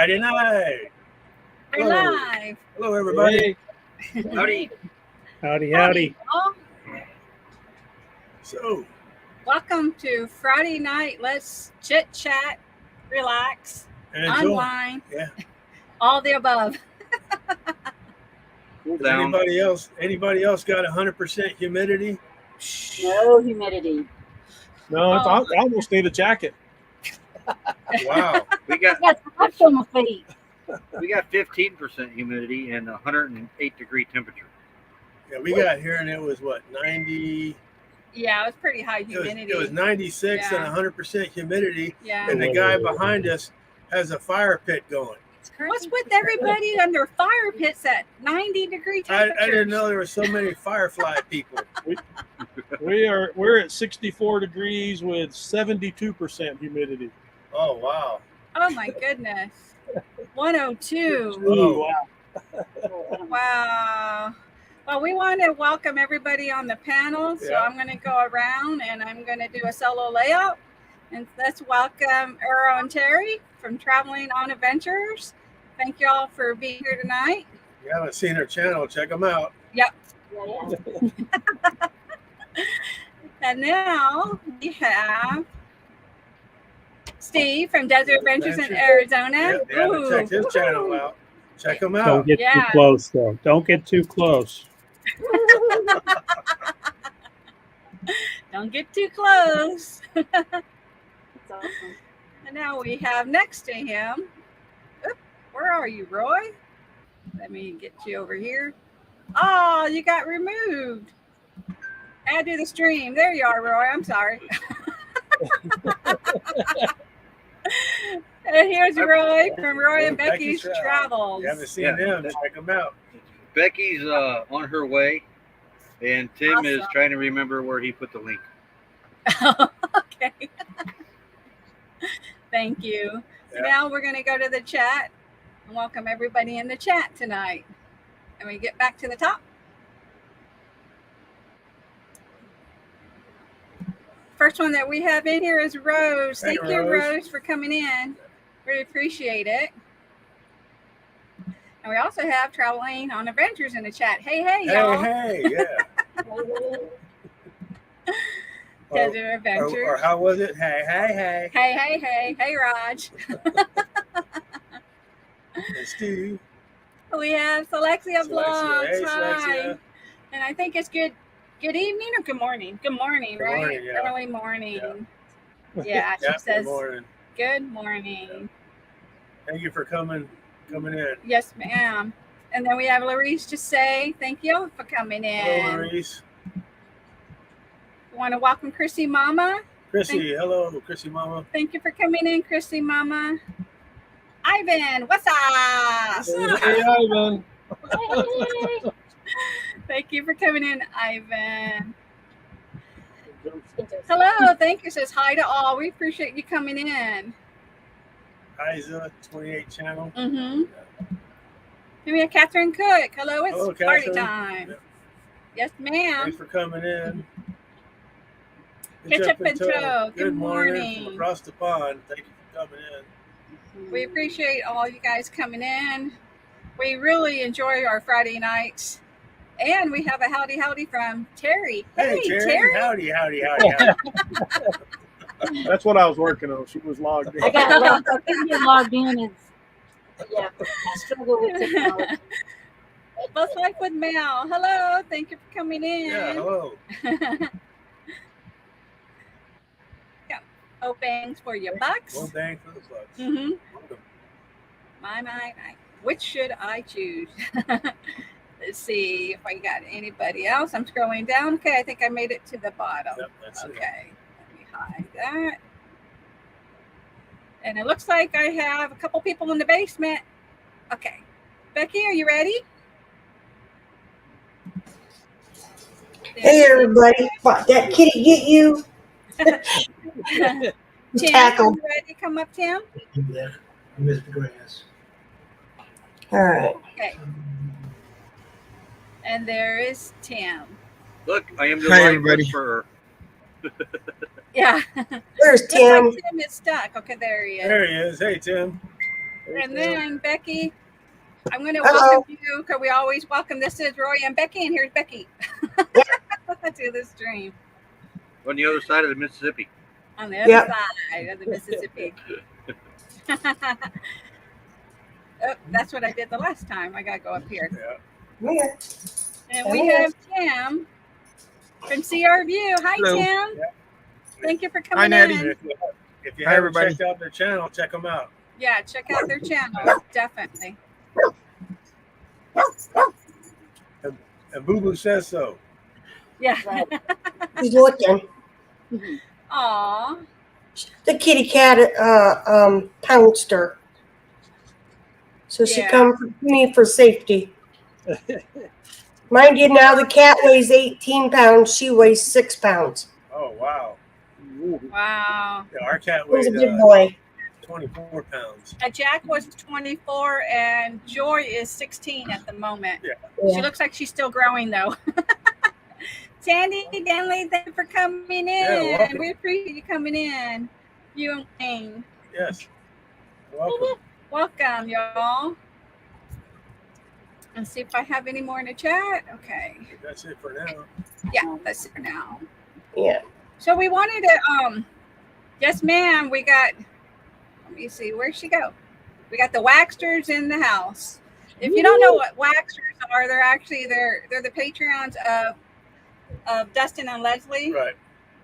Friday night. We're live. Hello, everybody. Hey. Howdy. Howdy. All. So, welcome to Friday night. Let's chit chat, relax, unwind. Yeah. All the above. Anybody else got 100% humidity? No humidity. No, I almost need a jacket. Wow. We got ice on my feet. We got 15% humidity and 108 degree temperature. Yeah, we got here and it was what, 90? Yeah, it was pretty high humidity. It was 96 and 100% humidity. Yeah. And the guy behind us has a fire pit going. What's with everybody under fire pits at 90-degree temperatures? I didn't know there were so many firefly people. We're at 64 degrees with 72% humidity. Oh wow. Oh my goodness. 102. Oh wow. Wow. Well, we want to welcome everybody on the panel. So I'm going to go around and I'm going to do a solo layout. And let's welcome Earl and Terry from Traveling on Adventures. Thank you all for being here tonight. If you haven't seen our channel, check them out. Yep. Yeah. And now we have Steve from Desert Adventures in Arizona. Yeah, check his channel out. Check him out. Don't get too close, though. Don't get too close. Don't get too close. That's awesome. And now we have next to him. Oop, where are you, Roy? Let me get you over here. Oh, you got removed. Add to the stream. There you are, Roy. I'm sorry. And here's Roy from Roy and Becky's Travels. You haven't seen them, check them out. Becky's on her way, and Tim is trying to remember where he put the link. Okay. Thank you. So now we're going to go to the chat and welcome everybody in the chat tonight. And we get back to the top. First one that we have in here is Rose. Thank you, Rose, for coming in. Really appreciate it. And we also have Traveling on Adventures in the chat. Hey, y'all. Hey, yeah. Desert Adventures. Or how was it? Hey. Hey, Raj. And Steve. We have Alexia Vlogs. Hey, Hi. And I think it's good evening or good morning? Good morning, right? Morning, yeah. Early morning. Yeah, she says good morning. Good morning. Thank you for coming in. Yes, ma'am. And then we have Larice to say thank you for coming in. Hello, Larice. We want to welcome Chrissy Mama. Hello, Chrissy Mama. Thank you for coming in, Chrissy Mama. Ivan, what's up? Hey, Ivan. Hey. Thank you for coming in, Ivan. Hello, thank you. Says hi to all. We appreciate you coming in. Isa 28 channel. Mm-hmm. And we have Catherine Cook. Hello, it's party Catherine. time. Yeah. Yes, ma'am. Thanks for coming in. Ketchup and Toe. Good morning. From across the pond. Thank you for coming in. We appreciate all you guys coming in. We really enjoy our Friday nights. And we have a howdy from Terry. Hey, Terry. Howdy. That's what I was working on. She was logged in. I got logged in. And, I struggle with technology. Bus Life with Mel. Hello. Thank you for coming in. Yeah, hello. Oh, bangs for your bucks. One bang for the bucks. Mm-hmm. My. Which should I choose? Let's see if I got anybody else. I'm scrolling down. Okay, I think I made it to the bottom. Yep, that's okay, let me hide that. And it looks like I have a couple people in the basement. Okay. Becky, are you ready? Hey, everybody. That kitty get you? Tim, Tackle. are you ready to come up, Tim? Yeah, I missed the grass. All right. Okay. And there is Tim. Look, I am the Hi, light everybody. whisperer. Yeah. Where's Looks Tim? like Tim is stuck. Okay, there he is. There he is. Hey, Tim. And then Becky, I'm going to Uh-oh. welcome you because we always welcome. This is Roy and Becky, and here's Becky to the stream On the other side of the Mississippi. on the other Yep. side of the Mississippi. Oh, that's what I did the last time. I got to go up here. Yeah. And we have Tim from CR View. Hi, Hello. Tim. Yeah. Thank you for Hi, coming Natty. in. If you Hi, haven't everybody. checked out their channel, check them out. Yeah, check out their channel. Definitely. And Boo Boo says so. Yeah. He's looking. Aw. The kitty cat pounced her. So she Yeah. come to me for safety. Mind you, now the cat weighs 18 pounds. She weighs 6 pounds. Oh, wow. Wow. Yeah, our cat He's a weighed big boy. 24 pounds. Jack was 24 and Joy is 16 at the moment. Yeah. She Yeah. looks like she's still growing though. Sandy, Danley, thank you for coming in. Yeah, welcome. We appreciate you coming in. You and Wayne. Yes. Welcome. Welcome, y'all. Let's see if I have any more in the chat. Okay. That's it for now. Yeah, that's it for now. Yeah. So we wanted to, yes, ma'am, we got, let me see, where'd she go? We got the Waxters in the house. If you don't know what Waxters are, they're the Patreons of Dustin and Leslie, Right.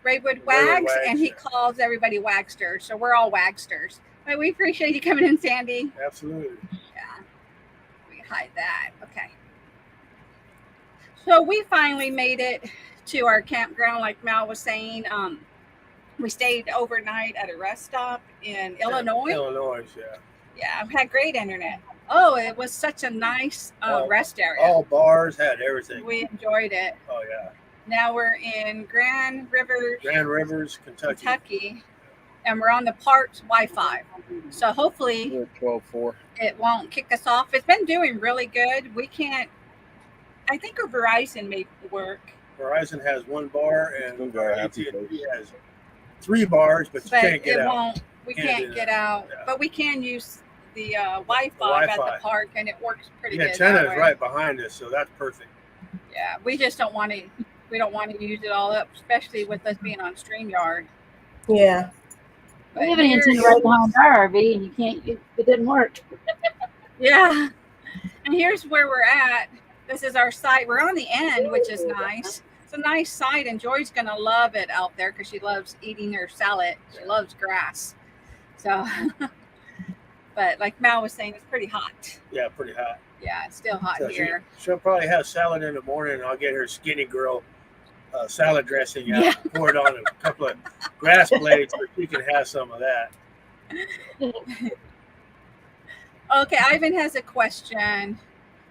Raywood Raywood Wags, Wags, and he yeah. calls everybody Waxters. So we're all Waxters. But we appreciate you coming in, Sandy. Absolutely. Yeah, we hide that. Okay. So we finally made it to our campground, like Mal was saying. We stayed overnight at a rest stop in Illinois. Illinois, yeah. Yeah, I've had great internet. Oh, it was such a nice rest area. All bars had everything. We enjoyed it. Oh, yeah. Now we're in Grand Rivers, Kentucky, and we're on the park's Wi-Fi. So hopefully We're 12-4. it won't kick us off. It's been doing really good. We can't. I think our Verizon may work, Verizon has one bar, and One bar, AT&T happy has 3 bars, but you but can't get it out. won't. We Can't do can't get that. out, Yeah. but we can use the Wi-Fi at Wi-Fi. the park, and it works pretty The good. antenna that is way. right behind us, so that's perfect. Yeah, we just don't want to. We don't want to use it all up, especially with us being on StreamYard. Yeah. But We have an here's- antenna right behind our RV, and you can't. It didn't work. Yeah, and here's where we're at. This is our site. We're on the end, which is nice. It's a nice site, and Joy's gonna love it out there because she loves eating her salad. She loves grass. So, but like Mal was saying, it's pretty hot. Yeah, pretty hot. Yeah, it's still hot So here. she'll probably have salad in the morning, and I'll get her skinny girl salad dressing out, Yeah. pour it on a couple of grass blades so she can have some of that. Okay, Ivan has a question.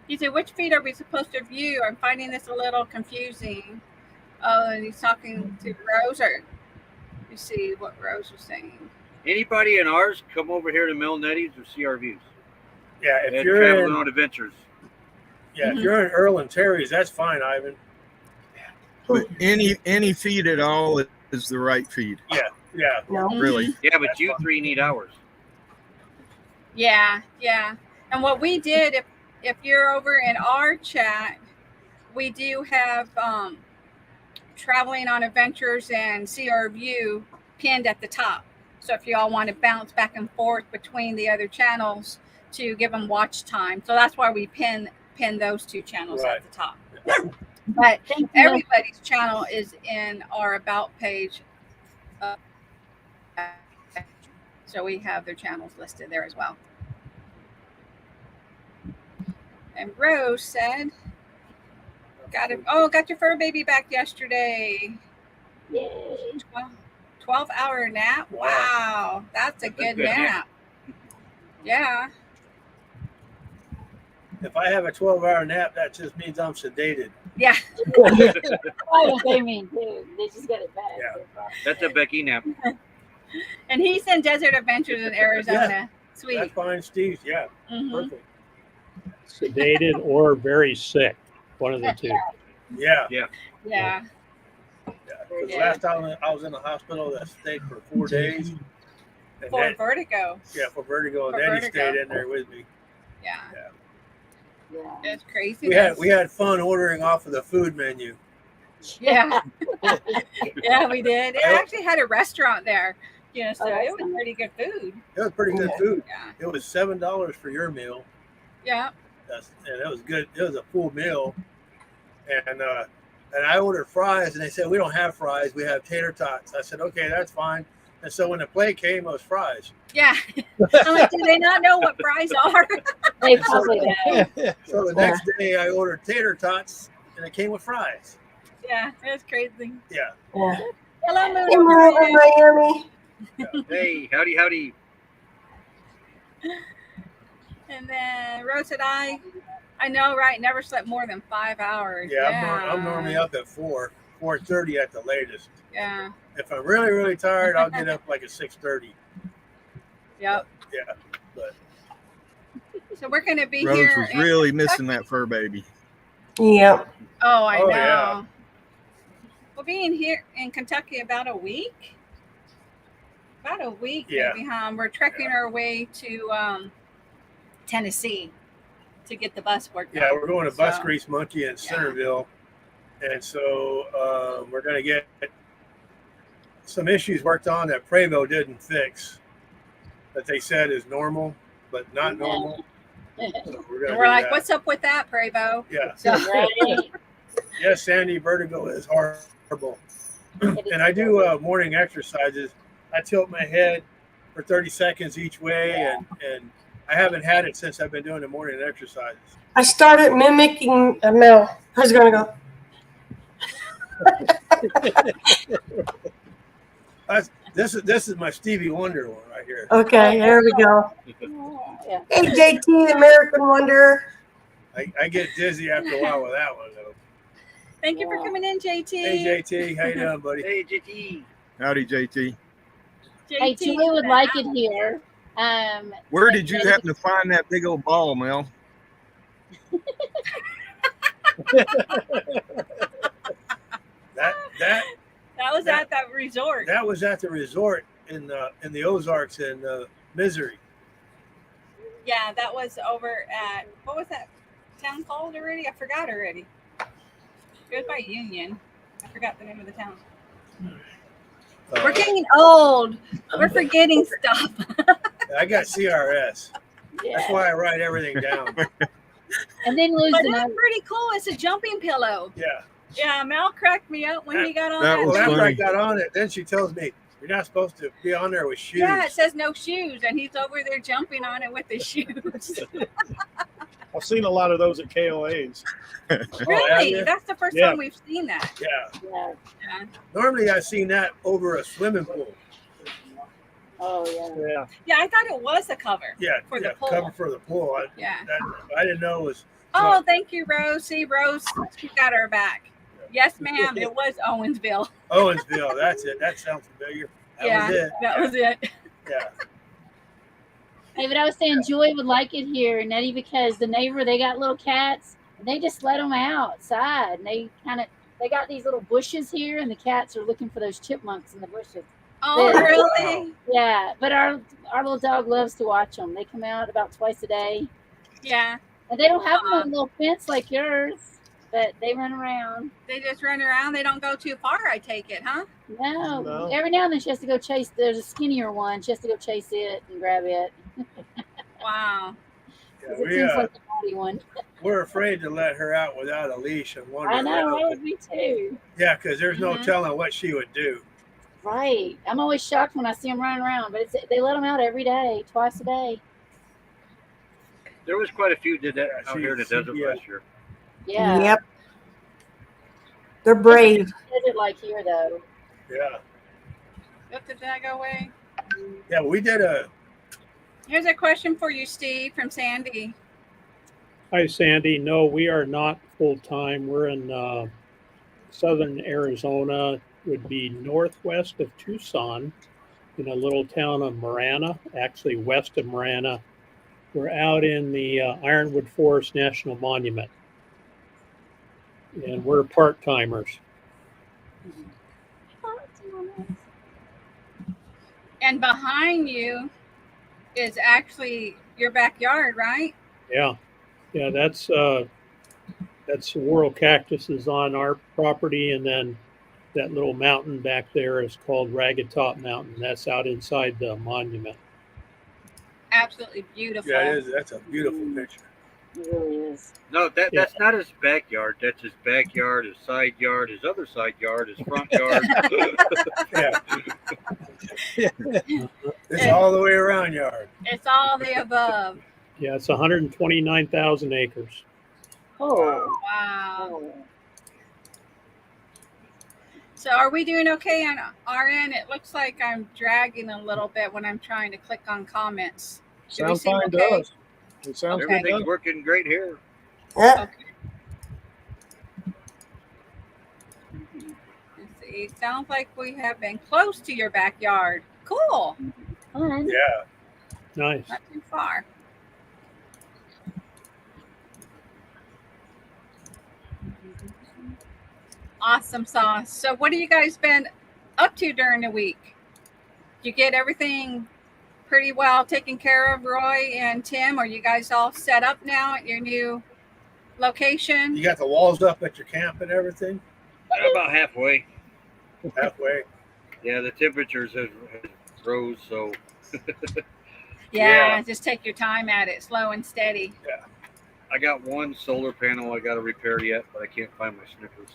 He said, which feed are we supposed to view? I'm finding this a little confusing. Oh, and he's talking to Rose, or let me see what Rose was saying. Anybody in ours, come over here to Mel Nettie's or see our views. Yeah, if And you're traveling in, on adventures. yeah, if you're in Earl and Terry's, that's fine, Ivan. But any feed at all is the right feed, Yeah, No. really. Yeah, but you 3 need ours. Yeah, yeah. And what we did, if you're over in our chat, we do have traveling on adventures and CR View pinned at the top. So if you all want to bounce back and forth between the other channels to give them watch time, so that's why we pin those 2 channels Right. at the top. But Thank you. everybody's channel is in our about page. So we have their channels listed there as well. And Rose said, got your fur baby back yesterday. Yay. 12-hour nap. Wow. That's a good good nap. Yeah. if I have a 12-hour nap, that just means I'm sedated. Yeah. Why don't they mean too? They just got it back. Yeah. That's a Becky nap. And he's in Desert Adventures in Arizona. Sweet. That's fine, Steve. Yeah, Mhm. perfect. Sedated or very sick, one of the two. Yeah. Yeah. Yeah. 'Cause Yeah. last time I was in the hospital, I stayed for 4 days, And For then, Vertigo. yeah, for Vertigo, For and then he Vertigo. stayed in there with me. Yeah. Yeah. It's crazy. We had fun ordering off of the food menu. Yeah. Yeah, we did. It I- actually had a restaurant there. Yeah, so that's it was nice. pretty good food. It was pretty good food. Yeah. It was $7 for your meal. Yeah. And it was good. It was a full meal. And I ordered fries, and they said, we don't have fries. We have tater tots. I said, okay, that's fine. And so when the plate came, it was fries. Yeah. I'm like, do they not know what fries are? They probably do. So the next day, I ordered tater tots, and it came with fries. Yeah, it was crazy. Yeah. Yeah. Hello, Moon. Hey, Marvin, Miami. Hey, howdy. And then Rose said, I know, right? Never slept more than 5 hours. Yeah, I'm normally up at 4:30 at the latest. Yeah. If I'm really, really tired, I'll get up like at 6:30. Yep. Yeah, but So we're going to be Rose here. was really missing that fur baby. Yep. Oh, I Oh, know. yeah. We'll be in here in Kentucky about a week. About a week, Yeah. maybe, huh? We're trekking our way to Tennessee to get the bus worked yeah, out. we're going to Bus So, Grease Monkey in Centerville, and so we're going to get some issues worked on that Prevo didn't fix, that they said is normal, but not normal. So we're going to We're like, what's up with that, Prevo? Yeah. So, Right. Yes, Sandy, vertigo is horrible. And I do morning exercises. I tilt my head for 30 seconds each way, and I haven't had it since I've been doing the morning exercises. I started mimicking Mel. How's it going to go? This is my Stevie Wonder one right here. Okay, there we go. Yeah. Hey, JT, American Wonder. I get dizzy after a while with that one though. thank you for coming in, JT. Hey JT, how you doing, buddy? Hey, JT. Howdy, JT. Hey, JT Julie would like it here. Where did you happen to find that big old ball, Mel? That was at that resort. That was at the resort in the Ozarks in Missouri. Yeah, that was over at, what was that town called already? I forgot already. It was by Union. I forgot the name of the town. We're getting old. We're forgetting stuff. I got CRS. That's Yeah. why I write everything down. And then But losing that's it. pretty cool. It's a jumping pillow. Yeah. Yeah, Mel cracked me up when he got on that that. was Well, after I funny. got on it, then she tells me you're not supposed to be on there with shoes. Yeah, it says no shoes, and he's over there jumping on it with his shoes. I've seen a lot of those at KOAs. Really? yeah? That's the first Yeah. time we've seen that. Yeah. Yeah. Yeah. Normally I've seen that over a swimming pool. Oh, yeah. Yeah. Yeah, I thought it was the cover. Yeah. For the yeah, pool. cover for the pool. Yeah. I didn't know it was. Oh, thank you, Rose. See, Rose, she got her back. Yes, ma'am. It was Owensville. Owensville. That's it. That sounds familiar. That Yeah, was it. that was it. Yeah. Hey, but I was saying Joy would like it here, Nettie, because the neighbor, they got little cats, and they just let them outside. And they got these little bushes here, and the cats are looking for those chipmunks in the bushes. Oh, Yeah. really? Yeah, but our little dog loves to watch them. They come out about twice a day, Yeah. and they don't have a little fence like yours, but they run around. They just run around. They don't go too far, I take it, huh? No, No. every now and then she has to go chase. There's a skinnier one. She has to go chase it and grab it. Wow. Yeah, 'Cause it seems like the naughty one. we're afraid to let her out without a leash and wonder. I know, I would be too. Yeah, because there's no Mhm. telling what she would do. Right. I'm always shocked when I see them running around, but they let them out every day, twice a day. There was quite a few did that Yeah, out here in the she- desert yeah. last year. Yeah. Yep. They're brave. Desert like here though. Yeah. Look, did that go away? Yeah, we did a. Here's a question for you, Steve, from Sandy. Hi, Sandy. No, we are not full-time. We're in southern Arizona, would be northwest of Tucson, in a little town of Marana, actually west of Marana. We're out in the Ironwood Forest National Monument, and we're part-timers. And behind you is actually your backyard, right? Yeah, yeah, that's World Cactuses on our property, and then that little mountain back there is called Ragged Top Mountain. That's out inside the monument. Absolutely beautiful. Yeah, it is. That's a beautiful picture. It really is. No, that's not his backyard. That's his backyard, his side yard, his other side yard, his front yard. Yeah. It's all the way around yard. It's all the above. Yeah, it's 129,000 acres. Oh, Wow. oh. So are we doing okay on our end? It looks like I'm dragging a little bit when I'm trying to click on comments. Do we Sounds seem fine to okay? us. It sounds Okay. Everything's good. working great here. Yeah. Let's see. Sounds like we have been close to your backyard. Cool. Fun. Yeah. Nice. Not too far. Awesome sauce. So what have you guys been up to during the week? Did you get everything pretty well taken care of, Roy and Tim? Are you guys all set up now at your new location? You got the walls up at your camp and everything? About halfway. Halfway. Yeah, the temperatures have rose, so Yeah, just take your time at it, slow and steady. I got one solar panel I got to repair yet, but I can't find my snippers.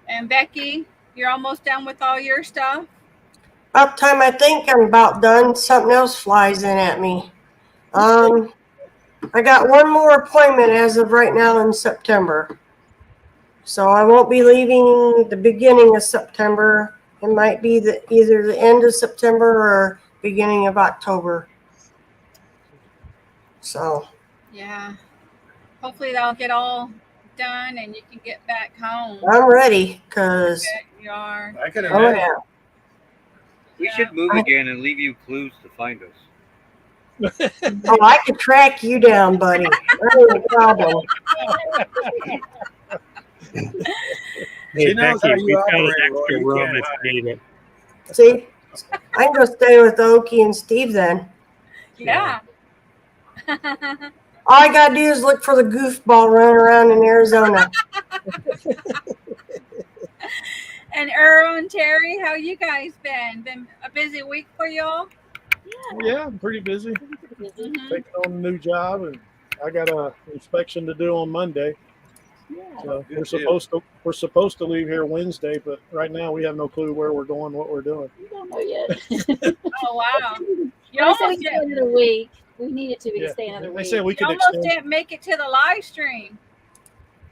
And Becky, you're almost done with all your stuff? About the time I think I'm about done, something else flies in at me. I got one more appointment as of right now in September. So I won't be leaving the beginning of September. It might be either the end of September or beginning of October. So Yeah. Hopefully that'll get all done and you can get back home. I'm ready, because Bet you are. I can oh imagine. yeah. We Yeah. should move again and leave you clues to find us. Oh, I could track you down, buddy. That ain't a problem. Hey, She knows Becky, how you we've got an operate, Roy. extra You room can't if hide. you need it. See, I can go stay with Okie and Steve then. Yeah. All I gotta do is look for the goofball running around in Arizona. And Earl and Terry, how you guys been? Been a busy week for y'all? Yeah, I'm pretty busy. Busy. Taking on a new job, and I got a inspection to do on Monday. Yeah. So Good we're supposed to leave here Wednesday, but right now we have no clue where we're going, what we're doing. We don't know yet. Oh wow. You I said we almost go didn't, another week. We need it to be Yeah, stay another they week. said we you could almost extend. didn't make it to the live stream.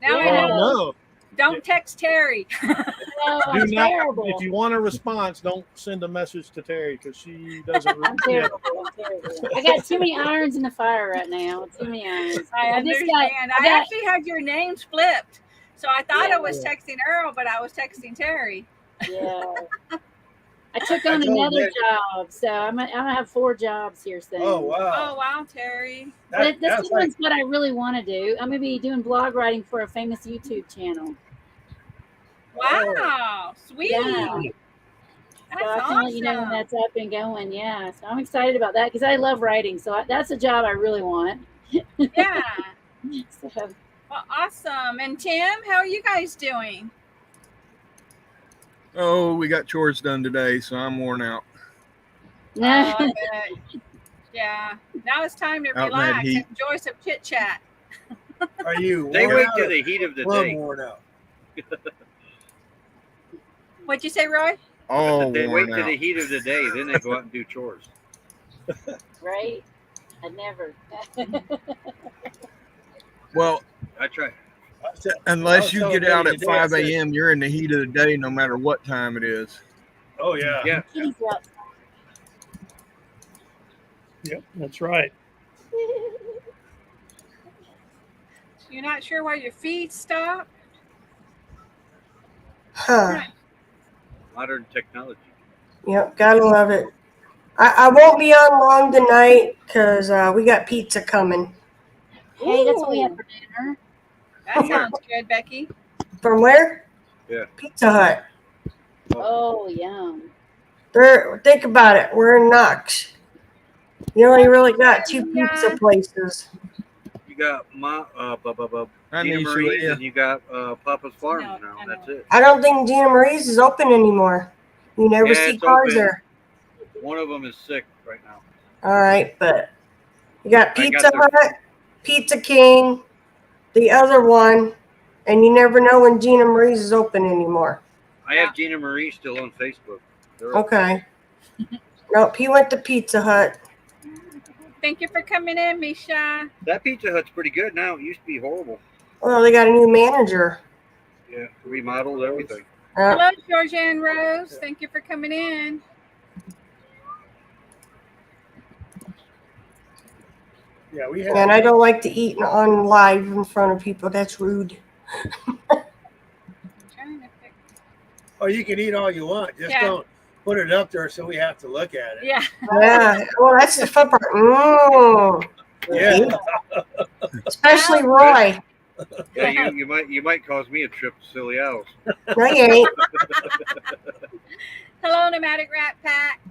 Now Oh I know. no! Don't text Terry. Oh, Do I'm not. terrible. If you want a response, don't send a message to Terry because she doesn't. I'm terrible. I'm terrible. I got too many irons in the fire right now. Too many irons. I just understand. I I got- actually had your names flipped. So I thought Yeah. I was texting Earl, but I was texting Terry. Yeah. I took on I told another Nick- job, so I'm gonna have 4 jobs here soon. Oh, Oh wow. wow, Terry. But this That's like, one's what I really want to do. I'm gonna be doing blog writing for a famous YouTube channel. Wow. Sweet. Yeah. That's So I can let you know when awesome. that's up and going. Yeah, so I'm excited about that because I love writing. So that's a job I really want. Yeah. So Well, awesome. And Tim, how are you guys doing? Oh, we got chores done today, so I'm worn out. Oh, I bet. Yeah. Now it's time to Out in that relax and heat. enjoy some chit chat. are you They worn wait out to or the heat of the plumb day. worn out? What'd you say, Roy? All They wait worn to out. the heat of the day, then they go out and do chores. right? I never. Well, I try. I was I unless was you telling get out Betty at today, I 5 said, a.m., you're in the heat of the day no matter what time it is. Oh, yeah. Yeah. Kitties are outside. Yep, that's right. You're not sure why your feet stop? Huh. Modern technology. Yep, gotta love it. I won't be on long tonight because we got pizza coming. Hey, that's what we have for dinner. That sounds good, Becky. From where? Yeah. Pizza Hut. Oh, yum. Think about it. We're in Knox. You only really got two pizza Yeah. places. You got I Gina need Marie's you. and you got Papa's Farms No, now. I That's know. it. I don't think Gina Marie's is open anymore. You never Yeah, see it's cars open. there. One of them is sick right now. All right, but you got I Pizza got Hut, Pizza King, the other one, and you never know when Gina Marie's is open anymore. I have Gina Marie still on Facebook. They're Okay. Nope, he went to Pizza Hut. Thank you for coming in, Misha. That Pizza Hut's pretty good now. It used to be horrible. Well, they got a new manager. Yeah, remodeled everything. Hello, Georgianne Rose. Thank you for coming in. Yeah, we have. And I don't like to eat on live in front of people. That's rude. Oh, you can eat all you want. Just don't put it up there so we have to look at it. Yeah. Yeah. Well, that's the fun part. Yeah. Especially Roy. Yeah, you might cause me a trip to Silly Owls. No, you ain't. Hello, Nomadic Rat Pack.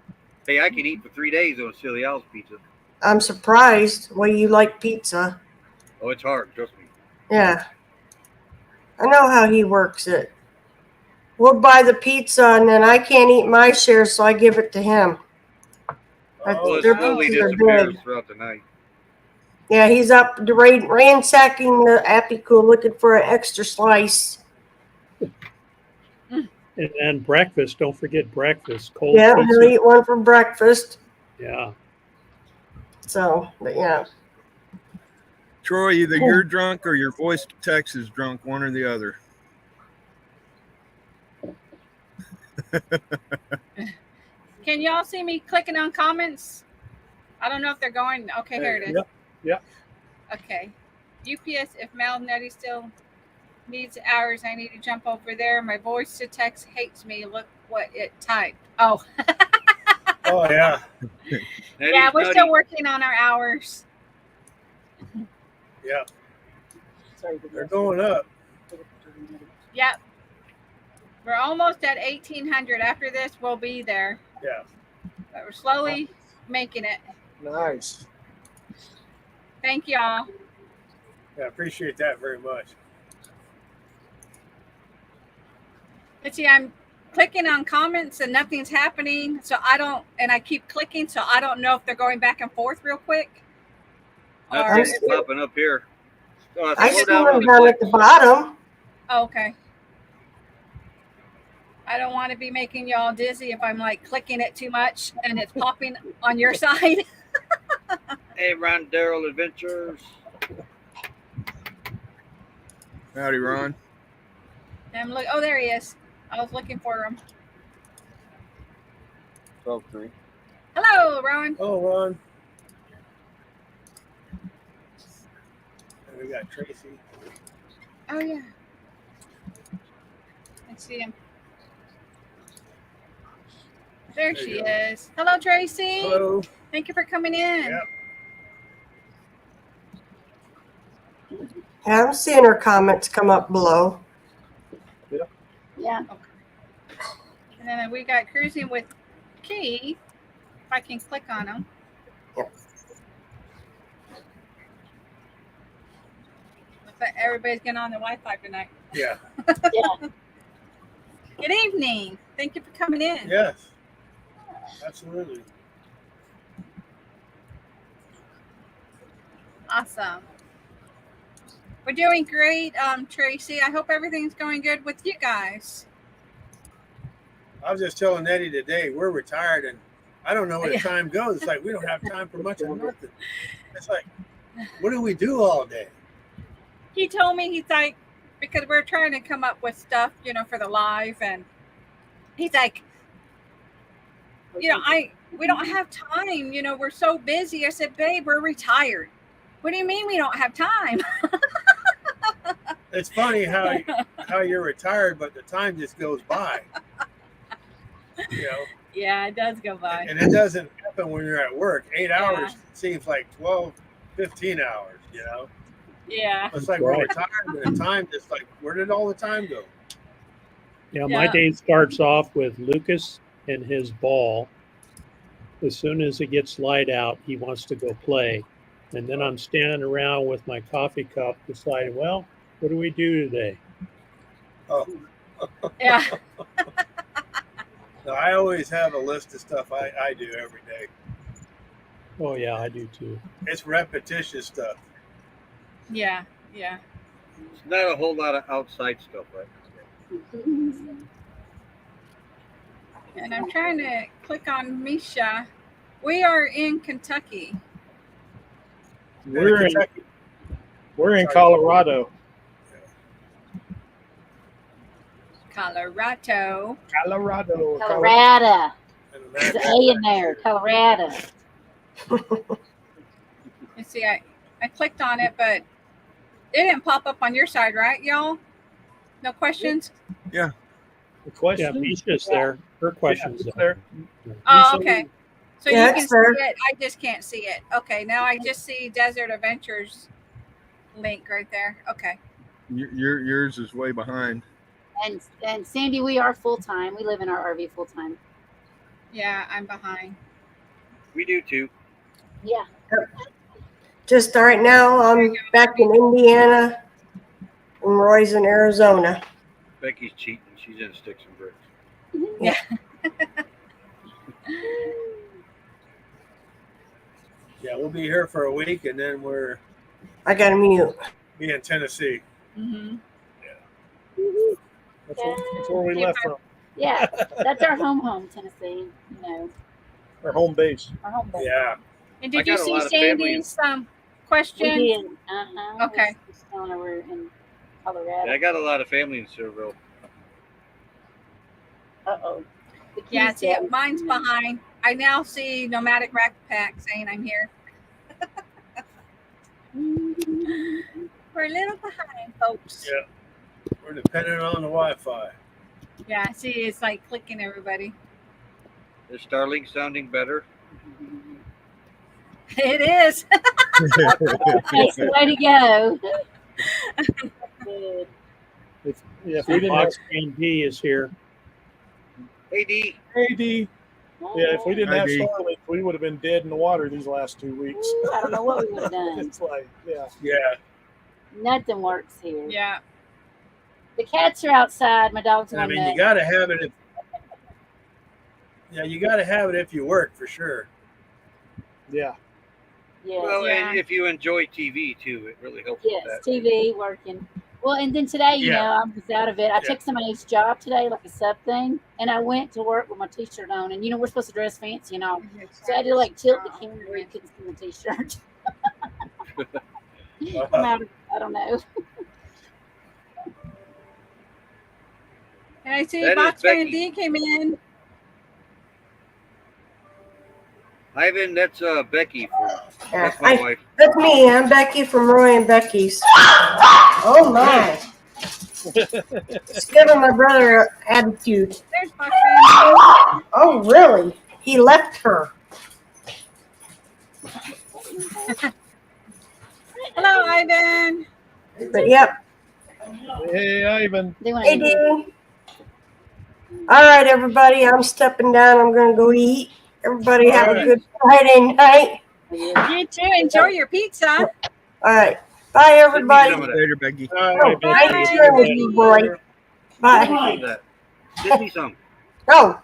Hey, I can eat for 3 days on Silly Owls pizza. I'm surprised why you like pizza. Oh, it's hard, trust me. Yeah. I know how he works it. We'll buy the pizza and then I can't eat my share, so I give it to him. Well, it Their slowly pizzas are disappears good. throughout the night. Yeah, he's up ransacking the Appy-Cool looking for an extra slice. And breakfast. Don't forget breakfast. Cold Yeah, pizza. he'll eat one for breakfast. Yeah. So, but yeah. Troy, either you're drunk or your voice to text is drunk, one or the other. Can y'all see me clicking on comments? I don't know if they're going. Okay, here it is. Yep. Okay. UPS, if Mal Nettie still needs hours, I need to jump over there. My voice to text hates me. Look what it typed. Oh. Oh, yeah. Yeah, we're still working on our hours. Yeah. They're going up. Yep. We're almost at 1,800. After this, we'll be there. Yeah. But we're slowly making it. Nice. Thank y'all. Yeah, appreciate that very much. Let's see, I'm clicking on comments and nothing's happening. So I keep clicking. So I don't know if they're going back and forth real quick. Nothing's popping up here. I see them down at the bottom. Oh, okay. I don't want to be making y'all dizzy if I'm like clicking it too much and it's popping on your side. Hey, Ron Daryl Adventures. Howdy, Ron. I'm look. Oh, there he is. I was looking for him. 12-3. Hello, Ron. Oh, Ron. And we got Tracy. Oh yeah. I see him. There she is. Hello, Tracy. Hello. Thank you for coming in. Yep. Yeah, I'm seeing her comments come up below. Yeah. And then we got cruising with Keith. If I can click on him. Yep. Looks like everybody's getting on the Wi-Fi tonight. Yeah. Yeah. Good evening. Thank you for coming in. Yes. Absolutely. Awesome. We're doing great, Tracy. I hope everything's going good with you guys. I was just telling Eddie today, we're retired and I don't know where the time goes. It's like we don't have time for much of nothing. It's like, what do we do all day? He told me, he's like, because we're trying to come up with stuff, for the live, and he's like, we don't have time, we're so busy. I said, babe, we're retired. What do you mean we don't have time? It's funny how you're retired, but the time just goes by. Yeah, it does go by. And it doesn't happen when you're at work. 8 hours seems like 12, 15 hours, Yeah. It's like we're retired and the time just like, where did all the time go? Yeah, my day starts off with Lucas and his ball. As soon as it gets light out, he wants to go play. And then I'm standing around with my coffee cup deciding, well, what do we do today? Oh, Yeah. no, I always have a list of stuff I do every day. Oh, yeah, I do too. It's repetitious stuff. Yeah. Yeah. It's not a whole lot of outside stuff, right? And I'm trying to click on Misha. We are in Kentucky. We're in Kentucky. Colorado. Colorado. Colorado. There's an A in there. Colorado. You see, I clicked on it, but it didn't pop up on your side, right, y'all? No questions? The Yeah, question? Misha's there. Her question's it's there. Oh, okay. So Yeah, you can it's there. see it. I just can't see it. Okay, now I just see Desert Adventures link right there. Okay. Yours is way behind. And Sandy, we are full time. We live in our RV full time. Yeah, I'm behind. We do too. Yeah. Just right now, I'm back in Indiana, and Roy's in Arizona. Becky's cheating. She's in sticks and bricks. Yeah. Yeah, we'll be here for a week, and then we're I got to mute. be in Tennessee. Mm-hmm. That's where we left from. Yeah. That's our home, Tennessee. You know, Our home base. our home base. Yeah. And I did you got a see lot of family in- Sandy's We question? did. Uh-huh. Okay. We're in Colorado. Yeah, I got a lot of family in Cedarville. Uh-oh. The Yeah, keys see, down. mine's behind. I now see Nomadic Rack Pack saying I'm here. We're a little behind, folks. Yeah. We're dependent on the Wi-Fi. Yeah, see, it's like clicking everybody. Is Starlink sounding better? It is. Nice way to go. Good. If we didn't have D is here. Hey, D. AD, if we didn't have ID. Starlink, we would have been dead in the water these last 2 weeks. Ooh, I don't know what we would have done. It's like, yeah. Yeah. Nothing works here. Yeah. The cats are outside. My dog's I going mean, nuts. you got to have it. You got to have it if you work for sure. Yeah. Yes. Well, Yeah. and if you enjoy TV too, it really helps with Yes, that. TV working. Well, and then today, you Yeah. know, I was out of it. I Yeah. took somebody's job today, like a sub thing, and I went to work with my t-shirt on. And you know, we're supposed to dress fancy and all, so I had to like tilt the camera where you couldn't see my t-shirt. I'm out of, I don't know. And I see That is Box Fan Becky. D came in. Ivan, that's Becky. Yeah, That's my wife. that's me. I'm Becky from Roy and Becky's. Oh my! It's giving my brother an attitude. There's Box Fan Oh really? He left her. D. Hello, Ivan. But yep. Hey, Ivan. They want Hey, to Dean. All right, everybody. I'm stepping down. I'm gonna go eat. Everybody have a good Friday night. You too. Enjoy your pizza. All right. Bye, everybody. Send me Later, Becky. All Oh, right, nice Becky. hearing with you, boy. Bye. some of that. Send me some. Oh,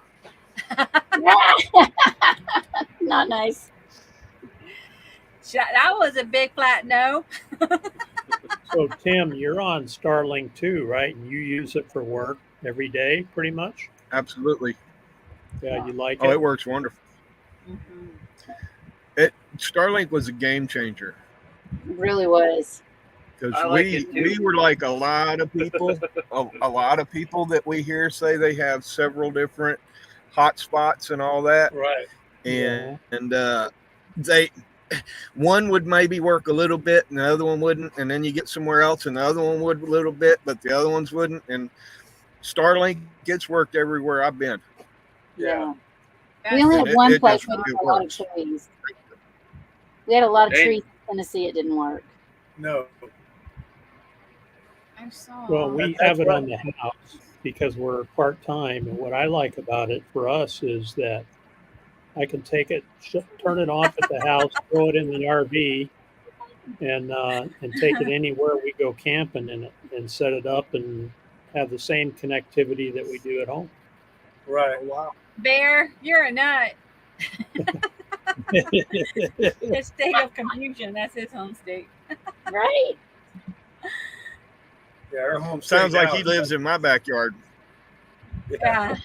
Not nice. That was a big flat no. So, Tim, you're on Starlink too, right? And you use it for work every day, pretty much? Absolutely. Yeah, you like Oh, it? it works wonderful. Starlink was a game changer It really was. because I like it too. we were like a lot of people, a lot of people that we hear say they have several different hotspots and all that, Right. and they one would maybe work a little bit and the other one wouldn't, and then you get somewhere else and the other one would a little bit, but the other ones wouldn't. And Starlink gets worked everywhere I've been. Yeah. We only And had one it place just- where there it were a lot of works. trees. We had a lot of Hey. trees in Tennessee. It didn't work. No. I saw. Well, we That's have it what- on the house. because we're part-time. And what I like about it for us is that I can take it, turn it off at the house, throw it in the RV, and take it anywhere we go camping in it, and set it up and have the same connectivity that we do at home. Right. Oh, wow. Bear, you're a nut. His state of confusion. That's his home state. Right? Yeah, our home Sounds state like now he is- lives in my backyard. Yeah.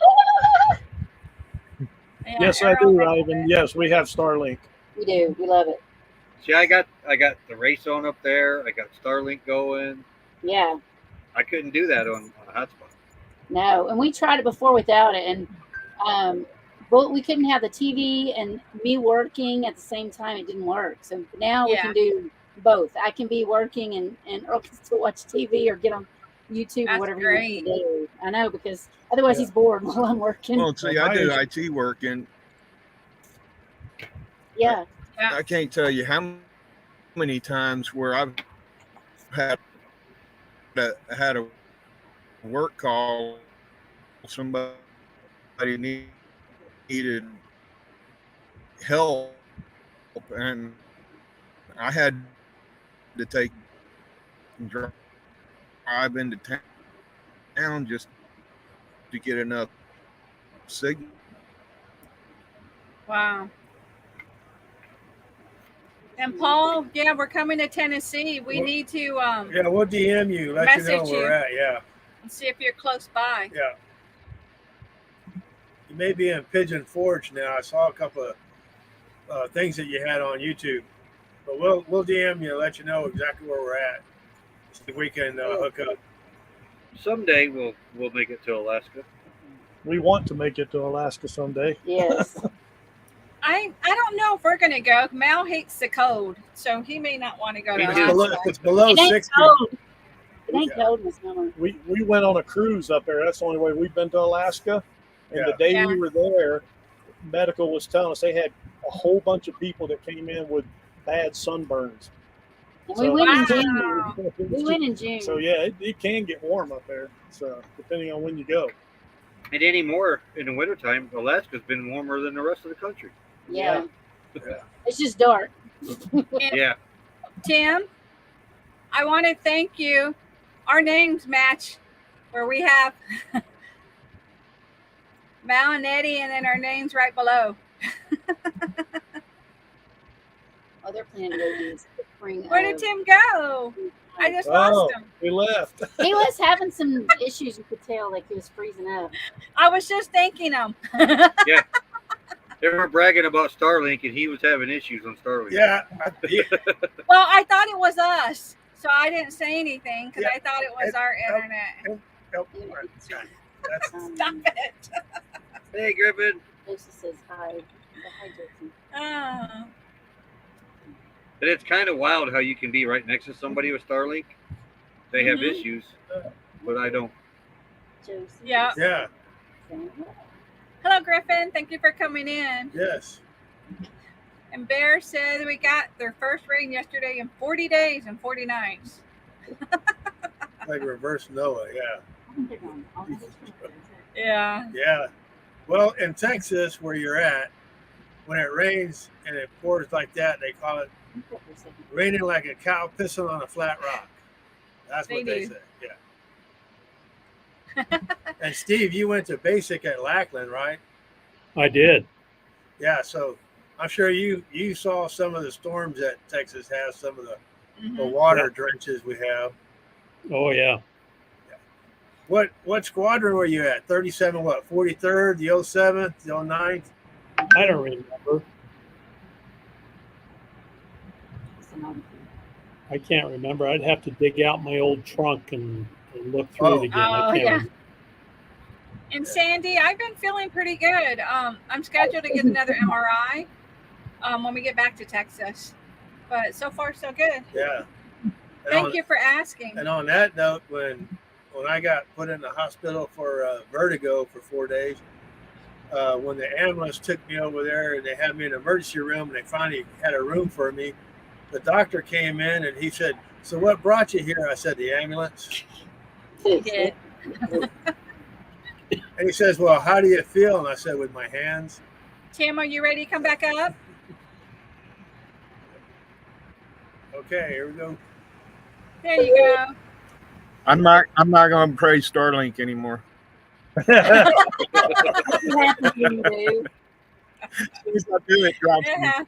Yeah, Yes, I Arrow, do, Ivan. Yes, we have Starlink. We do. We love it. See, I got the race on up there. I got Starlink going. Yeah. I couldn't do that on a hotspot. No, and we tried it before without it, and but we couldn't have the TV and me working at the same time. It didn't work. So now we Yeah. can do both. I can be working and Earl can still watch TV or get on YouTube That's or whatever great. he wants to do. I know, because otherwise he's bored while I'm working. Well, see, I do IT work, and Yeah. I can't tell you how many times where I've had a work call, somebody needed help, and I had to take and drive into town just to get enough signal. Wow. And Paul, yeah, we're coming to Tennessee. We need to Yeah, we'll DM you, let you know Message where you. we're at. Yeah, see if you're close by. yeah. You may be in Pigeon Forge now. I saw a couple of things that you had on YouTube, but we'll DM you, let you know exactly where we're at. See if we can hook up. Someday we'll make it to Alaska. We want to make it to Alaska someday. Yes. I don't know if we're gonna go. Mal hates the cold, so he may not want to go to Me It's too. below, Alaska. it's below It ain't 60. cold. It ain't cold in the summer. We went on a cruise up there. That's the only way we've been to Alaska. And the Yeah. day Yeah. we were there, medical was telling us they had a whole bunch of people that came in with bad sunburns. And we So- went in Wow. June. We went in June. So yeah, it can get warm up there. So depending on when you go. And anymore in the wintertime, Alaska's been warmer than the rest of the country. Yeah. Yeah. It's just dark. Yeah. Tim, I want to thank you. Our names match, where we have Mal and Eddie, and then our names right below. Oh, they're planning to go in the spring. Where did Tim go? I just lost him. We left. He was having some issues. You could tell, like he was freezing up. I was just thanking him. They were bragging about Starlink, and he was having issues on Starlink. Yeah, Well, I thought it was us, so I didn't say anything because Yeah. I thought it was our internet. nope. That's, Stop it. Hey, Griffin. Lucy says hi. Hi, Jason. Oh. And it's kind of wild how you can be right next to somebody with Starlink. They have Mhm. issues, but I don't. Josie. Yeah. yeah, Hello, Griffin. Thank you for coming in. yes. And Bear said we got their first rain yesterday in 40 days and 40 nights. Like reverse Noah, yeah. I think they're going all the way to Yeah. Yeah. Well, in Texas, where you're at, when it rains and it pours like that, they call it raining like a cow pissing on a flat rock. That's what They they do. say. Yeah. And Steve, you went to basic at Lackland, right? I did. Yeah. So I'm sure you saw some of the storms that Texas has, some of the Mhm. water drenches we have. Oh yeah. What squadron were you at? 37, what? 43rd, the 07th, the 09th? I don't remember. I can't remember. I'd have to dig out my old trunk and look through Oh. it again. Oh, I can't yeah. remember. And Sandy, I've been feeling pretty good. I'm scheduled to get another MRI when we get back to Texas. But so far, so good. Yeah. And Thank you for asking. And on that note, when I got put in the hospital for vertigo for 4 days, when the ambulance took me over there and they had me in the emergency room and they finally had a room for me, the doctor came in and he said, "So what brought you here?" I said, "The ambulance." He did. And he says, well, how do you feel? And I said, with my hands. Tim, are you ready to come back up? Okay, here we go. There you go. I'm not going to praise Starlink anymore. Nothing happens when you do. He's not doing it. Drops me. Yeah.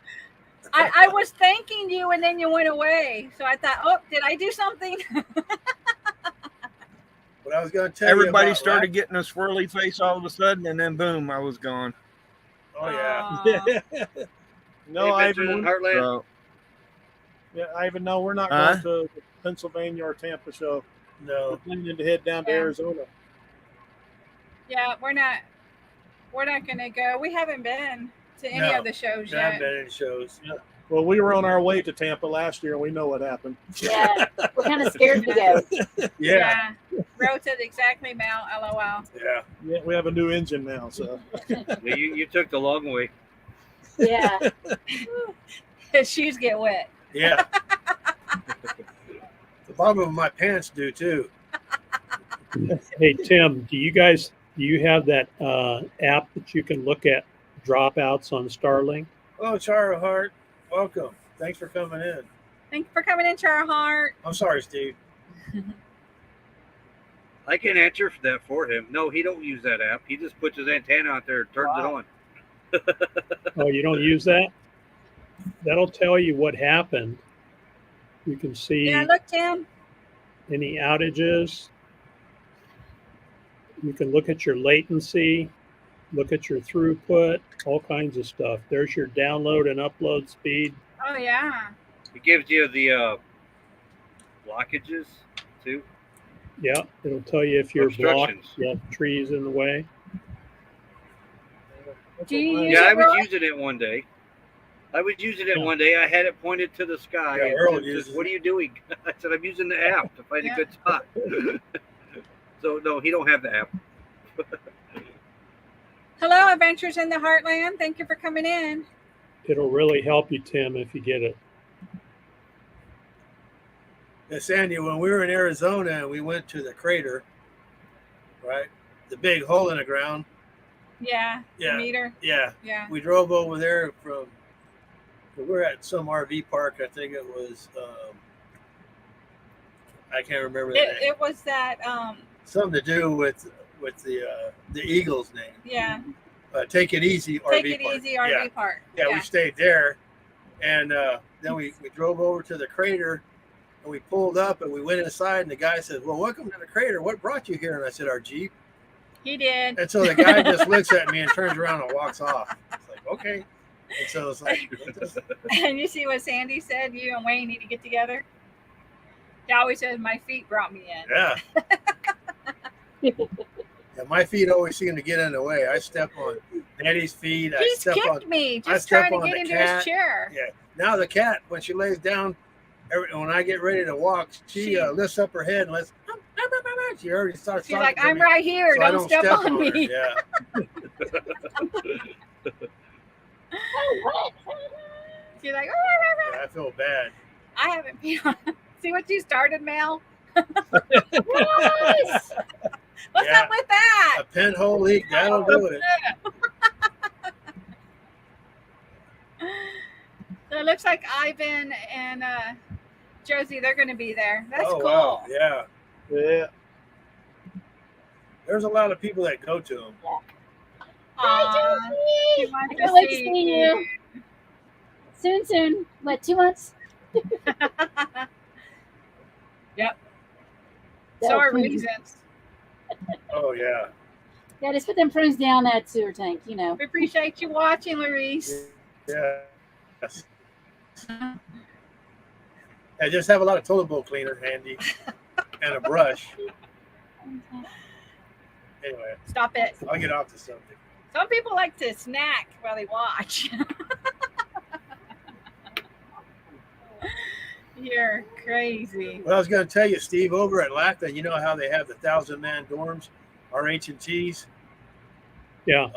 I was thanking you and then you went away. So I thought, oh, did I do something? What I was going to tell Everybody you about started getting a swirly face all of a sudden, and then boom, I was gone. Oh, yeah. No, Hey, Ivan. Adventure in Heartland. So, Yeah, Ivan. No, we're not going to the Pennsylvania or Tampa show. We're No. planning to head down to Yeah. Arizona. Yeah, we're not going to go. We haven't been to any No, of the shows I haven't yet. been in shows. Well, we were on our way to Tampa last year, and we know what happened. Yeah, we're kind of scared to go. Yeah. Wrote it exactly, Mel. LOL. Yeah. Yeah, we have a new engine now, so. Yeah, you took the long way. Yeah. His shoes get wet. Yeah. The bottom of my pants do too. Hey, Tim, do you have that app that you can look at dropouts on Starlink? Oh, Chara Hart, welcome. Thanks for coming in. Thank you for coming in, Char Heart. I'm sorry, Steve. I can answer for that for him. No, he don't use that app. He just puts his antenna out there and turns it on. Oh, you don't use that? That'll tell you what happened. You can see Yeah, look, Tim. any outages. You can look at your latency, look at your throughput, all kinds of stuff. There's your download and upload speed. Oh, yeah. It gives you the blockages too. Yeah, it'll tell you if you're blocked, Obstructions. you have trees in the way. Do you use Yeah, I it, was Roy? using it one day. I Yeah. I had it pointed to the sky. Yeah, and Earl it uses says, what are you doing? I said, I'm using the app to find Yeah. a good spot. So no, he don't have the app. Hello, Adventures in the Heartland. Thank you for coming in. It'll really help you, Tim, if you get it. Yeah, Sandy, when we were in Arizona and we went to the crater, right? The big hole in the ground. Yeah. Yeah. The meter. Yeah. Yeah. We drove over there we're at some RV park. I think it was, I can't remember the name. It was that, Something to do with the Eagles name. yeah. Take It Easy RV Take it park. easy RV Yeah. park. Yeah, we stayed there, and then we drove over to the crater, and we pulled up, and we went inside, and the guy said, well, welcome to the crater. What brought you here? And I said, our Jeep. He did. And so the guy just looks at me and turns around and walks off. It's like, okay. And so it's like, And you see what Sandy said? You and Wayne need to get together. He always says, my feet brought me in. yeah. Yeah, my feet always seem to get in the way. I step on Daddy's feet. I He's step kicked on. me I just step trying to on get the into cat. his chair. Yeah. Now the cat, when she lays down, when I get ready to walk, she lifts up her head and lets. She already starts. She's talking like, to I'm me, right here. so I Don't step on her. me. Yeah. She's like, Yeah, I feel bad. I haven't peed on. See what you started, Mel? Yes. What's Yeah. up with that? A pinhole leak, that'll do it. So it looks like Ivan and Josie, they're going to be there. That's Oh, cool. wow. Yeah. Yeah. There's a lot of people that go to them. Aw, she I wants can't wait to see you. Soon. What, 2 months? Yep. So So are please. reasons. Oh, yeah. Yeah, just put them prunes down that sewer tank, you know. We appreciate you watching, Louise. Yeah. Yes. I just have a lot of toilet bowl cleaner handy and a brush. Anyway, Stop it. I'll get off the subject. Some people like to snack while they watch. You're crazy. Well, I was going to tell you, Steve, over at LACTA, you know how they have the 1,000-man dorms, RH&Ts? Yeah.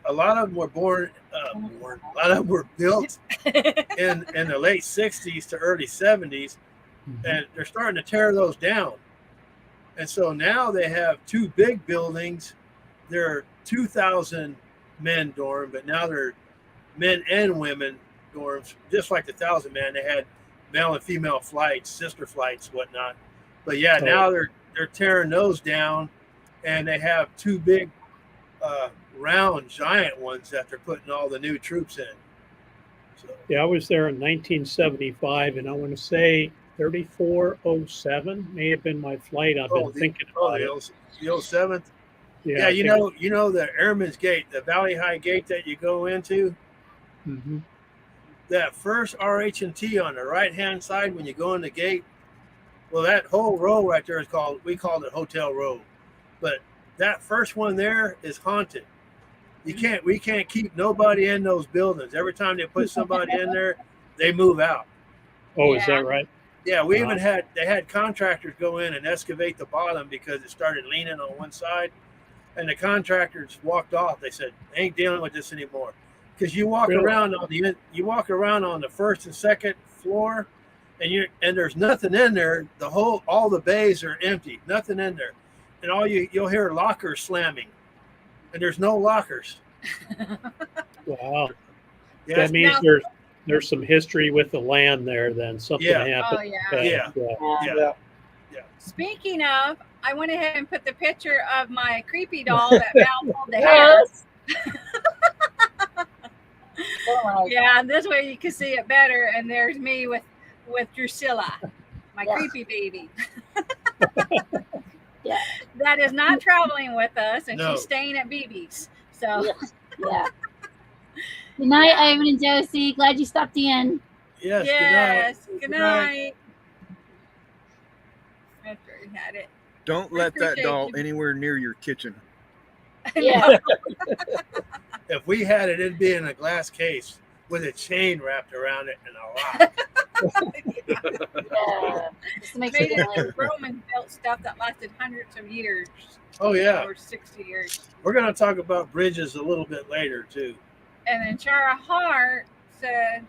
A lot of them were a lot of them were built in the late 60s to early 70s, and they're starting to tear those down. And so now they have two big buildings they're 2,000 men dorm, but now they're men and women dorms, just like the 1,000 man. They had male and female flights, sister flights, whatnot. But yeah, now they're tearing those down, and they have two big round giant ones that they're putting all the new troops in. So, Yeah, I was there in 1975, and I want to say 3407 may have been my flight. I've been thinking about it. The 07th. Yeah, you know the Airman's Gate, the Valley High Gate that you go into. Mm-hmm. That first RH&T on the right-hand side when you go in the gate. Well, that whole row right there is we called it Hotel Row. But that first one there is haunted. We can't keep nobody in those buildings. Every time they put somebody in there, they move out. Oh, is that right? Yeah, they had contractors go in and excavate the bottom because it started leaning on one side, and the contractors walked off. They said they ain't dealing with this anymore because you walk around on the first and second floor, and there's nothing in there. All the bays are empty, nothing in there, and you'll hear lockers slamming, and there's no lockers. Wow. Yeah, that means there's some history with the land there. Then something happened. Oh yeah. yeah. Speaking of, I went ahead and put the picture of my creepy doll that Mal pulled the hair. Yeah, and this way you can see it better. And there's me with Drusilla, my creepy baby. Yeah. That is not traveling with us, and she's staying at BB's. So yeah. Good night, Ivan and Josie. Glad you stopped in. Yes. Good night. After we had it. Don't let that doll anywhere near your kitchen. Yeah. If we had it, it'd be in a glass case with a chain wrapped around it and a lock. Yeah. Just to make Made sure it with Roman built stuff that lasted hundreds of years. Oh yeah. Or 60 years. We're gonna talk about bridges a little bit later too. And then Chara Hart said,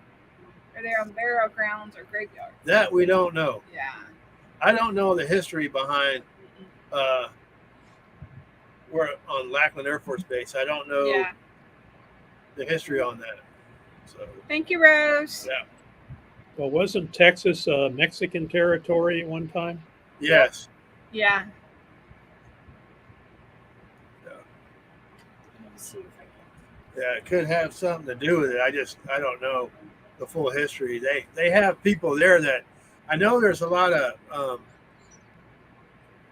are they on burial grounds or graveyards? That we don't know. Yeah. I don't know the history behind we're on Lackland Air Force Base. I don't know the history on that. So thank you, Rose. Yeah. Well, wasn't Texas Mexican territory at one time? Yes. Yeah. Yeah, it could have something to do with it. I don't know the full history. They have people there that I know. There's a lot of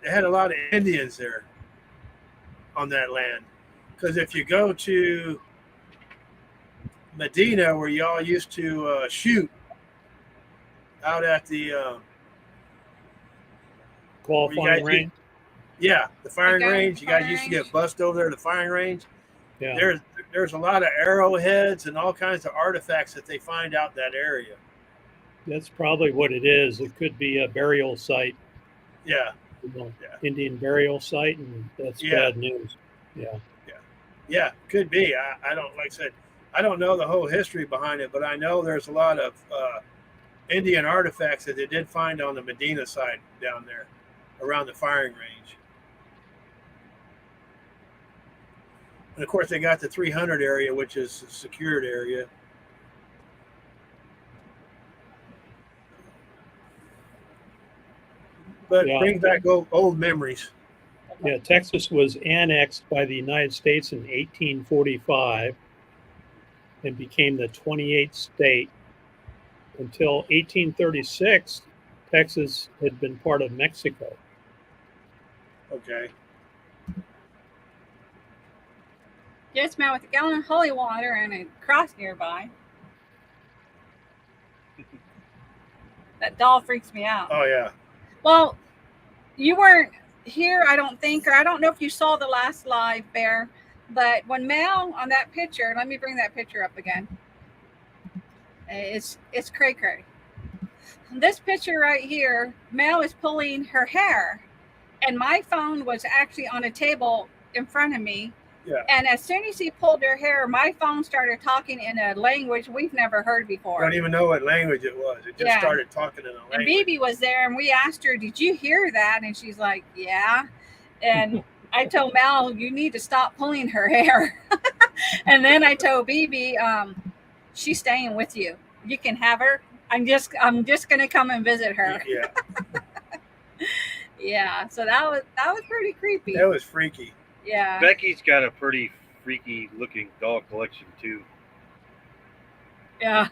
they had a lot of Indians there on that land, because if you go to Medina, where y'all used to shoot out at the qualifying range. Yeah, the firing range. You guys used to get bussed over there to the firing range. Yeah. There's a lot of arrowheads and all kinds of artifacts that they find out in that area. That's probably what it is. It could be a burial site. Yeah. Indian burial site, and that's bad news. Yeah, could be. I don't, like I said, I don't know the whole history behind it, but I know there's a lot of Indian artifacts that they did find on the Medina side down there around the firing range. And of course, they got the 300 area, which is a secured area. But brings back old memories. Yeah, Texas was annexed by the United States in 1845 and became the 28th state. Until 1836, Texas had been part of Mexico. Okay. Yes, man, with a gallon of holy water and a cross nearby. That doll freaks me out. Oh, yeah. Well, you weren't here, I don't think, or I don't know if you saw the last live, Bear, but when Mel on that picture, let me bring that picture up again. It's cray cray. This picture right here, Mel is pulling her hair, and my phone was actually on a table in front of me. Yeah. And as soon as he pulled her hair, my phone started talking in a language we've never heard before. I don't even know what language it was. It just started talking in a language. And BB was there, and we asked her, "Did you hear that?" And she's like, "Yeah." And I told Mal, you need to stop pulling her hair. And then I told BB, she's staying with you. You can have her. I'm just gonna come and visit her. Yeah, Yeah. So that was pretty creepy. that was freaky. Yeah. Becky's got a pretty freaky looking doll collection too. Yeah.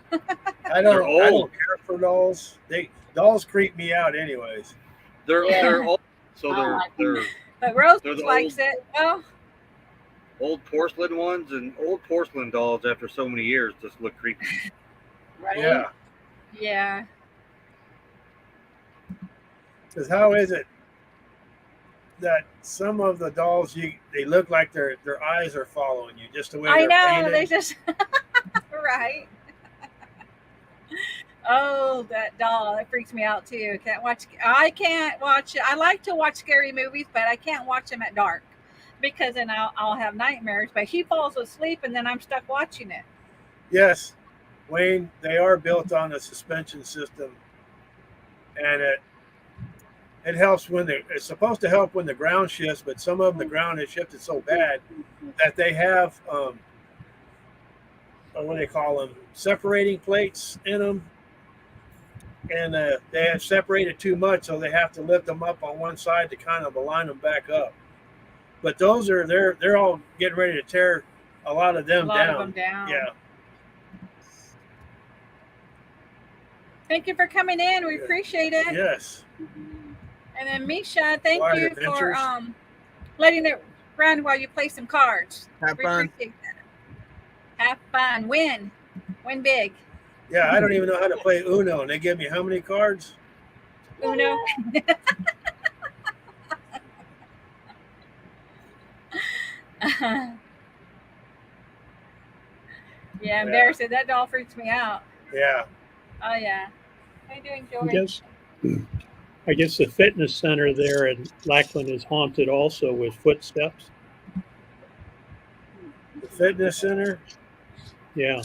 I They're don't old. care for dolls. Dolls creep me out, anyways. They're old, so I like they're But Rose They're the likes old- it. Well, old porcelain ones, and old porcelain dolls after so many years just look creepy. Right? Yeah, yeah. because how is it that some of the dolls they look like their eyes are following you just the way I they're know. painted? They just right. Oh, that doll, that freaks me out too. I can't watch it. I like to watch scary movies, but I can't watch them at dark because then I'll have nightmares. But he falls asleep and then I'm stuck watching it. Yes, Wayne, they are built on a suspension system, and it helps it's supposed to help when the ground shifts, but some of them the ground has shifted so bad that they have what do they call them, separating plates in them, and they have separated too much, so they have to lift them up on one side to kind of align them back up. But those are they're all getting ready to tear a lot of them A lot down. of them down. Yeah. Thank you for coming in. We appreciate it. Yes. And then Misha, thank Wild you Adventures. for letting it run while you play some cards. Have We fun. appreciate that. Have fun. Win big. Yeah, I don't even know how to play Uno, and they give me how many cards? Uno. Yeah, embarrassing. That doll freaks me out. Yeah. Oh yeah. How you doing, Joey? I guess the fitness center there in Lackland is haunted also with footsteps. The fitness center? Yeah.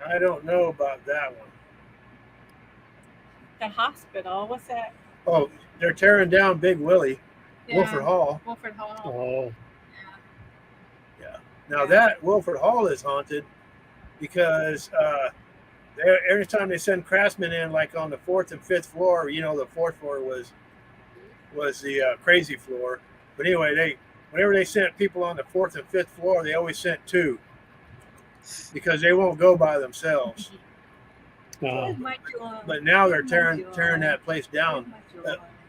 I don't know about that one. The hospital. What's that? Oh, they're tearing down Big Willie, Wilford Hall. Wilford Hall. Oh, Now that Wilford Hall is haunted because every time they send craftsmen in, like on the 4th and 5th floor, the 4th floor was the crazy floor. But anyway, whenever they sent people on the 4th and 5th floor, they always sent 2 because they won't go by themselves. But now they're tearing that place down.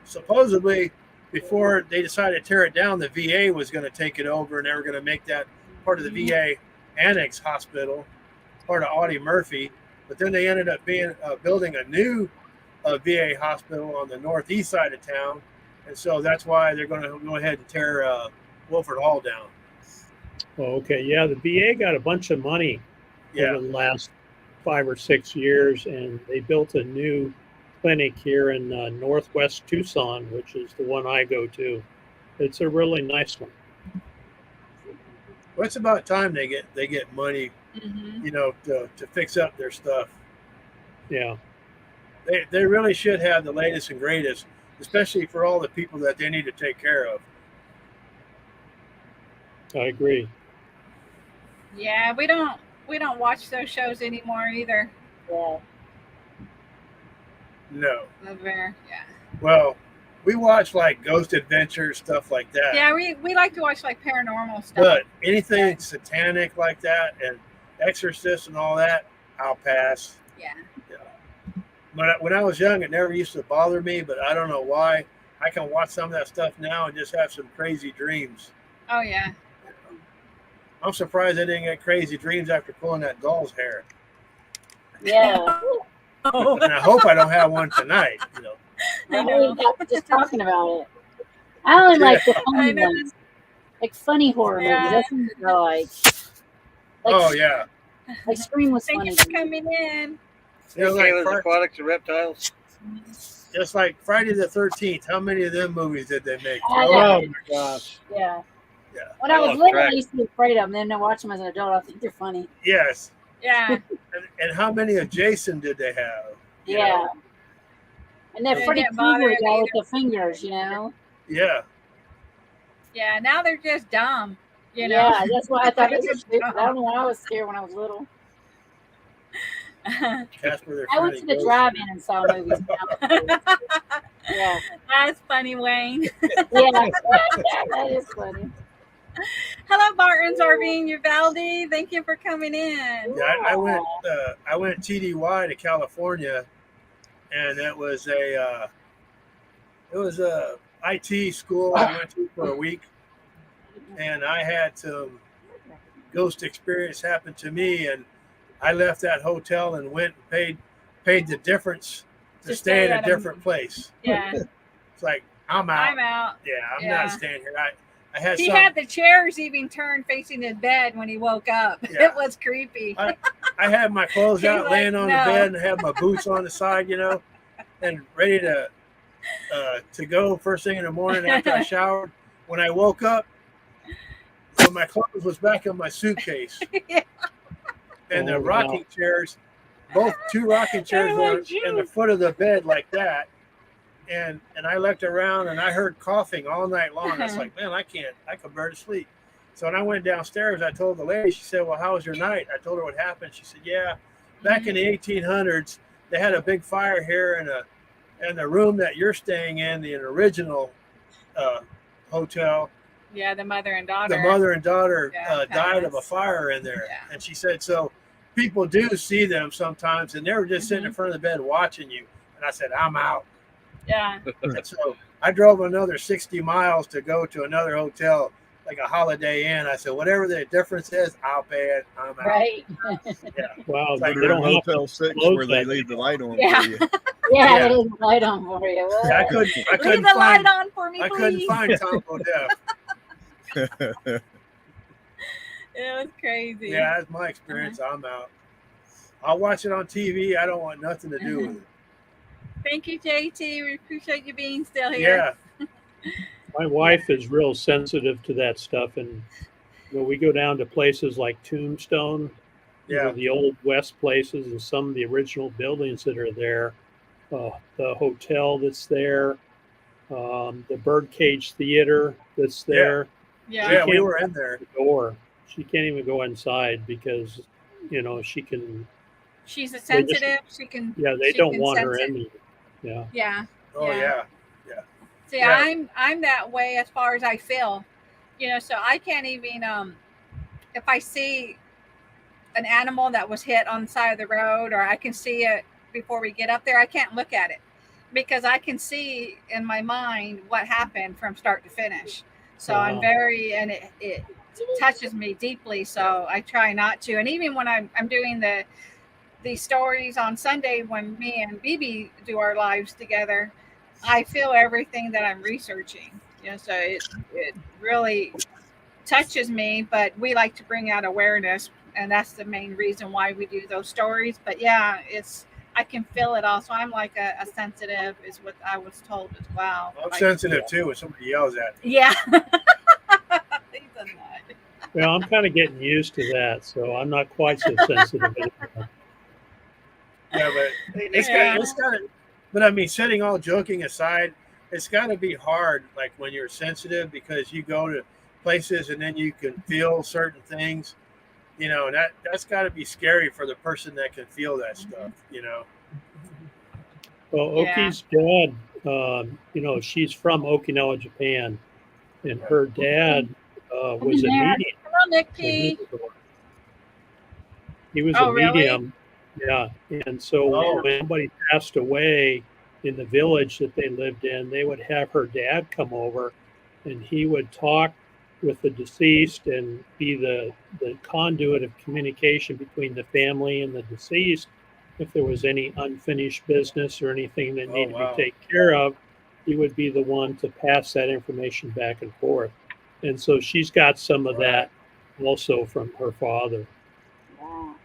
Supposedly, before they decided to tear it down, the VA was going to take it over, and they were going to make that part of the VA annex hospital, part of Audie Murphy. But then they ended up building a new VA hospital on the northeast side of town, and so that's why they're going to go ahead and tear Wilford Hall down. okay. Yeah, the VA got a bunch of money Yeah, over the last 5 or 6 years, and they built a new clinic here in northwest Tucson, which is the one I go to. It's a really nice one. well, it's about time they get money, to fix up their stuff. Yeah, They really should have the latest and greatest, especially for all the people that they need to take care of. I agree. Yeah, we don't watch those shows anymore either. Yeah. No. Yeah. Well, we watch like Ghost Adventures, stuff like that. Yeah, we like to watch like paranormal stuff. But anything satanic like that and Exorcist and all that, I'll pass. Yeah. But when I was young, it never used to bother me, but I don't know why. I can watch some of that stuff now and just have some crazy dreams. Oh yeah. I'm surprised I didn't get crazy dreams after pulling that doll's hair. Yeah. And I hope I don't have one tonight. I know. Just talking about it. I only like the I funny know. ones. Like funny horror Yeah. movies. That's what I like. Oh, yeah. Like Scream was Thank funny. you for coming in. Like Sailors, aquatics, and reptiles. just like Friday the 13th. How many of them movies did they make? I know. Oh my gosh. Yeah. Yeah. When I was lost little, track. I used to be afraid of them. Then I watch them as an adult. I think they're funny. Yes. Yeah. And how many of Jason did they have? You Yeah. know? And that They Freddy didn't bother Krueger me guy with the fingers, Yeah. Yeah, now they're just dumb. You know. Yeah, that's why I thought They're it was just stupid. I dumb. don't know why I was scared when I was little. Casper, their I went friendly to the ghost. drive-in and saw movies. Yeah, That's funny, Wayne. yeah, that is funny. Hello, Barton's RV and Uvalde. Thank you for coming in. Yeah, I went TDY to California, and it was a IT school I went to for a week, and I had some ghost experience happen to me, and I left that hotel and went and paid the difference to stay in a different place. Yeah. It's like I'm out. I'm out. Yeah, I'm Yeah. not staying here. I had He some, had the chairs even turned facing his bed when he woke up. Yeah. It was creepy. I had my clothes He's out, like, laying on no. the bed, and had my boots on the side, and ready to go first thing in the morning after I showered. When I woke up, so my clothes was back in my suitcase, Yeah. and the Oh, rocking chairs, two rocking chairs were in the foot of the bed like that. And I looked around and I heard coughing all night long. I was like, man, I could barely sleep. So when I went downstairs, I told the lady, she said, well, how was your night? I told her what happened. She said, yeah, back in the 1800s, they had a big fire here in the room that you're staying in, the original hotel. Yeah, the mother and daughter. The mother and daughter Yeah, died of a passed. fire in there. Yeah. And she said, so people do see them sometimes, and they were just sitting in front of the bed watching you. And I said, I'm out. Yeah. And so I drove another 60 miles to go to another hotel, like a Holiday Inn. I said, whatever the difference is, I'll pay it. I'm out. Right. Yeah. Wow, Like they You're don't in have Hotel to 6 close where they that leave the light on Yeah. for you. Yeah, Yeah. it is light on for you. Yeah, I couldn't Leave the light find on for me, I please. couldn't find Tom Bodef. It was crazy. Yeah, that's my experience. I'm out. I'll watch it on TV. I don't want nothing to do with it. Thank you, JT. We appreciate you being still here. Yeah. My wife is real sensitive to that stuff, and we go down to places like Tombstone, Yeah. the old West places, and some of the original buildings that are there. The hotel that's there, the Birdcage Theater that's there. Yeah. Yeah, we can't were in there. The door. She can't even go inside because she can. She's a sensitive. She can. Yeah, they she don't can want her sense it. in there. Yeah. Yeah. Oh Yeah. yeah. See, Yeah. I'm that way as far as I feel, so I can't even if I see an animal that was hit on the side of the road, or I can see it before we get up there, I can't look at it because I can see in my mind what happened from start to finish. So I'm Wow. very, and it touches me deeply. So I try not to. And even when I'm doing the stories on Sunday when me and Bibi do our lives together, I feel everything that I'm researching. So it really touches me, but we like to bring out awareness, and that's the main reason why we do those stories. But yeah, I can feel it all. So I'm like a sensitive is what I was told as well. I'm Like, sensitive too when somebody yells at me. yeah. He's a nut. Well, I'm kind of getting used to that, so I'm not quite so sensitive anymore. Yeah, but it's got to. But I mean, setting all joking aside, it's got to be hard, like when you're sensitive, because you go to places and then you can feel certain things. And that's got to be scary for the person that can feel that stuff. Well, Yeah. Oki's dad, she's from Okinawa, Japan, and her dad was a there. medium. Hello, Nick when he P. was alive. He was Oh, a really? medium. Yeah. And so Oh. when somebody passed away in the village that they lived in, they would have her dad come over and he would talk with the deceased and be the conduit of communication between the family and the deceased. If there was any unfinished business or anything that needed wow. to be taken care of, he would be the one to pass that information back and forth. And so she's got some of that also from her father. Wow.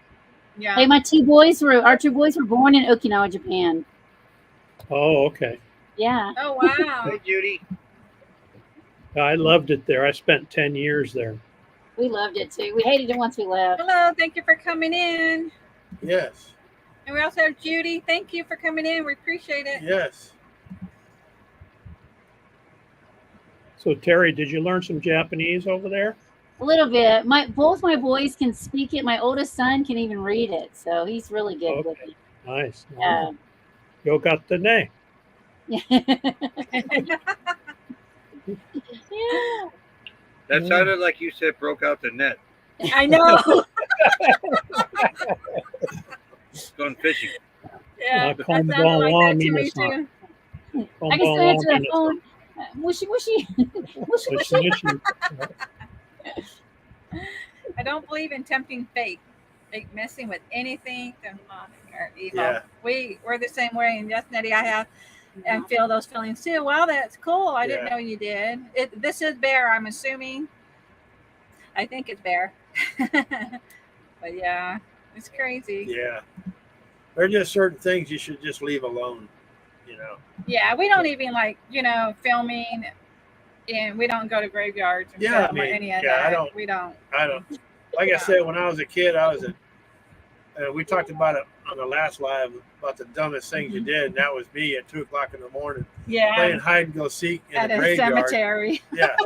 Yeah. Hey, our 2 boys were born in Okinawa, Japan. Oh, okay. Yeah. Oh, wow. Hey, Judy. I loved it there. I spent 10 years there. We loved it too. We hated it once we left. Hello. Thank you for coming in. Yes. And we also have Judy. Thank you for coming in. We appreciate it. Yes. So Terry, did you learn some Japanese over there? A little bit. Both my boys can speak it. My oldest son can even read it, so he's really good with it. Nice. Yo got the name. Yeah. That sounded like you said broke out the net. I know. Going fishing. Yeah, that Come sounded like that to me Minasan. too. I can still answer that phone. Wishy wishy. Wishy wishy. I don't believe in tempting fate. Like messing with anything demonic or evil. Yeah. We're the same way, and yes, Nettie, I have and feel those feelings too. Well, that's cool. I didn't Yeah. know you did. This is bear, I'm assuming. I think it's bear. But yeah, it's crazy. Yeah. There are just certain things you should just leave alone, you know. Yeah, we don't even like, filming, and we don't go to graveyards and Yeah, film or any of yeah, that. We don't. I don't. Like I said, when I was a kid, we talked about it on the last live about the dumbest things you did, and that was me at 2:00 in the morning Yeah. playing hide and go seek in At the a graveyard. cemetery. Yeah.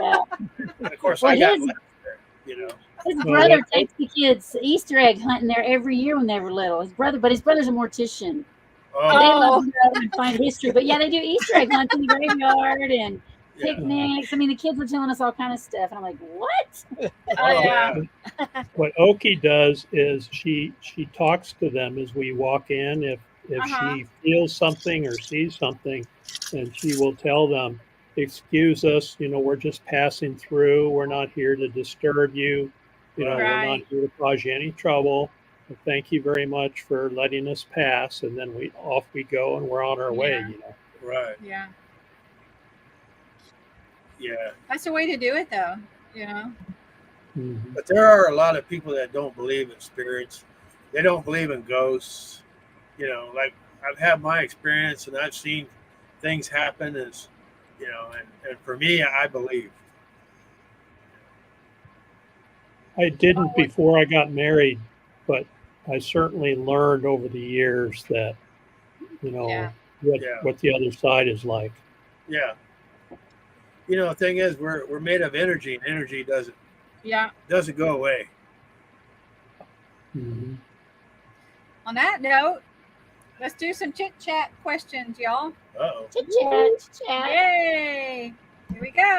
And of course, Well, I got his- left there, you know. His brother takes the kids Easter egg hunting there every year when they were little. His brother's a mortician. Oh, They love to go and find history. But yeah, they do Easter egg hunts in the graveyard and yeah. picnics. I mean, the kids were telling us all kind of stuff, and I'm like, what? Oh, yeah. What Oki does is she talks to them as we walk in. If she feels something or sees something, and she will tell them, "Excuse us, we're just passing through. We're not here to disturb you. We're not Right. here to cause you any trouble. But thank you very much for letting us pass." And then off we go, and we're on our way. Right. Yeah. Yeah. That's the way to do it, though. Mhm. But there are a lot of people that don't believe in spirits. They don't believe in ghosts. Like I've had my experience and I've seen things happen as, and for me, I believe. I didn't before I got married, but I certainly learned over the years that, Yeah. what the other side is like. Yeah. The thing is, we're made of energy, and energy doesn't go away. Mhm. On that note, let's do some chit chat questions, y'all. Uh-oh. Chit chat. Yay! Here we go.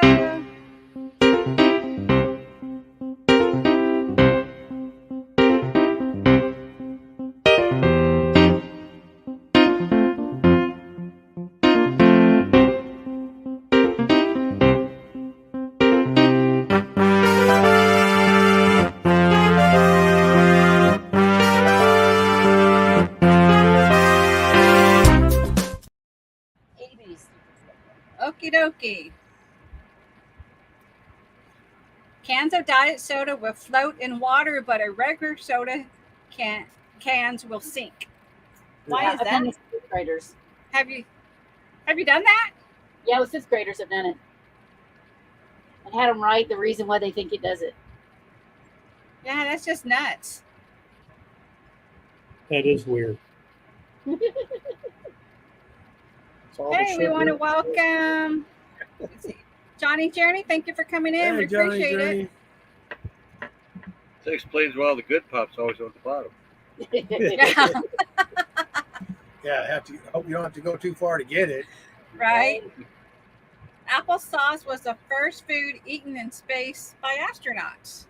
Okie dokie. Cans of diet soda will float in water, but a regular soda cans will sink. Why is I've that? done this with fifth graders. Have you done that? Yeah, with fifth graders, I've done it. And had them write the reason why they think it does it. Yeah, that's just nuts. That is weird. Hey, we want to welcome Johnny Journey. Thank you for coming in. Hey, We appreciate Johnny. it. That explains why all the good pop's always on the bottom. Yeah, Yeah, hope you don't have to go too far to get it. right. Applesauce was the first food eaten in space by astronauts.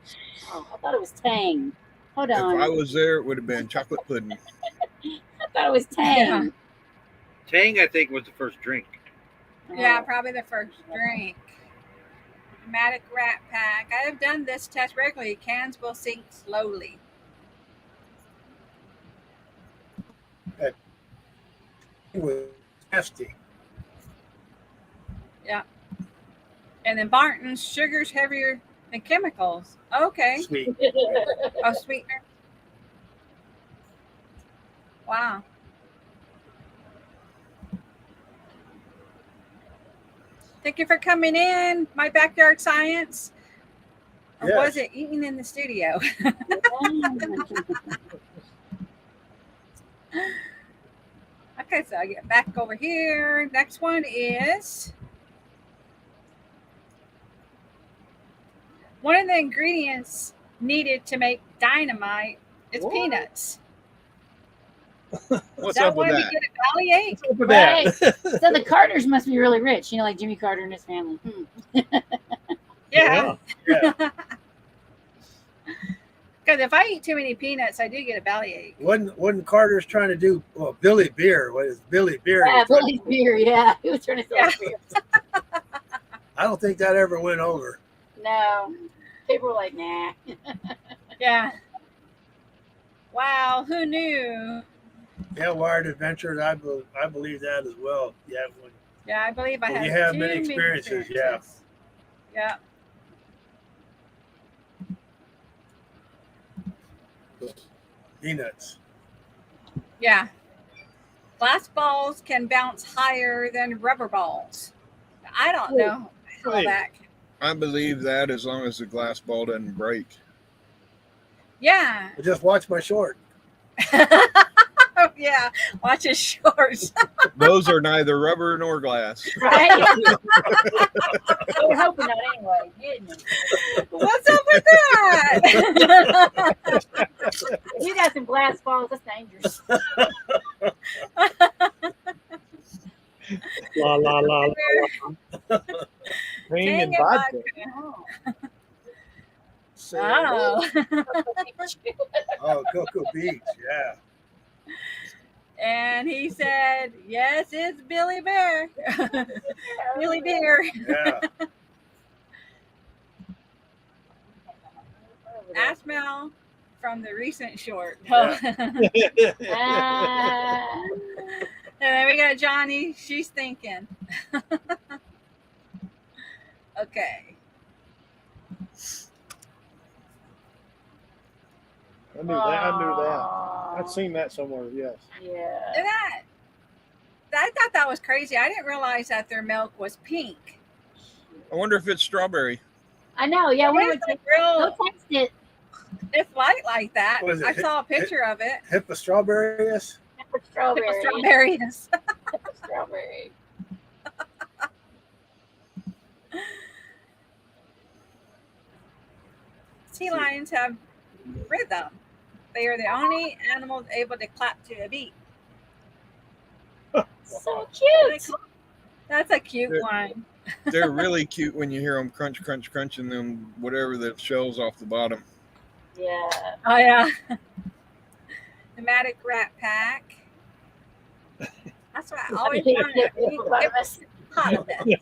Oh, I thought it was Tang. Hold If on. I was there, it would have been chocolate pudding. I thought it was Tang. Tang, I think, was the first drink. Yeah, probably the first drink. Pneumatic Rat Pack. I have done this test regularly. Cans will sink slowly. It was nasty. Yeah. And then Barton's sugar's heavier than chemicals. Okay. Sweet. Oh, sweetener. Wow. Thank you for coming in. My Backyard Science. Or was it eating in the studio? Okay, so I get back over here. Next one is One of the ingredients needed to make dynamite is What? peanuts. What's Is that up with why we that? get a bellyache? Look at Right. that. So the Carters must be really rich, like Jimmy Carter and his family. Yeah. Yeah. Because if I eat too many peanuts, I do get a bellyache. Wasn't Carter's trying to do Billy Beer? What is Billy Beer? Yeah, Billy's beer. Yeah, he was trying to sell beer. I don't think that ever went over. No, people were like, nah. Yeah. Wow, who knew? Yeah, Wired Adventures. I believe that as well. Yeah, Yeah, I believe I When had you have too many experiences, yeah. Yeah. peanuts. Yeah. Glass balls can bounce higher than rubber balls. I don't know how Wait. that. I believe that as long as the glass ball doesn't break. Yeah. Just watch my short. Yeah. Watch his shorts. Those are neither rubber nor glass. Right? We're hoping not anyway. Goodness. What's up with that? You got some glass balls. That's dangerous. La la la. Cream and Dang it, vodka. So, Oh. Oh, Cocoa Beach. Yeah. And he said, yes, it's Billy Bear. Billy Bear. Yeah. I smell from the recent short. Yeah. And then we got Johnny. She's thinking. Okay. I knew that. I'd seen that somewhere. Yes. Yeah. And I thought that was crazy. I didn't realize that their milk was pink. I wonder if it's strawberry. I know. Yeah, we would It's take. real. Go taste it. It's light like that. What is it? I saw a picture of it. Hippo strawberries. Pepper strawberry. Strawberries. Pepper strawberry. Sea lions have rhythm. They are the only animals able to clap to a beat. So cute. That's a cute They're- one. They're really cute when you hear them crunch, crunch, crunching them, whatever the shells off the bottom. Yeah. Oh yeah. Thematic rat pack. That's what I always wanted. Hot of it.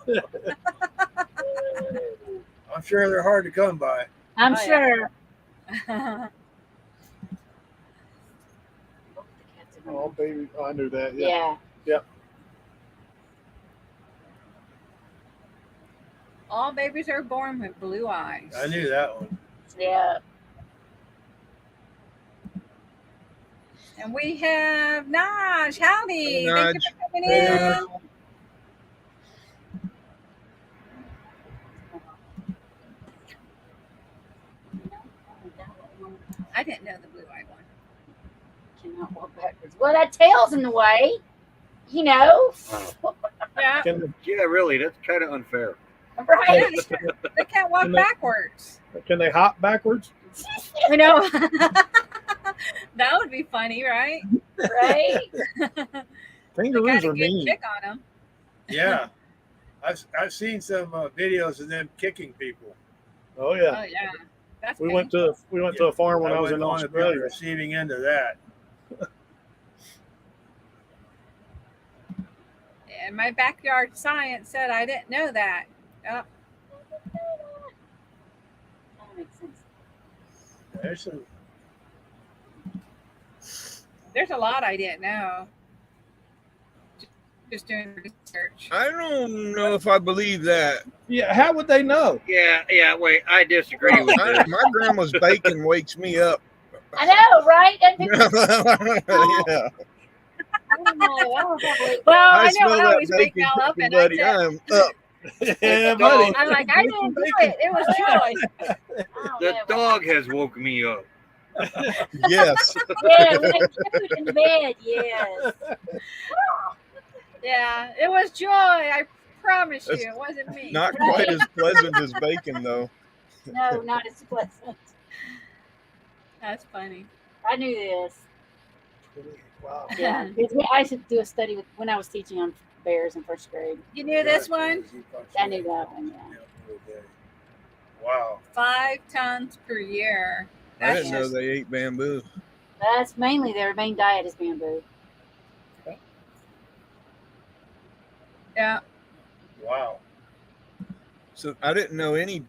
I'm sure they're hard to come by. I'm Oh, yeah. sure. Oh, baby. Oh, I knew that. Yeah. Yeah. All babies are born with blue eyes. I knew that one. Yeah. And we have Naj. Howdy. Hey, Thank you Naj. for coming Hey, in. Naj. I didn't know the blue eyed one. Cannot walk backwards. Well, that tail's in the way. You know. Yeah. Can Yeah, really, that's kind of unfair. Right. They can't walk Can they- backwards. can they hop backwards? You know. That would be funny, right? Right. They Kangaroos got a are good mean. kick on them. Yeah. I've seen some videos of them kicking people. Oh yeah. Oh yeah. That's We went to a farm when I was in wouldn't want to be on the Australia. receiving end of that. And my backyard science said I didn't know that. Oh, That makes sense. There's some. there's a lot I didn't know. Just doing research. I don't know if I believe that. Yeah. How would they know? Yeah, wait, I disagree with this. My grandma's bacon wakes me up. I know, right? That makes Yeah. I don't know. I don't know. Well, I I know smell I that always wake bacon y'all up cooking, and I buddy. said, I am up. Yeah, dog. buddy. I'm like, I didn't do it. It was joy. Oh, The man. dog has woken me up. Yes. Yeah, we had food in the bed. Yes. Yeah, it was joy. I promise you, That's it wasn't me. Not quite as pleasant as bacon, though. No, not as pleasant. That's funny. I knew this. 28. Wow. Yeah, I used to do a study when I was teaching on bears in first grade. You knew this one? I knew that one. Yeah. Wow. 5 tons per year. I That's didn't know just they ate bamboo. That's mainly their main diet is bamboo. yeah. Wow. So I didn't know any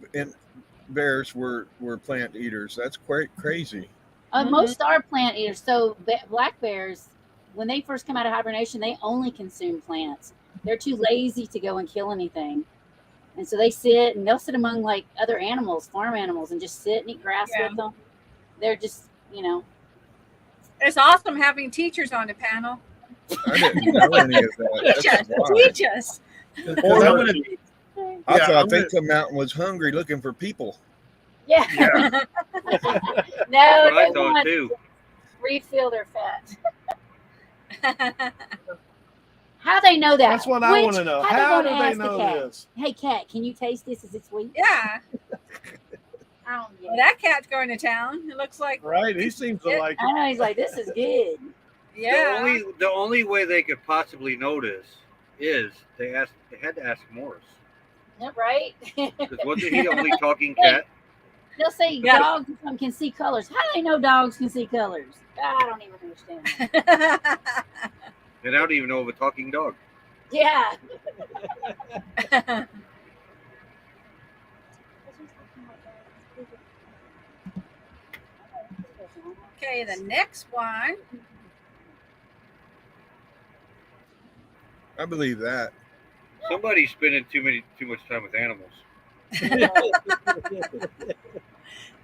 bears were plant eaters. That's quite crazy. Most are plant eaters. So black bears, when they first come out of hibernation, they only consume plants. They're too lazy to go and kill anything. And so they sit and they'll sit among like other animals, farm animals, and just sit and eat grass Yeah. with them. They're just, It's awesome having teachers on the panel. I didn't know any of that. Teach us. Because I'm gonna be, I Yeah, thought I'm they gonna- come out and was hungry looking for people. Yeah. Yeah. No, That's what I they thought want too. to refill their fat. How they know that? That's what I want to know. How do they know this? Hey, cat, can you taste this? Is it sweet? Yeah. I don't get Well, it. that cat's going to town. It looks like, Right? He seems to like I it. know. He's like, this is good. yeah. The only way they could possibly notice is they had to ask Morris. Yeah, right? Because wasn't he the only talking cat? They'll say Yeah. dogs can see colors. How do they know dogs can see colors? I don't even understand that. And I don't even know of a talking dog. Yeah. Okay, the next one. I believe that. Somebody's spending too much time with animals.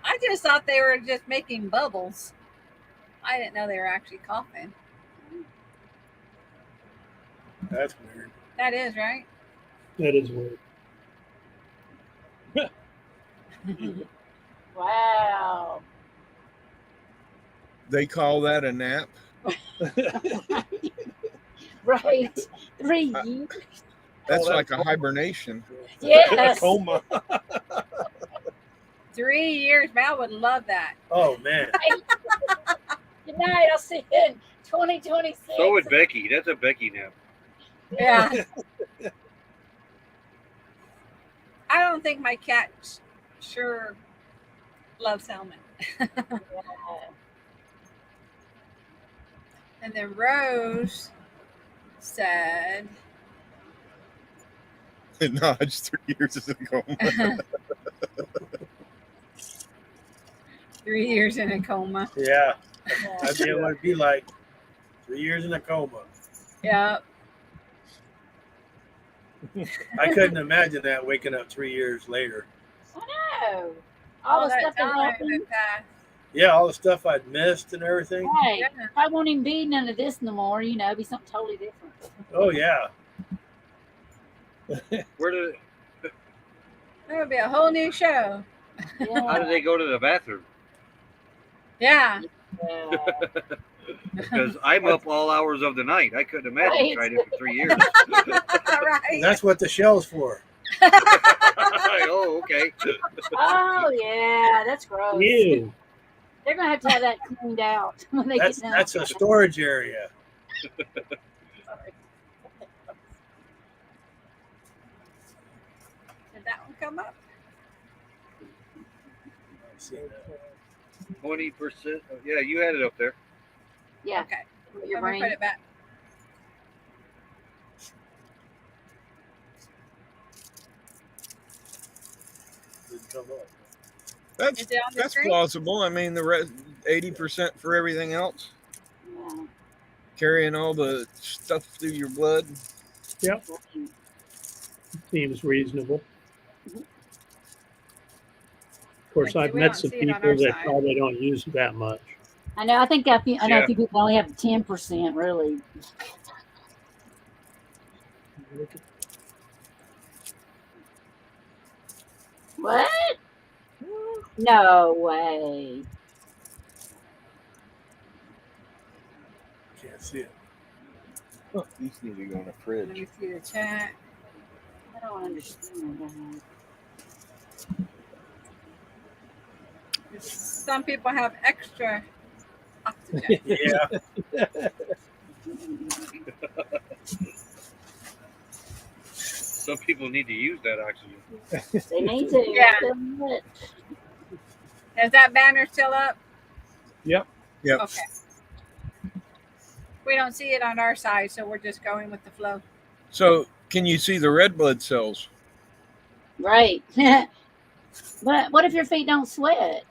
I just thought they were just making bubbles. I didn't know they were actually coughing. That's weird. That is, right? That is weird. Wow. They call that a nap. Right. 3 years. That's Oh, like a hibernation. Yes. Coma. 3 years. Mal would love that. Oh man. Good night. I'll see you in 2026. So would Becky. That's a Becky nap. Yeah. I don't think my cat sure loves salmon. And then Rose said, No, it's 3 years in a coma. 3 years in a coma. Yeah. Yeah. I'd be able to be like 3 years in a coma. Yeah. I couldn't imagine that waking up 3 years later. I know. All the that stuff that time happened. had passed. Yeah, all the stuff I'd missed and everything. Hey, Yeah. I won't even be none of this no more. It'd be something totally different. Oh yeah. Where did? That would be a whole new show. How did they go to the bathroom? Yeah. Yeah. Because I'm up all hours of the night. I couldn't imagine Right. trying it for 3 years. Right. That's what the shell's for. Oh, okay. Oh yeah, that's gross. Ew. They're gonna have to have that cleaned out when they That's get done. that's a storage area. Did that one come up? I've seen that. 20%. Yeah, you had it up there. Yeah. Okay. Your Let me brain. put it back. Didn't come up. That's Is it on the that's screen? plausible. I mean, the rest 80% for everything else, Yeah. carrying all the stuff through your blood. Yep. Seems reasonable. Of course, Like, I've we met don't some see it on people our that side. probably don't use it that much. I know. I think I know Yeah. a few people only have 10%. Really. What? No way. Can't see it. These need to go in the Let fridge. me see the chat. I don't understand that. Some people have extra oxygen. Yeah. Some people need to use that oxygen. They need to. Yeah. Yeah. Is that banner still up? Yep. Yep. Okay. We don't see it on our side, so we're just going with the flow. So can you see the red blood cells? Right. But what if your feet don't sweat?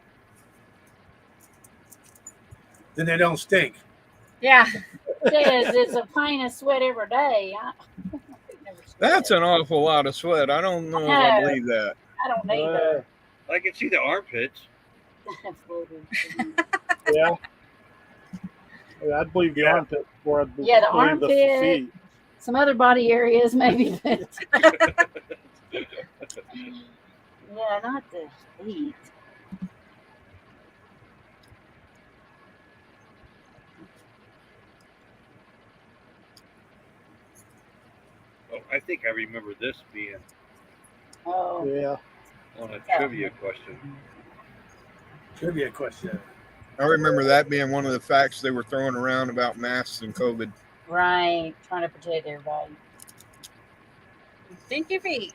Then they don't stink. Yeah. Says it's a pint of sweat every day. That's an awful lot of sweat. I don't know if I believe that. I don't either. I can see the armpits. Yeah. I'd believe the armpit before I'd believe The armpit. the feet. Some other body areas, maybe. But yeah, not the feet. Oh, I think I remember this being Oh, Yeah. on a trivia question. Trivia question. I remember that being one of the facts they were throwing around about masks and COVID. right. Trying to protect everybody. Think your feet.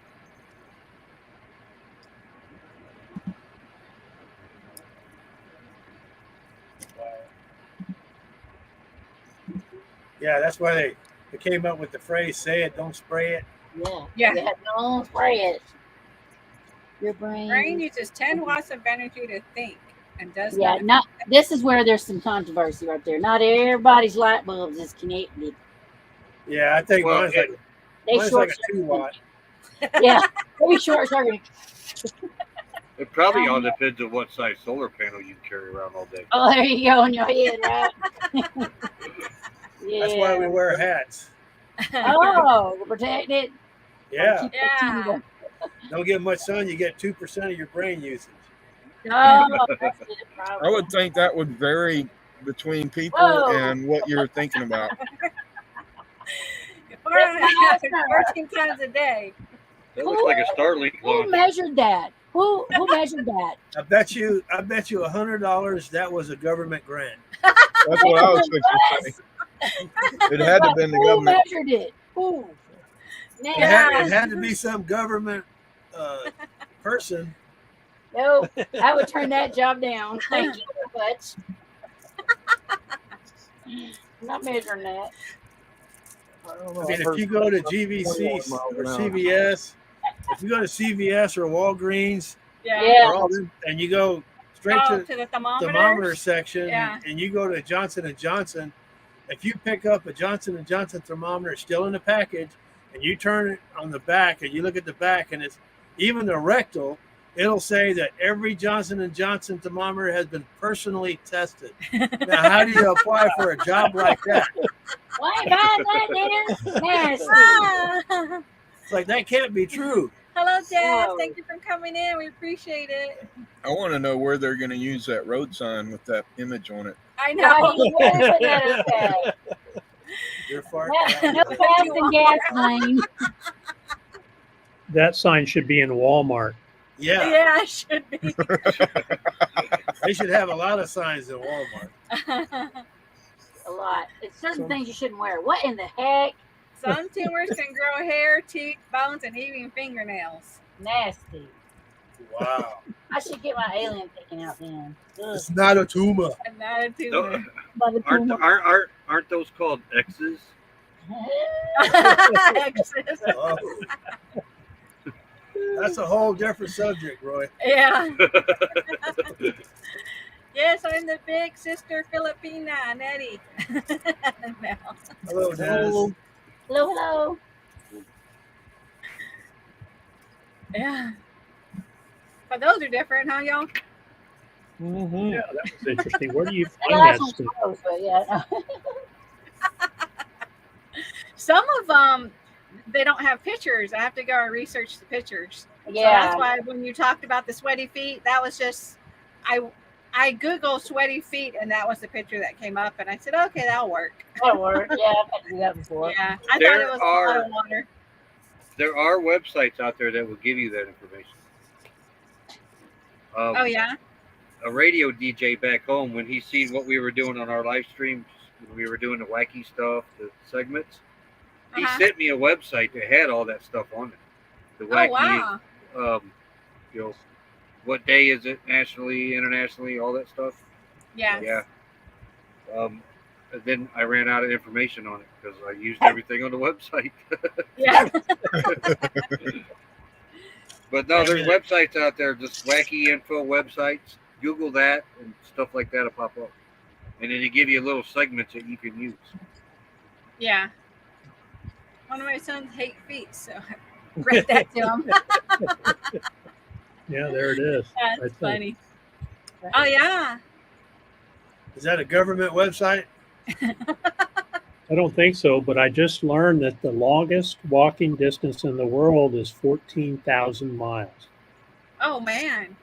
Yeah, that's why they came up with the phrase "say it, don't spray it." Yeah. Yeah. You have no spray it. Your brain. Brain uses 10 watts of energy to think and does Yeah, not. This is where there's some controversy right there. Not everybody's light bulbs is connected. Yeah, I think Well, mine's like They mine's short like a 2 watt. Yeah, maybe short circuit. It probably all depends on what size solar panel you carry around all day. Oh, there you go on your head, right? Yeah. That's why we wear hats. Oh, to protect it. Yeah, Yeah. don't get much sun, you get 2% of your brain usage. Oh, that's it, I probably. would think that would vary between people Whoa. and what you're thinking about. 14 times a day. That looks like a Starlink Who launch. measured that? Who measured that? I bet you $100 that was a government grant. That's what I was fixing to say. It had to have been the Who government. measured it? Who? It Now, had to be some government person. no, I would turn that job down. Thank you very much. I'm not measuring that. I mean, if you go to GVC or CVS, if you go to CVS or Walgreens, Yeah. or all them, and you go straight Oh, to to the thermometer. thermometer section, Yeah. and you go to Johnson & Johnson, if you pick up a Johnson & Johnson thermometer still in the package, and you turn it on the back, and you look at the back, and it's even the rectal, it'll say that every Johnson & Johnson thermometer has been personally tested. Now, how do you apply for a job like that? Why am I that nasty? Ah. It's like, that can't be true. Hello, Dad. Whoa. Thank you for coming in. We appreciate it. I want to know where they're going to use that road sign with that image on it. I Why know. do you put that up there? You're far No fast and gas lane. That sign should be in Walmart. Yeah, Yeah, it should be. they should have a lot of signs in Walmart. A lot. It's certain things you shouldn't wear. What in the heck? Some tumors can grow hair, teeth, bones, and even fingernails. Nasty. Wow. I should get my alien taken out then. Ugh. It's not a tumor. And not a No, tumor. By the aren't those called X's? Exes. Oh. That's a whole different subject, Roy. Yeah. Yes, I'm the big sister Filipina, Nettie. Mel. Hello, Dennis. Hello, hello. Yeah. But those are different, huh, y'all? Mm-hmm. Yeah, that was interesting. Where do you The find that last one's stuff? close, but yeah. Some of them, they don't have pictures. I have to go and research the pictures. So Yeah. that's why when you talked about the sweaty feet, that was just, I Googled sweaty feet and that was the picture that came up. And I said, okay, that'll work. That'll work. Yeah, I've had to do that before. Yeah. I thought There it was a lot are- of water. There are websites out there that will give you that information. Oh, yeah. a radio DJ back home, when he seen what we were doing on our live streams, when we were doing the wacky stuff, the segments, he sent me a website that had all that stuff on it. The wacky, you know, what day is it nationally, internationally, all that stuff. Yeah. Yeah. And then I ran out of information on it because I used everything on the website. Yeah. But no, there's websites out there, just wacky info websites. Google that and stuff like that will pop up. And then they give you little segments that you can use. Yeah. One of my sons hate feet, so I read that to him. Yeah, there it is. That's funny. Oh, yeah. Is that a government website? I don't think so, but I just learned that the longest walking distance in the world is 14,000 miles. Oh, man.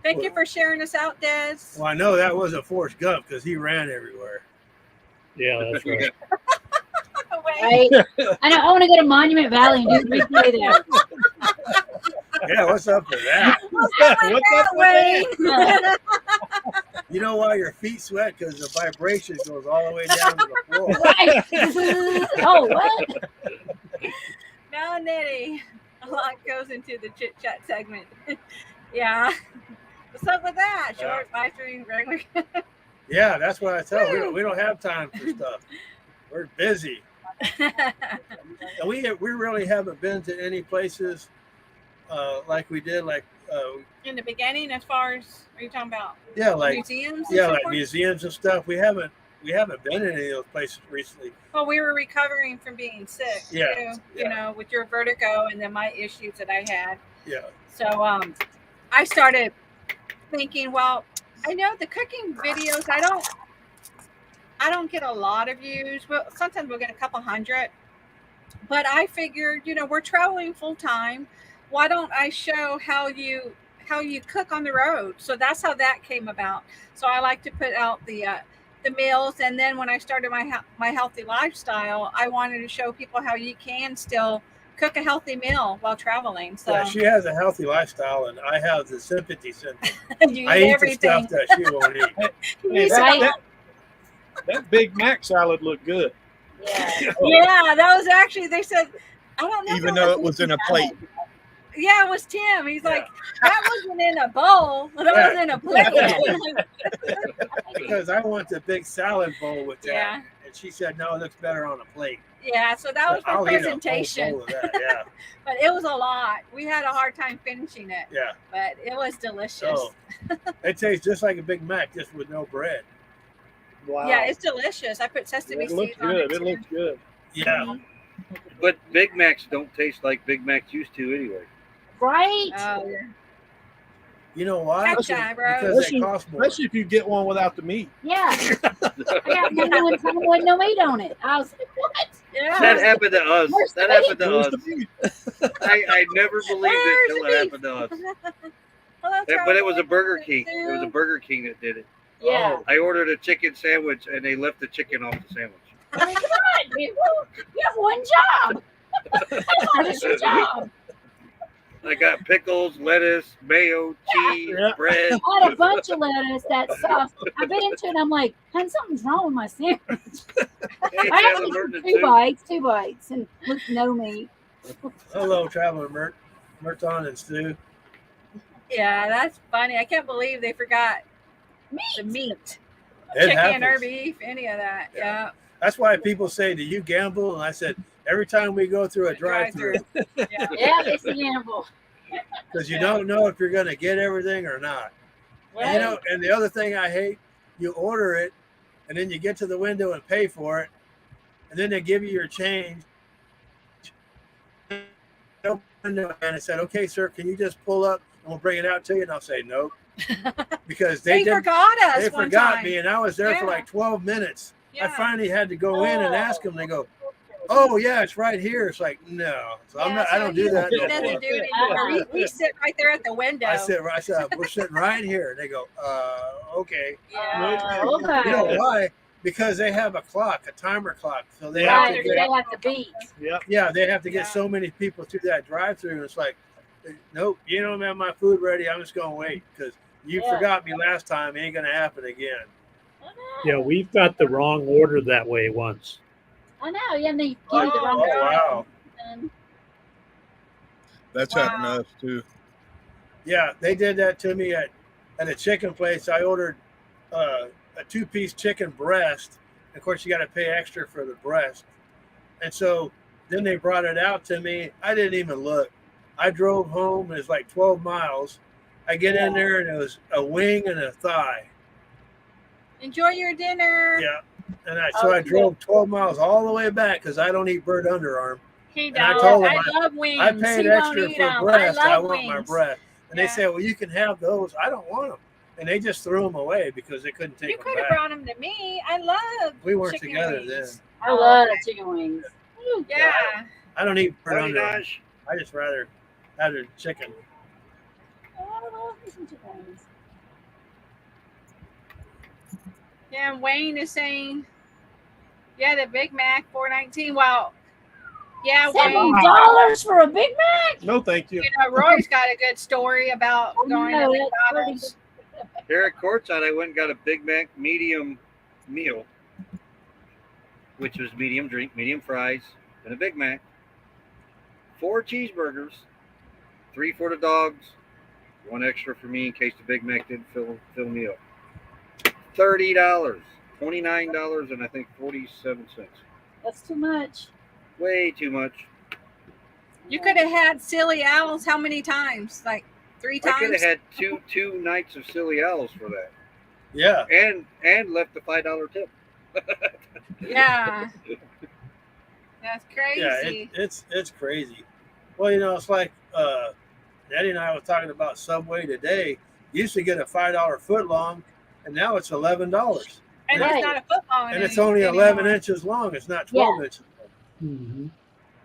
Thank you for sharing us out, Des. Well, I know that wasn't Forrest Gump because he ran everywhere. Yeah, that's right. Right? I want to go to Monument Valley and do replay there. Yeah, what's up with that? You know why your feet sweat? Because the vibration goes all the way down to the floor. Right. Oh, what? No, Nitty. A lot goes into the chit chat segment. Yeah. What's up with that? Short, live stream, regular. Yeah, that's what I tell you. We don't have time for stuff. We're busy. And we really haven't been to any places like we did, in the beginning, as far as, are you talking about? Yeah, like museums. Museums and stuff. We haven't been in any of those places recently. Well, we were recovering from being sick. Yeah, too, you know, with your vertigo and then my issues that I had. Yeah. So I started thinking, well, I know the cooking videos. I don't get a lot of views. Well, sometimes we'll get a couple hundred. But I figured, you know, we're traveling full time. Why don't I show how you cook on the road? So that's how that came about. So I like to put out the meals, and then when I started my healthy lifestyle, I wanted to show people how you can still cook a healthy meal while traveling. So yeah, she has a healthy lifestyle, and I have the sympathy syndrome. You I eat eat everything. the stuff that she won't eat. Hey, that Big Mac salad looked good. Yeah. Yeah, that was actually, they said, I don't know. Even though it was in a plate. Yeah, it was Tim. He's like, that wasn't in a bowl. That was in a plate. Because I want the big salad bowl with that. Yeah. And she said, no, it looks better on a plate. Yeah, so that was I'll for eat a whole presentation. bowl of that, yeah. But it was a lot. We had a hard time finishing it. Yeah. But it was delicious. So it tastes just like a Big Mac, just with no bread. Wow. Yeah, it's delicious. I put sesame It seeds looks on good. it. It looks good. Yeah. But Big Macs don't taste like Big Macs used to anyway. Right? Oh, yeah. You know why? Cacti, bro. Because they cost more. Especially if you get one without the meat. Yeah. I got one one time with no meat on it. I was like, what? Yeah. That happened to us. Where's That the happened to Where's us. the meat? I never believed it until Where's it the happened to us. Hello, But it was a Charlie. Burger King. It was a Burger King that did it. Yeah. I ordered a chicken sandwich and they left the chicken off the sandwich. Oh my God, people, you have one job. How hard is your job? I got pickles, lettuce, mayo, cheese, Yeah. bread. I had a bunch of lettuce, that sauce. I bit into it and I'm like, hun, something's wrong with my sandwich. Hey, I Taylor had Merton, two bites, and with no meat. Hello, Traveler Merton and Stu. Yeah, that's funny. I can't believe they forgot the meat. It Chicken or happens. beef, any of that. Yeah. Yeah. That's why people say, do you gamble? And I said, every time we go through a drive-through, Yeah. Yeah, it's a gamble. because you don't know if you're going to get everything or not. And, you know, and the other thing I hate, you order it, and then you get to the window and pay for it, and then they give you your change. And I said, okay, sir, can you just pull up and we'll bring it out to you? And I'll say, nope. Because They forgot us. They one forgot time. me, and I was there for Yeah. like 12 minutes. I Yeah. finally had to go in and ask them. They go, oh, yeah, it's right here. It's like, no. So Yeah, I don't do that He no doesn't more. do it anymore. We sit right there at the window. I said, we're sitting right here. They go, okay. Yeah. Okay. You know why? Because they have a clock, a timer clock. So they Right, have to they get, have to beat. Yep. yeah, they have to get Yeah. so many people through that drive-through. And it's like, nope, you don't have my food ready. I'm just going to wait because You Yeah. forgot me last time. It ain't gonna happen again. Yeah, we've got the wrong order that way once. I know. Yeah, and they give you the Oh, wrong wow. time. That's Wow. happened to us too. Yeah, they did that to me at a chicken place. I ordered a 2-piece chicken breast. Of course, you got to pay extra for the breast. And so then they brought it out to me. I didn't even look. I drove home. It was like 12 miles. I get in there and it was a wing and a thigh. Enjoy your dinner. Yeah. And I drove 12 miles all the way back because I don't eat bird underarm. He And I don't. told him I love wings. I paid He won't extra eat for 'em. breast. I love want my wings. breast. And Yeah. they said, well, you can have those. I don't want them. And they just threw them away because they couldn't take You them could have back. brought them to me. I love. We weren't chicken together wings. I love chicken wings. Ooh, Yeah. I don't eat bird Howdy, underarm. Dodge. I just rather have the chicken. I love me some chicken wings. Yeah. And Wayne is saying, yeah, the Big Mac $4.19. Well, yeah, Wayne. $7 for a Big Mac? No, thank you. You know, Roy's got a good story about going to No, that's McDonald's. Here at Courtside, I went and got a Big Mac medium meal, which was medium drink, medium fries, and a Big Mac. 4 cheeseburgers, 3 for the dogs, 1 extra for me in case the Big Mac didn't fill me up. $30, $29, and I think 47 cents. That's too much. Way too much. You could have had silly owls how many times? Like 3 I could times? have had two nights of silly owls for that, Yeah. and left the $5 tip. Yeah. That's crazy. Yeah, it's crazy. Well, you know, it's like Nettie and I were talking about Subway today. You used to get a $5 foot long, and now it's $11. and Right. it's not a foot long. And it's only 11 anymore. inches long. It's not 12 inches long. Mm-hmm.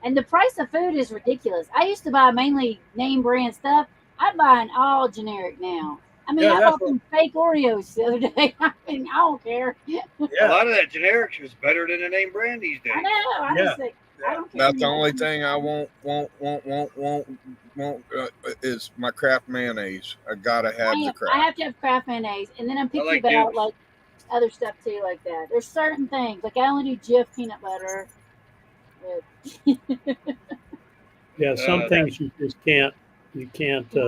And the price of food is ridiculous. I used to buy mainly name brand stuff. I'm buying all generic now. I mean, Yeah, I that's bought some fake Oreos the other day. I mean, I don't care. A Yeah. lot of that generic is better than the name brand these days. I know. I Yeah. just think, I don't care. That's the only thing I won't is my Kraft mayonnaise. I gotta have the I Kraft. have to have Kraft mayonnaise, and then I'm picky like about Duke's. like other stuff too, like that. There's certain things like I only do Jif peanut butter. Yeah, some Uh, things you just can't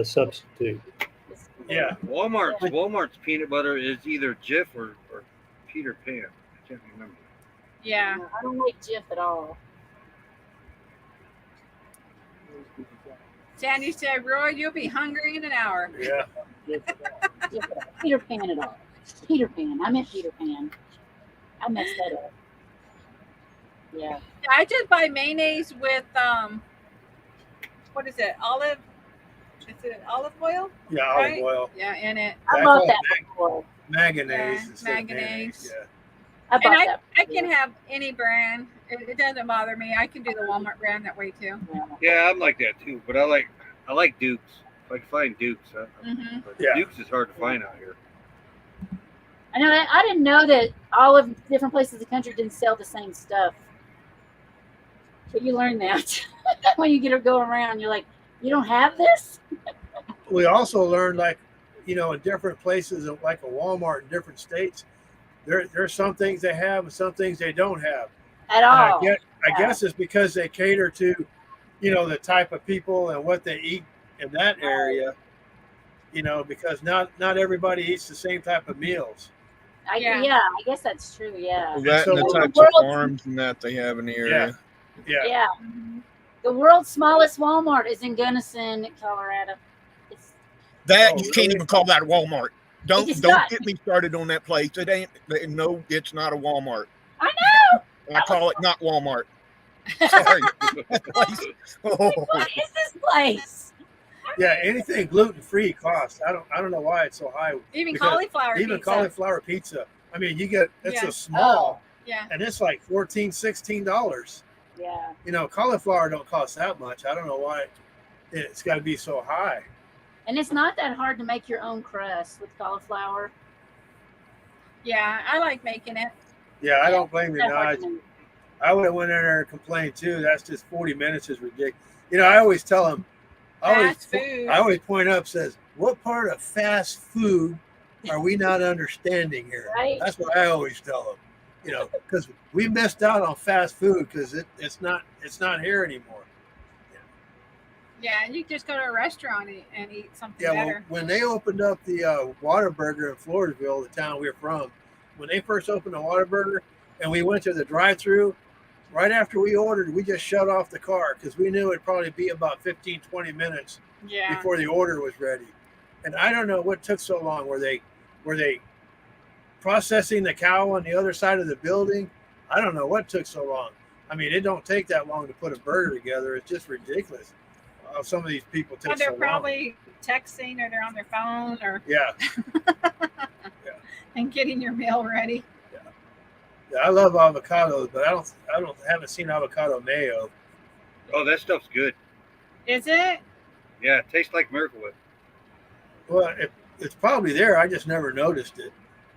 substitute. Yeah. Walmart's peanut butter is either Jif or Peter Pan. I can't remember. Yeah. I don't like Jif at all. Sandy said, Roy, you'll be hungry in an hour. Yeah. Peter Pan at all. Peter Pan. I meant Peter Pan. I messed that up. Yeah. I just buy mayonnaise with what is it? Olive? Is it olive oil? Yeah, Right? olive oil. Yeah, in it. I I love call that it before. Mayonnaise. Yeah, instead of mayonnaise. Yeah. I And bought I that. can have any brand. It doesn't bother me. I can do the Walmart brand that way too. Yeah, I'm like that too. But I like Dukes. If I can find Dukes, Mhm. but Yeah. Dukes is hard to find out here. I know. I didn't know that all of different places in the country didn't sell the same stuff. But you learn that when you get to go around. You're like, you don't have this? We also learned, like, you know, in different places, like a Walmart in different states, there's some things they have and some things they don't have. At And all. I guess it's because they cater to, you know, the type of people and what they eat in that area. You know, because not everybody eats the same type of meals. Yeah. Yeah, I guess that's true. Yeah. Well, that So- and the The types of world's- farms and that they have in the area. Yeah. Yeah. The world's smallest Walmart is in Gunnison, Colorado. It's, That Oh, you can't really? even call that a Walmart. Don't It's don't not. get me started on that place. It ain't. No, it's not a Walmart. I know. I call it not Walmart. Sorry. Oh. What is this place? Yeah, anything gluten free costs. I don't know why it's so high. Even Because cauliflower Even pizza. cauliflower pizza. I mean, you get it's Yeah. a small Yeah. and it's like $14-16. Yeah. You know, cauliflower don't cost that much. I don't know why it's got to be so high. And it's not that hard to make your own crust with cauliflower. Yeah, I like making it. Yeah, I don't blame you. Not No, hard to make. I would have went in there and complained too. That's just 40 minutes is ridiculous. You know, I always tell them, I Fast food. always point up says, what part of fast food are we not understanding here? Right. That's what I always tell them. You know, because we missed out on fast food because it's not here anymore. Yeah, and you just go to a restaurant and eat something Yeah, well, better. when they opened up the Whataburger in Floresville, the town we're from, when they first opened the Whataburger and we went to the drive-thru, right after we ordered, we just shut off the car because we knew it'd probably be about 15, 20 minutes Yeah. before the order was ready. And I don't know what took so long. Were they processing the cow on the other side of the building? I don't know what took so long. I mean, it don't take that long to put a burger together. It's just ridiculous. Some of these people take Well, they're so probably texting or they're on their phone or long. Yeah. and getting your meal ready. Yeah, I love avocados, but I haven't seen avocado mayo. Oh, that stuff's good. Is it? Yeah, it tastes like Miracle Whip. Well, it's probably there. I just never noticed it.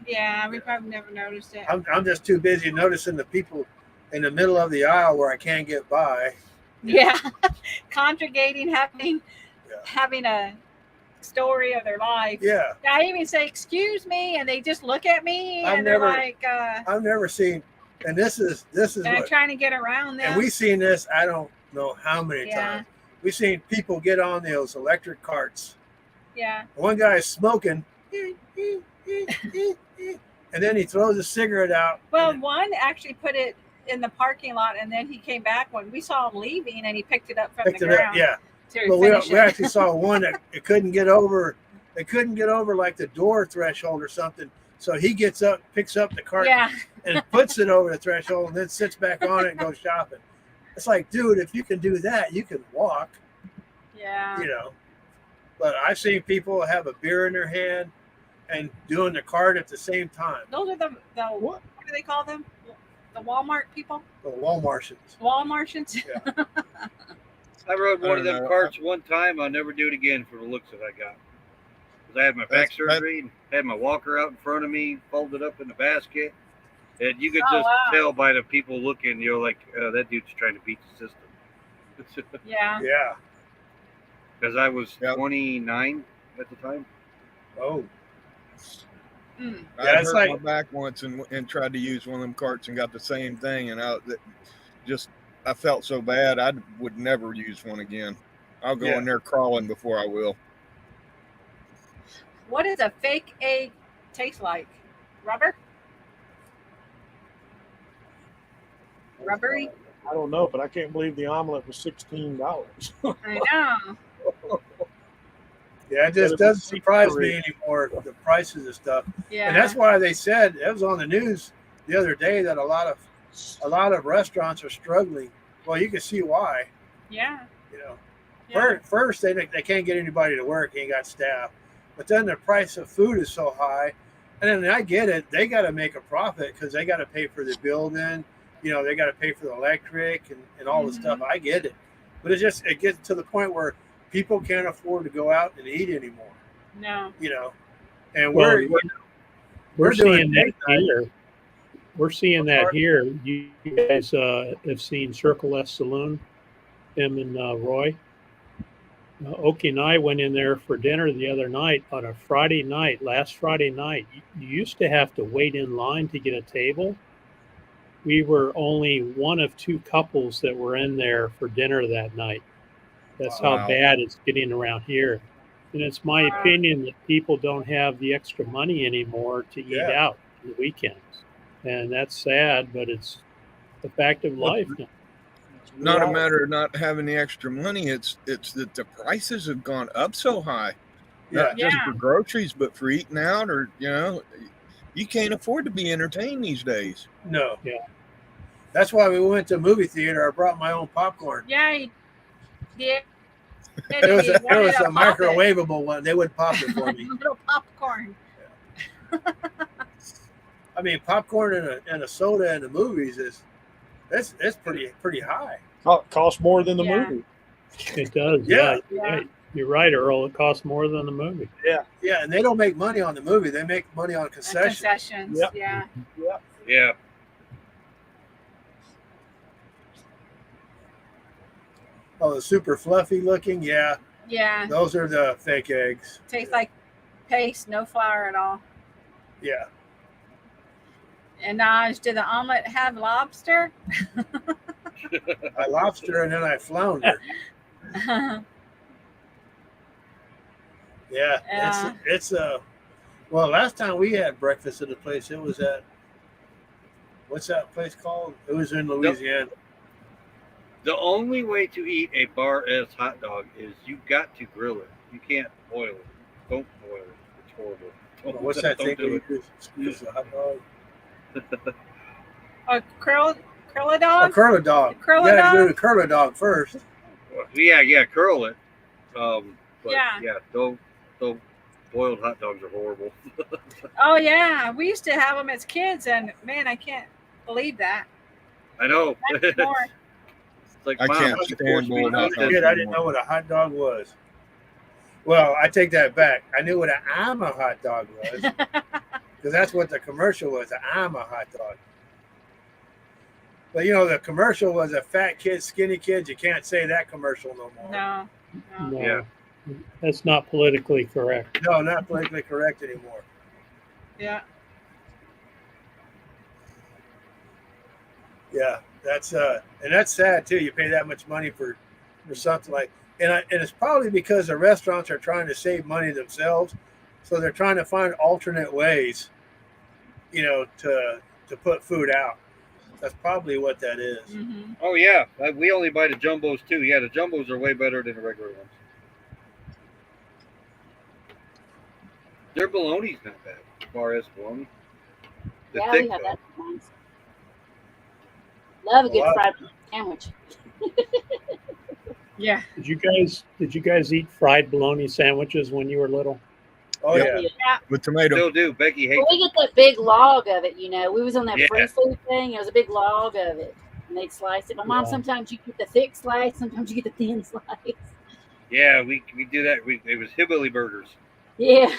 Yeah, we probably never noticed it. I'm just too busy noticing the people in the middle of the aisle where I can't get by. Yeah. Conjugating, having a story of their life. Yeah. I even say, "Excuse me," and they just look at me I've and they're never- like, I've never seen, and this is and I'm what, trying to get around them. and we've seen this. I don't know how many Yeah. times we've seen people get on those electric carts. Yeah. One guy is smoking, and then he throws a cigarette out. Well, one actually put it in the parking lot, and then he came back when we saw him leaving, and he picked it up from Picked the it up, ground. yeah. To Well, finish we it. actually saw one that it couldn't get over. It couldn't get over like the door threshold or something. So he gets up, picks up the cart, Yeah. and puts it over the threshold, and then sits back on it and goes shopping. It's like, dude, if you can do that, you can walk. Yeah. You know. But I've seen people have a beer in their hand and doing the cart at the same time. Those are the what do they call them? The Walmart people? The Walmartians. Walmartians? Yeah. I rode one of them don't know. carts one time. I'll never do it again for the looks that I got. Because I had my back surgery and had my walker out in front of me, folded up in the basket. And you could Oh, just wow. tell by the people looking, you're like, that dude's trying to beat the system. Yeah. Yeah. Because I was Yep. 29 at the time. Oh. Mm. I Yeah, it's hurt like- my back once and tried to use one of them carts and got the same thing, and I felt so bad. I would never use one again. I'll go Yeah. in there crawling before I will. What does a fake egg taste like? Rubber? Rubbery? I don't know, but I can't believe the omelet was $16. I know. Yeah, it just doesn't surprise me anymore, the prices of stuff. Yeah. And that's why they said, it was on the news the other day, that a lot of restaurants are struggling. Well, you can see why. Yeah. You know, Yeah. first they can't get anybody to work, ain't got staff. But then the price of food is so high, and then I get it. They got to make a profit because they got to pay for the building. You know, they got to pay for the electric and all the stuff. I get it, but it gets to the point where people can't afford to go out and eat anymore. No. You know, and Well, we're doing seeing that date night. here. We're seeing that here. You guys have seen Circle S Saloon, him and Roy. Oki and I went in there for dinner the other night on a Friday night, last Friday night. You used to have to wait in line to get a table. We were only one of two couples that were in there for dinner that night. That's how Wow. bad it's getting around here. And it's my opinion that people don't have the extra money anymore to eat Yeah. out on the weekends. And that's sad, but it's the fact of life now. Not a matter of not having the extra money. It's that the prices have gone up so high. Not just Yeah. for groceries, but for eating out, or you can't afford to be entertained these days. No. Yeah. That's why we went to a movie theater. I brought my own popcorn. Yeah. He did. It was a Wanted to pop it. microwavable one. They wouldn't pop it for me. Little popcorn. I mean, popcorn and a soda in the movies it's pretty high. Cost more than the Yeah. movie. It does. Yeah. You're right. You're right, Earl. It costs more than the movie. Yeah, and they don't make money on the movie. They make money on concessions. Concessions. Yep. Yeah. Yeah. Oh, the super fluffy looking. Yeah, Yeah. Those are the fake eggs. Tastes like paste, no flour at all. Yeah. And Naj, did the omelet have lobster? I lobster and then I flounder. Yeah. It's well, last time we had breakfast at the place, it was at, what's that place called? It was in Louisiana. The only way to eat a Bar S hot dog is you got to grill it. You can't boil it. Don't boil it. It's horrible. What's that thing do you squeeze the hot dog? A curl a dog? A curl a dog. You got to do the curl a dog first. Yeah, curl it. But Yeah. don't boiled hot dogs are horrible. Oh yeah, we used to have them as kids, and man, I can't believe that. I know. That's more. It's like, I Mom, can't it's stand supposed to be boiled hot hot dogs. Kid, I didn't know what a hot dog was. Well, I take that back. I knew what an I'm a hot dog was because that's what the commercial was. I'm a hot dog. But you know, the commercial was a fat kid, skinny kid. You can't say that commercial no more. No. No, Yeah. that's not politically correct. No, not politically correct anymore. Yeah. Yeah, that's and that's sad too. You pay that much money for something like, and it's probably because the restaurants are trying to save money themselves, so they're trying to find alternate ways, you know, to put food out. That's probably what that is. Mm-hmm. Oh yeah, we only buy the jumbos too. Yeah, the jumbos are way better than the regular ones. Their bologna's not bad. Bar S bologna. The Yeah, thick we have though. that. Sometimes. Love a good Well, fried sandwich. Yeah. Did you guys eat fried bologna sandwiches when you were little? Oh Yep. yeah. With tomato. Still do. Becky hates Well, we get that big log of it, you know. We was on that Yeah. free food thing. It was a big log of it. And they'd slice it. My mom, Yeah. sometimes you get the thick slice, sometimes you get the thin slice. Yeah, we do that. It was hillbilly burgers. Yeah.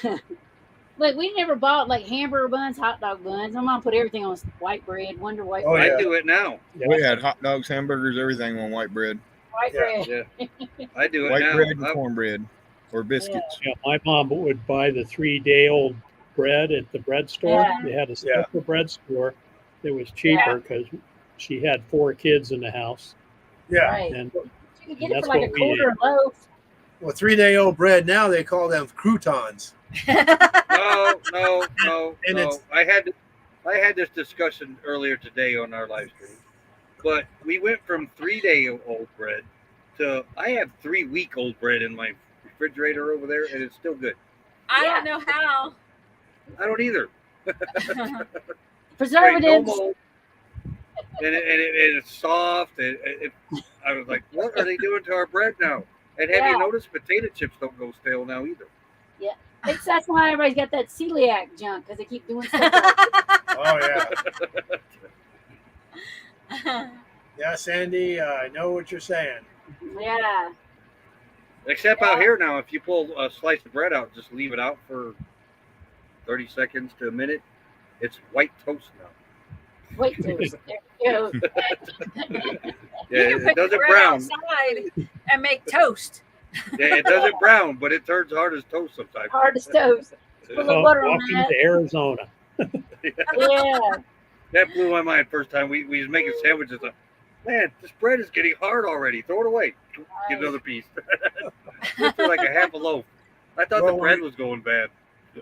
Look, we never bought like hamburger buns, hot dog buns. My mom put everything on white bread, Wonder White Oh, bread. yeah. I do it now. We had hot dogs, hamburgers, everything on white bread. White Yeah. bread. Yeah, I do it White now. bread and cornbread or biscuits. Yeah, my mom would buy the 3-day-old bread at the bread store. Yeah. They had a special bread store that was cheaper because she had 4 kids in the house, Yeah. Right. and You could get And it for that's like a what we quarter a loaf. Well, 3-day-old bread now they call them croutons. No. And it's- I had this discussion earlier today on our live stream, but we went from 3-day-old bread to I have 3-week-old bread in my refrigerator over there, and it's still good. I don't know how. I don't either. Preservatives. No mold. And it's soft. I was like, what are they doing to our bread now? And have Yeah. you noticed potato chips don't go stale now either? That's why everybody's got that celiac junk, because they keep doing stuff like that. Oh yeah. Yeah, Sandy, I know what you're saying. Yeah. Except out here now, if you pull a slice of bread out, just leave it out for 30 seconds to a minute, it's white toast now. Wait till there you go. Yeah, You can it put doesn't bread brown. outside and make toast. Yeah, it doesn't brown, but it turns hard as toast sometimes. Hard as toast. Put a little well, butter on welcome that. to Arizona. Yeah. That blew my mind first time. We was making sandwiches. Man, this bread is getting hard already. Throw it away. Get another piece. Went for like a half a loaf. I thought Well, the bread was going bad.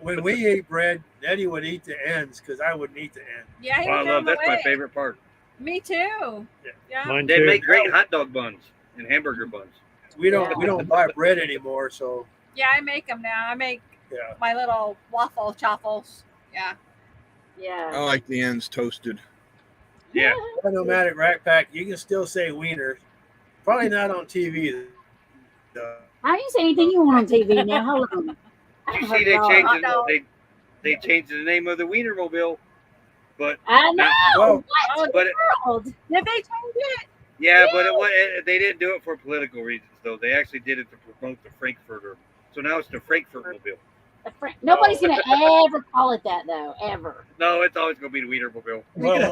When we ate bread, Nettie would eat the ends because I wouldn't eat the end. Yeah, he Wow, I would love throw 'em that's my away. favorite part. Me too. Yeah. Mine They too. make great hot dog buns and hamburger buns. We don't buy bread anymore, so Yeah, I make them now. I make yeah. my little waffle chaffles. Yeah. Yeah. I like the ends toasted. Yeah. Nomadic Rack Pack, you can still say wieners. Probably not on TV. though. How do you say anything you want on TV now? Hold on. You see, they changed the name of the Wienermobile, but I know. Well, Oh, but World. did they change it? yeah, but they didn't do it for political reasons though. They actually did it to promote the Frankfurter. So now it's the Frankfurt-mobile. Nobody's gonna ever call it that though, ever. No, it's always gonna be the Wienermobile. well,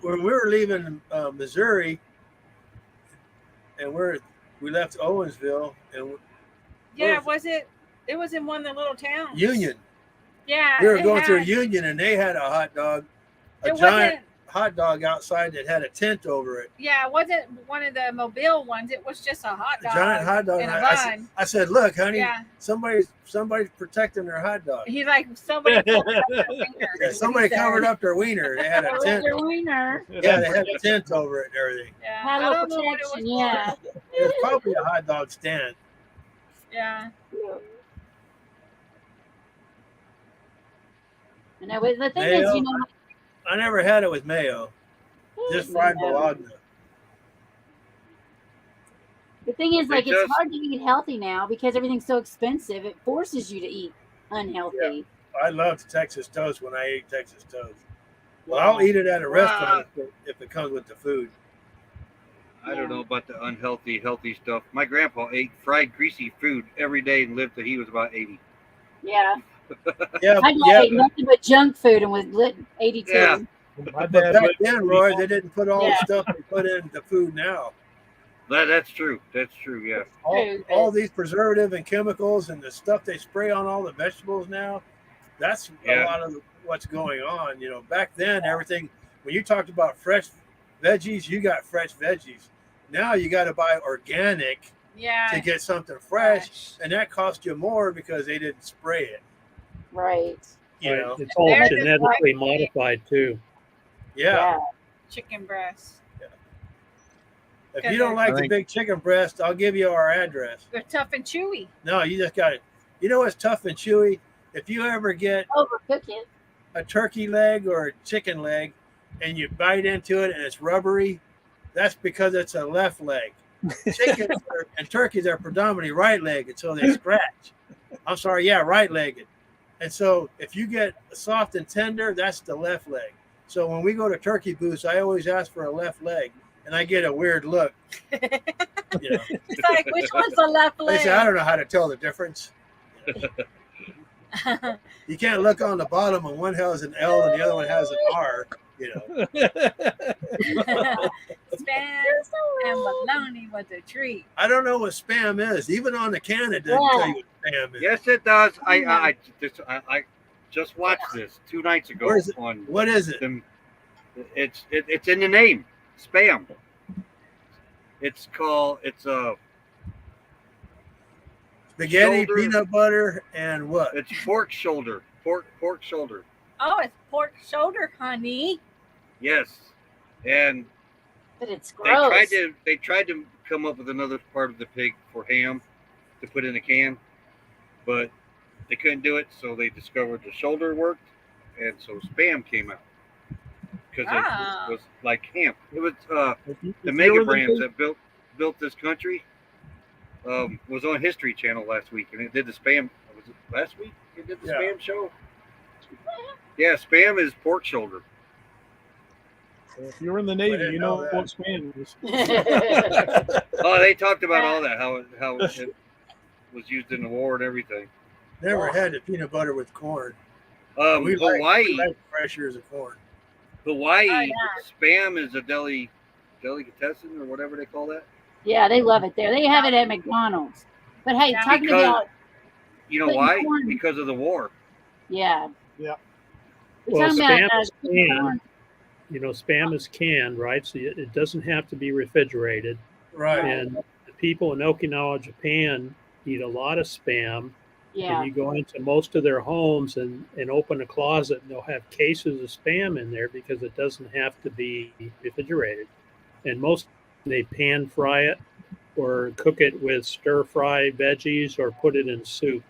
when we were leaving Missouri, and we're we left Owensville and Yeah, was it? It was in one of the little towns. Union. Yeah. We were going through Union, and they had a hot dog, a giant hot dog outside that had a tent over it. Yeah, it wasn't one of the Mobile ones. It was just a hot dog. A giant hot dog. In a bun. I said, look, honey, Yeah. somebody's protecting their hot dog. He's like, somebody covered up their wiener. Yeah, somebody covered up their wiener. They had a tent. Their wiener. Yeah, they had a tent over it and everything. Yeah. Had I a don't little know what it was protection, yeah. It was probably a hot dog stand. Yeah. And the thing Mayo? is, you know, I never had it with mayo. Just fried bologna. the thing is, like, They it's just- hard to eat healthy now because everything's so expensive. It forces you to eat unhealthy. I love Texas toast when I eat Texas toast. Well, I'll eat it at a restaurant if it comes with the food. I don't know about the unhealthy, healthy stuff. My grandpa ate fried, greasy food every day and lived till he was about 80. Yeah. Yeah, My dad ate nothing but junk food and was lit 82. Yeah. My but dad back lived- then, Roy, they didn't put all Yeah. the stuff they put in the food now. That's true. That's true. Yeah. All these preservative and chemicals and the stuff they spray on all the vegetables now, that's a lot of what's going on. You know, back then, everything, when you talked about fresh veggies, you got fresh veggies. Now you got to buy organic to get something fresh, and that costs you more because they didn't spray it. Right. You know, It's all They're just genetically like- modified too. yeah. Chicken breast. If you don't like the big chicken breast, I'll give you our address. They're tough and chewy. No, you just got it. You know what's tough and chewy? If you ever get Overcook it. a turkey leg or a chicken leg and you bite into it and it's rubbery, that's because it's a left leg. Chickens and turkeys are predominantly right-legged, so they scratch. I'm sorry, yeah, right-legged. And so if you get soft and tender, that's the left leg. So when we go to turkey booths, I always ask for a left leg, and I get a weird look. You know, It's like, which one's the left they leg? say, I don't know how to tell the difference. You can't look on the bottom and one has an L and the other one has an R. You know, Spam and bologna was a treat. I don't know what spam is. Even on the can, it doesn't tell you what spam is. Yes, it does. I just watched this 2 nights ago. Where is it? On What is it? It's in the name. Spam. It's Spaghetti, shoulder. peanut butter, and what? it's pork shoulder. Pork shoulder. Oh, it's pork shoulder, honey. Yes. And But it's gross. they tried to come up with another part of the pig for ham to put in a can, but they couldn't do it, so they discovered the shoulder worked, and so spam came out because it was like ham. It was the mega brands that built this country. Was on History Channel last week, and it did the spam. Was it last week? It did the spam show. Yeah, spam is pork shoulder. If you're in the Navy, you know what spam is. Oh, they talked about all that, how it was used in the war and everything. Never had the peanut butter with corn. Hawaii, we like fresh ears of corn. Hawaii, spam is a delicatessen or whatever they call that. Yeah, they love it there. They have it at McDonald's. But hey, talking Because- about You know putting why? corn- Because of the war. yeah. Yeah. We're Well, talking spam about is cooking canned. corn. You know, spam is canned, right? So it doesn't have to be refrigerated. Right. And the people in Okinawa, Japan, eat a lot of spam. Yeah. And you go into most of their homes and open a closet, and they'll have cases of spam in there because it doesn't have to be refrigerated. And most they pan fry it or cook it with stir fry veggies or put it in soup.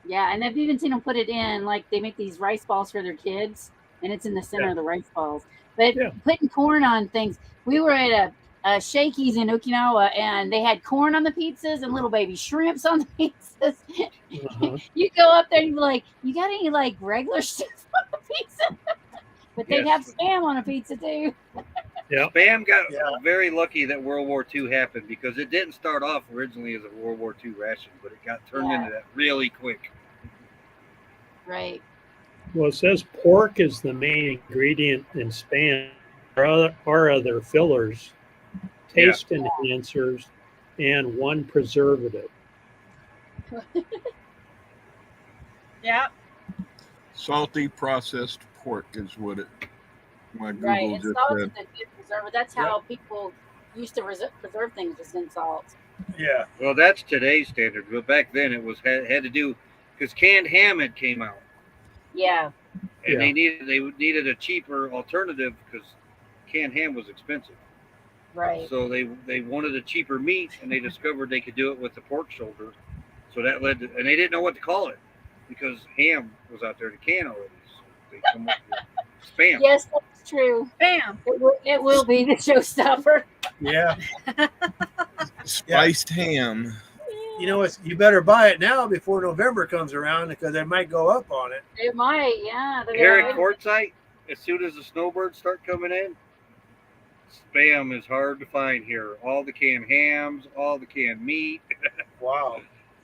Yeah, and I've even seen them put it in, like they make these rice balls for their kids, and it's in the center of the rice balls. But putting corn on things, we were at a Shakey's in Okinawa, and they had corn on the pizzas and little baby shrimps on the pizzas. Uh-huh. You go up there and you're like, you got any like regular stuff on the pizza? But they'd have spam on a pizza too. Yeah. Spam got very lucky that World War II happened because it didn't start off originally as a World War II ration, but it got turned into that really quick. Right. Well, it says pork is the main ingredient in spam. There are other fillers, taste enhancers, and 1 preservative. Yeah. Salty processed pork is what it. My Google Right, and just salt is said. a good preserver. That's how people used to preserve things, was in salt. Yeah. Well, that's today's standard, but back then it was had to do because canned ham had came out, Yeah. and they needed a cheaper alternative because canned ham was expensive. Right. So they wanted a cheaper meat, and they discovered they could do it with the pork shoulder. So that led to, and they didn't know what to call it because ham was out there to can already. So they come up with spam. Yes, that's true. Bam. It will be the showstopper. Yeah. Spiced ham. You know, you better buy it now before November comes around because they might go up on it. It might, yeah. Here at Quartzsite, as soon as the snowbirds start coming in, spam is hard to find here. All the canned hams, all the canned meat. Wow.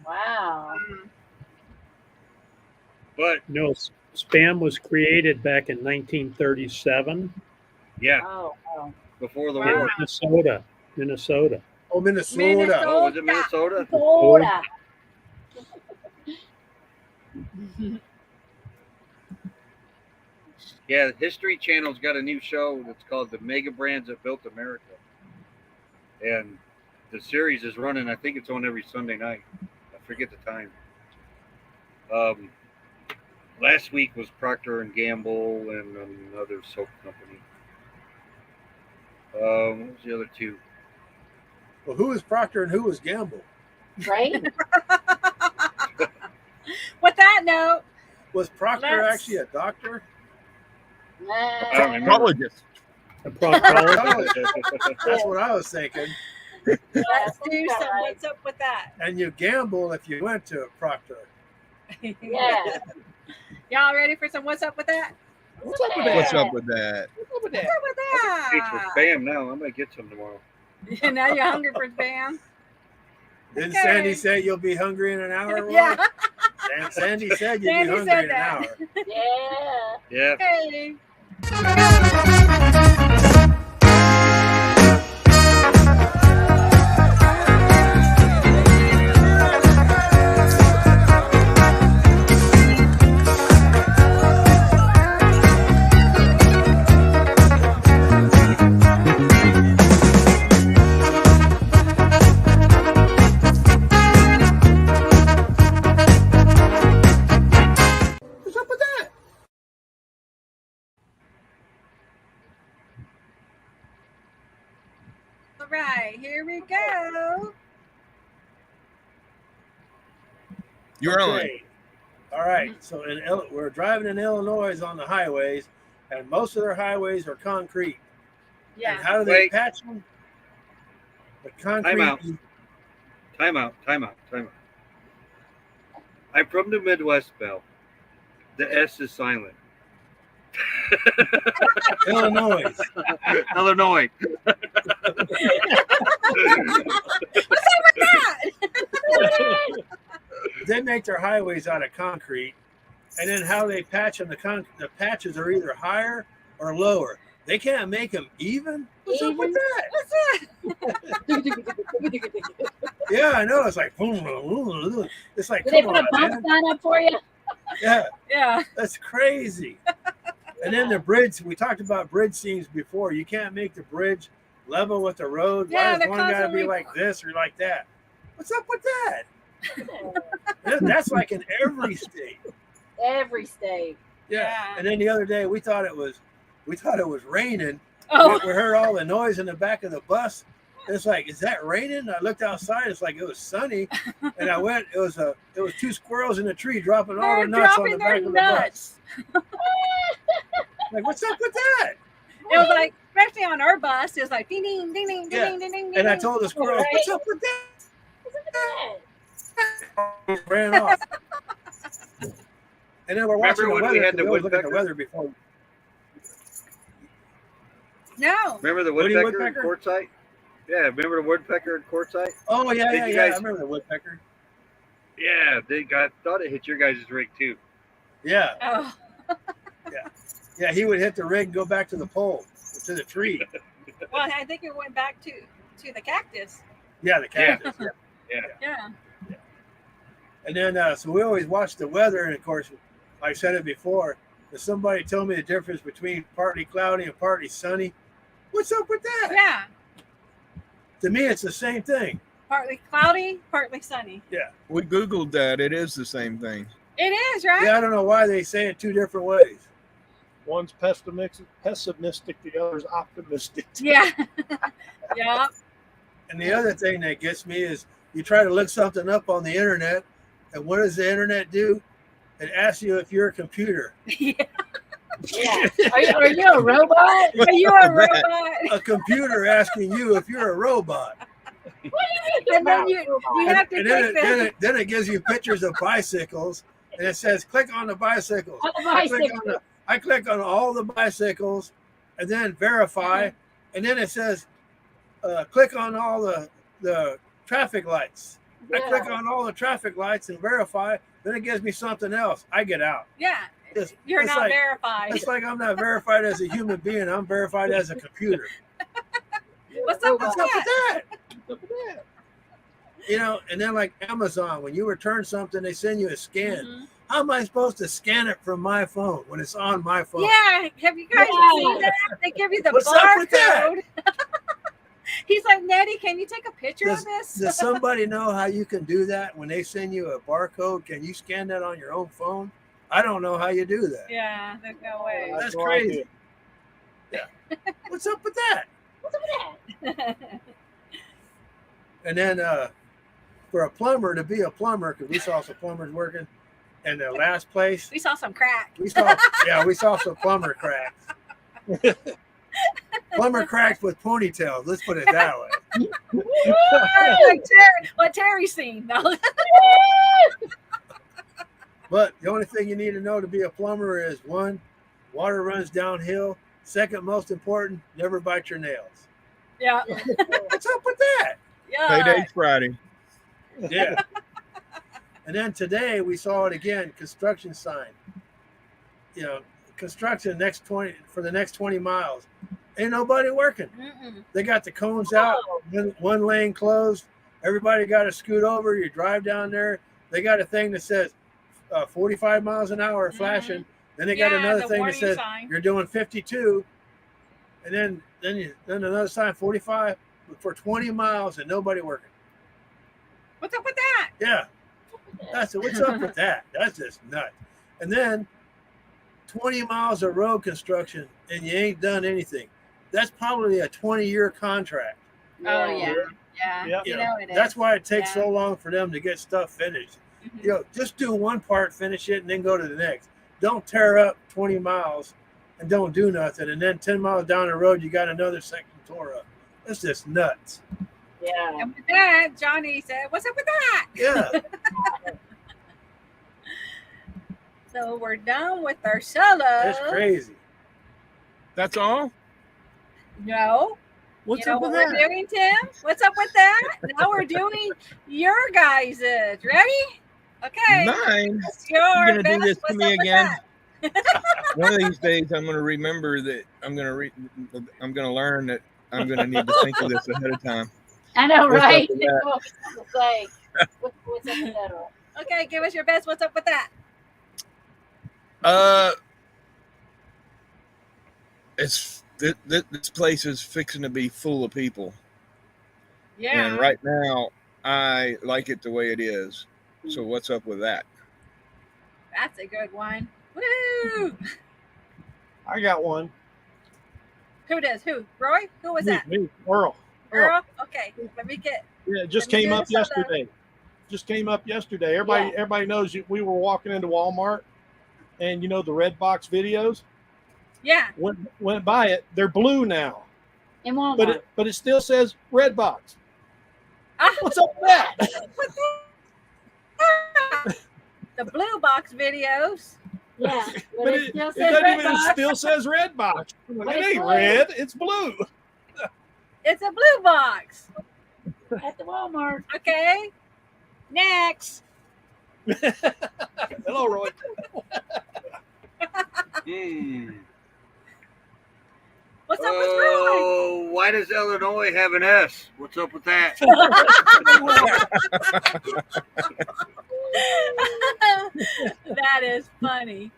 Wow. But No, spam was created back in 1937. yeah, Oh, wow. before the Wow. war. Minnesota. Oh, Minnesota. Oh, was it Minnesota? Florida. Yeah, the History Channel's got a new show that's called The Mega Brands That Built America. And the series is running, I think it's on every Sunday night. I forget the time. Last week was Procter and Gamble and another soap company. What was the other two? Well, who is Procter and who is Gamble? Right? With that note, Was Procter Let's- actually a doctor? I don't remember. Proctologist. A proctologist. That's what I was thinking. let's do Right. some. What's up with that? And you gamble if you went to Procter. Yeah. Y'all ready for some? What's up with that? What's up with that? What's up with that? What's up with What's that? up with Thanks for that? spam now. I might get some tomorrow. Now you're hungry for spam. Didn't Okay. Sandy say you'll be hungry in an hour? Roy? Yeah. And Sandy said you'd Sandy be hungry said in an that. hour. Yeah. Yeah. Okay. What's up with that? All right, here we go. You're on. Okay. All right. So we're driving in Illinois on the highways, and most of their highways are concrete. And Yeah. how do they Wait. patch them? The concrete. Time out. I'm from the Midwest, Bell. The S is silent. Illinois. Illinois. They make their highways out of concrete, and then how they patch them, the patches are either higher or lower. They can't make them even. What's up with that? What's that? Yeah, I know. It's like boom, boom. It's like, Did they come put on, a bump man. sign up for you? Yeah, Yeah. that's crazy. And then the bridge. We talked about bridge seams before. You can't make the bridge level with the road. Yeah, Why they're does one got to be constantly- like this or like that? What's up with that? That's like in every state. Every state. Yeah. And then the other day we thought it was raining. Oh, We heard all the noise in the back of the bus. And it's like, is that raining? I looked outside. It's like it was sunny, and I went. It was 2 squirrels in a tree dropping all they're the nuts on dropping the their back of the nuts. bus. Like, what's up with that? It was like, especially on our bus, it was like ding ding ding ding Yeah. ding ding ding. And I ding. told the squirrels, Right. what's up with that? Ran off. And then we're watching Remember the when we weather. had the We always look at the woodpecker? weather before. No. Remember the Woody woodpecker in woodpecker? Quartzsite? Yeah, remember the woodpecker in Quartzite? Oh yeah, Did yeah, you yeah. guys- I remember the woodpecker. Yeah, I thought it hit your guys' rig too. Yeah, Oh. yeah. He would hit the rig and go back to the pole, to the tree. Well, I think it went back to the cactus. Yeah, the cactus. Yeah. And then, so we always watch the weather. And of course, I said it before, if somebody told me the difference between partly cloudy and partly sunny, what's up with that? Yeah. To me, it's the same thing. Partly cloudy, partly sunny. Yeah. We Googled that. It is the same thing. It is, right? Yeah, I don't know why they say it two different ways. One's pessimistic, the other's optimistic. Yeah. Yeah. And the other thing that gets me is you try to look something up on the internet, and what does the internet do? It asks you if you're a computer. Yeah. Yeah. Are you a robot? Are you a robot? A computer asking you if you're a robot. And then you have to And take the then it gives you pictures of bicycles, and it says, click on the bicycles. On the I click on all the bicycles, and then verify, and then it says, click on all the traffic lights. I click on all the traffic lights and verify, then it gives me something else. I get out. Yeah. It's- You're it's not like- verified. It's like I'm not verified as a human being. I'm verified as a computer. What's up with What's up with that? that? You know, and then like Amazon, when you return something, they send you a scan. Mhm. How am I supposed to scan it from my phone when it's on my phone? Yeah. Have you guys Yeah. seen that? They give you the What's up with that? barcode. He's like, Nettie, can you take a picture of this? Does somebody know how you can do that when they send you a barcode? Can you scan that on your own phone? I don't know how you do that. Yeah, there's no way. That's no crazy. idea. What's up with that? What's up with that? And then for a plumber to be a plumber, because we saw some plumbers working in the last place, We saw some crack. we saw some plumber cracks. Plumber cracks with ponytails. Let's put it that way. Like what Terry's seen. No. But the only thing you need to know to be a plumber is one, water runs downhill. Second most important, never bite your nails. Yeah. What's up with that? Yeah. Payday's Friday. Yeah. And then today we saw it again, construction sign. You know, construction for the next 20 miles. Ain't nobody working. Mm-mm. They got the cones out, one lane closed. Everybody got to scoot over. You drive down there. They got a thing that says 45 miles an hour flashing. Then they got Yeah, another the thing that warning says sign. you're doing 52. And then another sign 45 for 20 miles and nobody working. What's up with that? Yeah. What's up with that? That's just nuts. And then 20 miles of road construction and you ain't done anything. That's probably a 20-year contract. Oh yeah. Yeah. Yep. You know it is. That's why it takes Yeah. so long for them to get stuff finished. Mhm. You know, just do one part, finish it, and then go to the next. Don't tear up 20 miles and don't do nothing. And then 10 miles down the road, you got another section tore up. That's just nuts. Yeah. And with that, Johnny said, "What's up with that?" Yeah. So we're done with our solo. That's crazy. That's all? No. What's You know up what with we're that? doing, Tim? What's up with that? Now we're doing your guys's. Ready? Okay. Mine. It's your You're gonna do best. this to What's me up with again? that? One of these days, I'm going to remember that I'm going to learn that I'm going to need to think of this ahead of time. I know, What's up right? with that? What was I gonna say? What's up with that? Earl? Okay, give us your best. What's up with that? This place is fixing to be full of people, Yeah. and right now I like it the way it is. So what's up with that? That's a good one. Woo! I got one. Who does? Who? Roy? Who was that? Me, Earl. Earl? Okay. Let me get. Yeah, it just Let me came do up this on the- yesterday. Just came up yesterday. Everybody knows we were walking into Walmart, and you know the red box videos. Yeah. Went by it. They're blue now, In Walmart. but it still says red box. Ah, What's up with that? the blue box videos. Yeah. But, But it still it says doesn't red even. box. It still says red box. But It it's ain't blue. red. It's blue. It's a blue box. At the Walmart. Okay. Next. Hello, Roy. What's up with Roy? Oh, why does Illinois have an S? What's up with that? That is funny.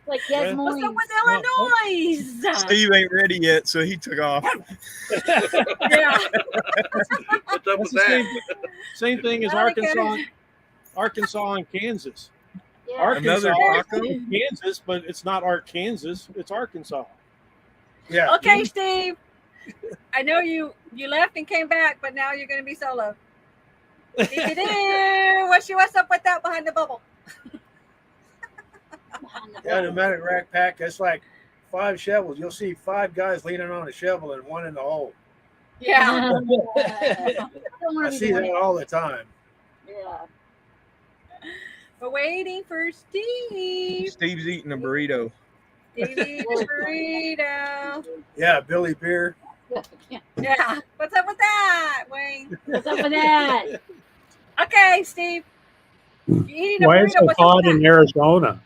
Like Des What's up Moines. with Illinois? Steve ain't ready yet, so he took off. Yeah. What's up with That's the that? same thing as Very good. Arkansas and Kansas. Yeah. Arkansas Another is Kansas, but it's not Kansas. It's Arkansas. Yeah. Okay, Steve. I know you left and came back, but now you're going to be solo. What's up with that behind the bubble? Yeah, pneumatic rack pack. That's like 5 shovels. You'll see 5 guys leaning on a shovel and 1 in the hole. Yeah. I don't want I to be see doing that it. all the time. Yeah. We're waiting for Steve. Steve's eating a burrito. Steve eating a burrito. Yeah, Billy Beer. Yeah. What's up with that, Wayne? What's up with that? Okay, Steve. You eating a Why burrito? is it What's up hot with in that? Arizona?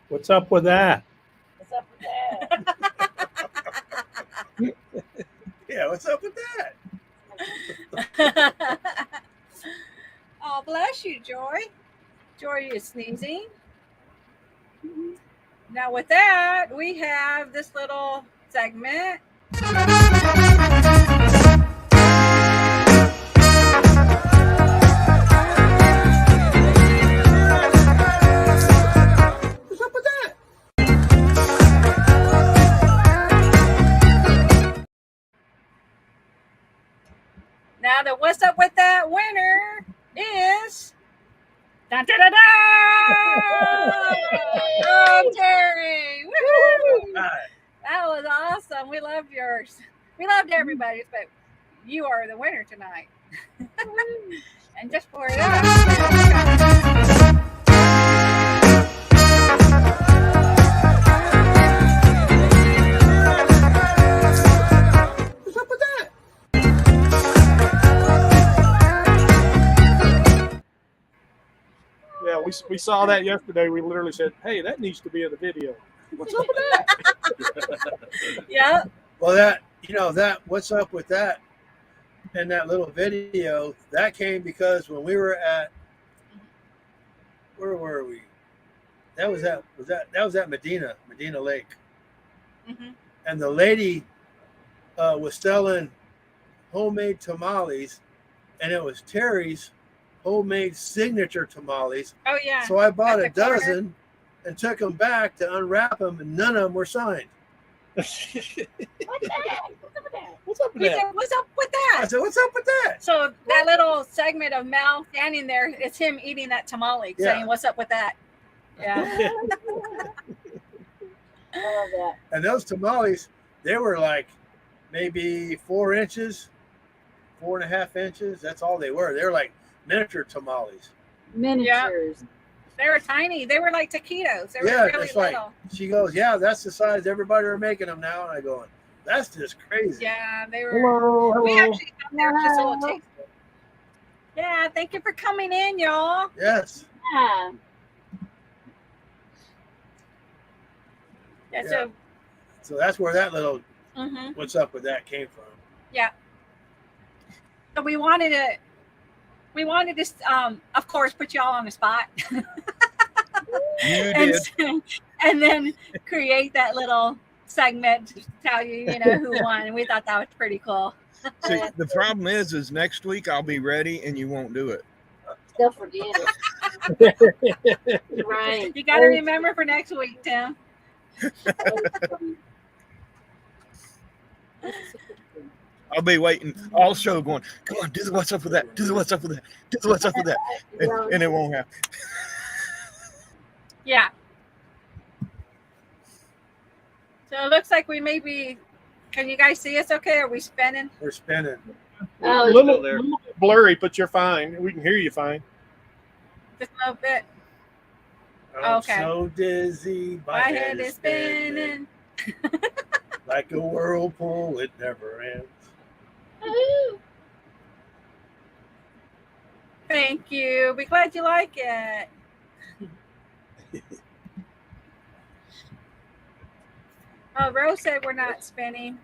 What's up with that? What's up with that? Yeah, what's up with that? Oh, bless you, Joy. Joy is sneezing. Now, with that, we have this little segment. What's up with that? Now, the what's up with that winner is. Dun, dun, dun, dun! Oh, Terry! Woo-hoo! Hi. That was awesome. We loved yours. We loved everybody's, but you are the winner tonight. And just for that. What's up with that? Yeah, we saw that yesterday. We literally said, "Hey, that needs to be in the video." What's up with that? Yeah. Well, that what's up with that? In that little video, that came because when we were at, where were we? That was at Medina Lake, Mm-hmm. and the lady was selling homemade tamales, and it was Terry's homemade signature tamales. Oh, yeah. So I bought a At the corner. dozen and took them back to unwrap them, and none of them were signed. What the heck? What's up with that? What's up with We that? said, what's up with I that? said, "What's up with that?" So that little segment of Mel standing there, it's him eating that tamale, Yeah. saying, what's up with that? Yeah. I love that. And those tamales, they were like maybe 4 inches, 4.5 inches. That's all they were. They were like miniature tamales. Miniatures. They were tiny. They were like taquitos. They were Yeah, really it's like little. she goes, "Yeah, that's the size everybody are making them now." And I go, "That's just crazy." Yeah, they were. Hello, We hello. actually got there just a little taste. Yeah, thank you for coming in, y'all. Yes. Yeah. Yeah, Yeah. So that's where that little mhm. "what's up with that" came from. So we wanted to, of course, put y'all on the spot. You and, did. and then create that little segment to tell you, who won. And we thought that was pretty cool. See, the problem is next week I'll be ready and you won't do it. They'll forget it. Right. You got to remember for next week, Tim. I'll be waiting all show going, "Come on, do the what's up with that, do the what's up with that, do the what's up with that," and it won't happen. Yeah. So it looks like we may be. Can you guys see us okay? Are we spinning? We're spinning. Oh, a little, still there. little bit blurry, but you're fine. We can hear you fine. Just a little bit. I'm Okay. so dizzy. My head is spinning. like a whirlpool. It never ends. woohoo. Thank you. Be glad you like it. Oh, Rose said we're not spinning.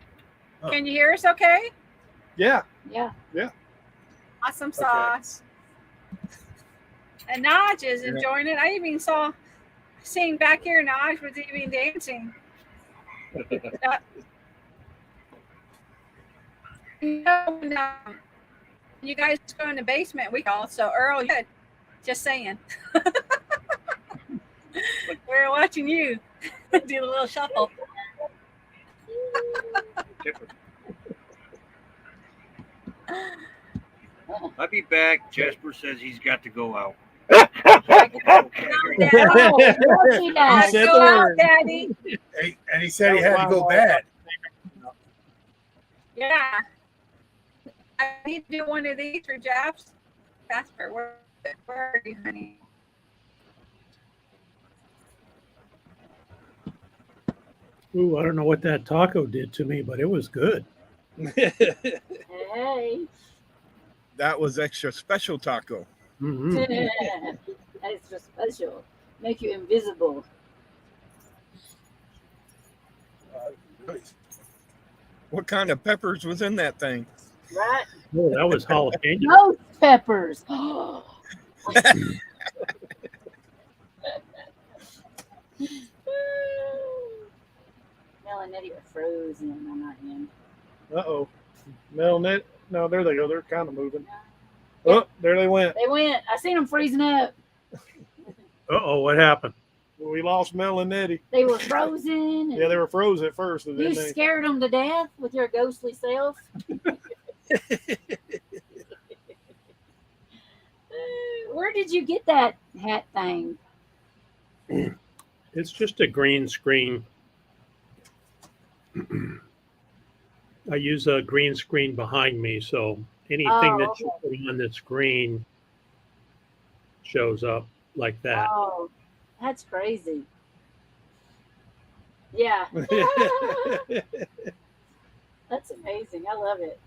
Oh. Can you hear us okay? Yeah. Yeah. Awesome sauce. And Naj is enjoying it. I even seen back here, Naj was even dancing. You guys go in the basement, we all. So Earl, you good. Just saying. We're watching you do a little shuffle. I'll be back. Jasper says he's got to go out. Oh, Gotta said go the out, word. Daddy. And he said he had to go bad. Yeah. I need to do one of these for Jasper. Jasper, where are you, honey? Ooh, I don't know what that taco did to me, but it was good. Hey. That was extra special taco. Mhm. Extra special. Make you invisible. Nice. What kind of peppers was in that thing? Right? Oh, that was jalapeno. Ghost peppers. Mel and Eddie are frozen. I'm not in. Uh-oh. Melnet. No, there they go. They're kind of moving. Oh, there they went. They went. I seen them freezing up. Uh-oh, what happened? We lost Mel and Eddie. They were frozen. Yeah, they were frozen at first. And You then they, scared them to death with your ghostly self. Where did you get that hat thing? It's just a green screen. I use a green screen behind me, so anything that you put on that's green shows up like that. Oh, that's crazy. Yeah. That's amazing. I love it.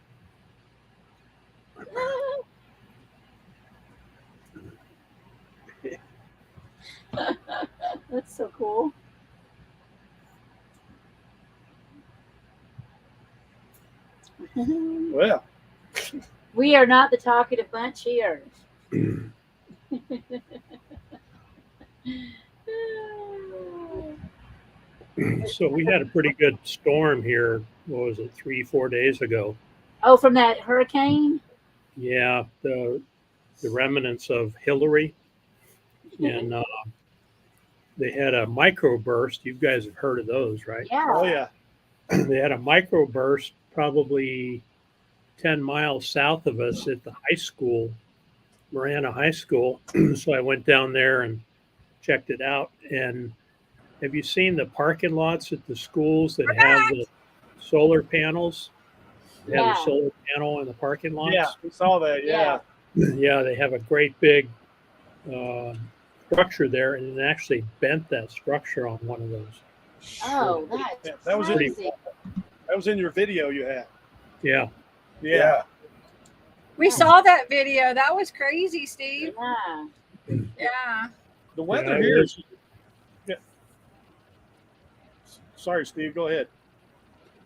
That's so cool. well, We are not the talkative bunch here. So we had a pretty good storm here. What was it, 3-4 days ago? Oh, from that hurricane? Yeah, the remnants of Hillary, and they had a microburst. You guys have heard of those, right? Yeah. oh yeah. They had a microburst probably 10 miles south of us at the high school, Marana High School. So I went down there and checked it out. And have you seen the parking lots at the schools that have the solar panels? They have a solar panel in the parking lots. Yeah, we saw that. Yeah. Yeah, they have a great big structure there, and it actually bent that structure on one of those. Oh, that's Yeah, that was in, crazy. that was in your video you had. Yeah. Yeah. We saw that video. That was crazy, Steve. Yeah. Yeah. The weather Yeah, here it is. Yeah. Sorry, Steve. Go ahead.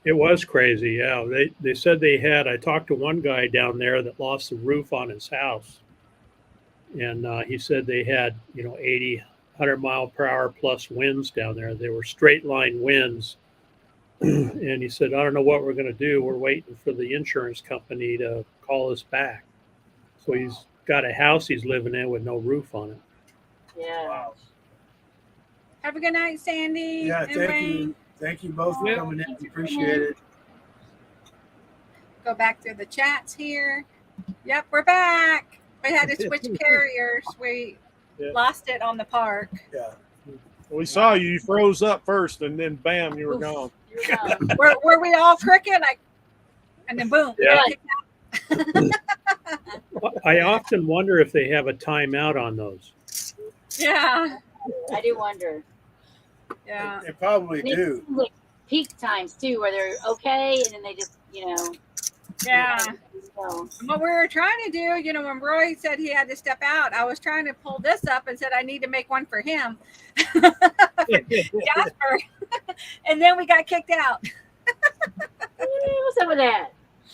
It was crazy, yeah. They said they had. I talked to one guy down there that lost the roof on his house, and he said they had 80, 100 mile per hour plus winds down there. They were straight line winds, and he said, I don't know what we're going to do. We're waiting for the insurance company to call us back. So he's got a house he's living in with no roof on it. Yeah. Wow. Have a good night, Sandy. Yeah, and thank Wayne. you. Thank you both for Yeah. coming in. Appreciate it. Go back through the chats here. Yep, we're back. We had to switch carriers. We Yeah. lost it on the park. Yeah. We saw you. You froze up first, and then bam, you were Oof. gone. You're gone. Were we all crooked? Like, and then boom. Yeah. Yeah. I often wonder if they have a timeout on those. Yeah. I do wonder. Yeah. They probably And it do. seems like peak times too, where they're okay, and then they just, Yeah. so. What we were trying to do, when Roy said he had to step out, I was trying to pull this up and said I need to make one for him. Jasper. And then we got kicked out. What's up with that?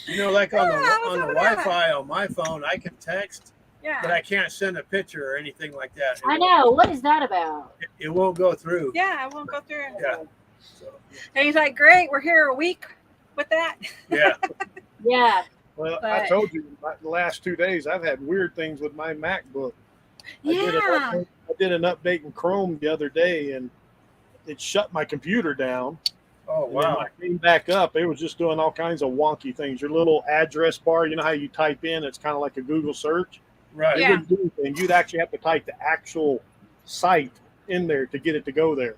You know, like on Yeah, what's the up with that? Wi-Fi on my phone, I can text, but Yeah. I can't send a picture or anything like that. I know. What is that about? It won't go through. Yeah, I won't go through. Yeah. So, And he's like, great, we're here a week with that. yeah. Yeah. Well, I But- told you the last 2 days I've had weird things with my MacBook. Yeah. I did an update in Chrome the other day, and it shut my computer down. Oh, And then wow. when I came back up, it was just doing all kinds of wonky things. Your little address bar, you know how you type in, it's kind of like a Google search. Right. It Yeah. wouldn't do anything. You'd actually have to type the actual site in there to get it to go there.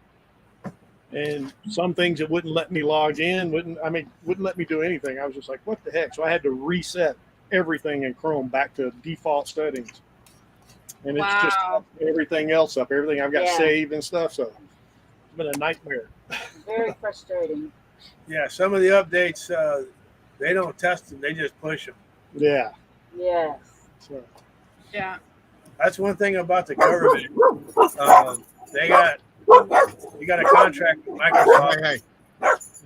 And some things it wouldn't let me log in, wouldn't let me do anything. I was just like, what the heck? So I had to reset everything in Chrome back to default settings. And it's just Wow. everything else up, everything I've got Yeah. saved and stuff. So it's been a nightmare. Very frustrating. Yeah. Some of the updates, they don't test them; they just push them. Yeah. Yes. So Yeah. That's one thing about the government. You got a contract with Microsoft. Hey,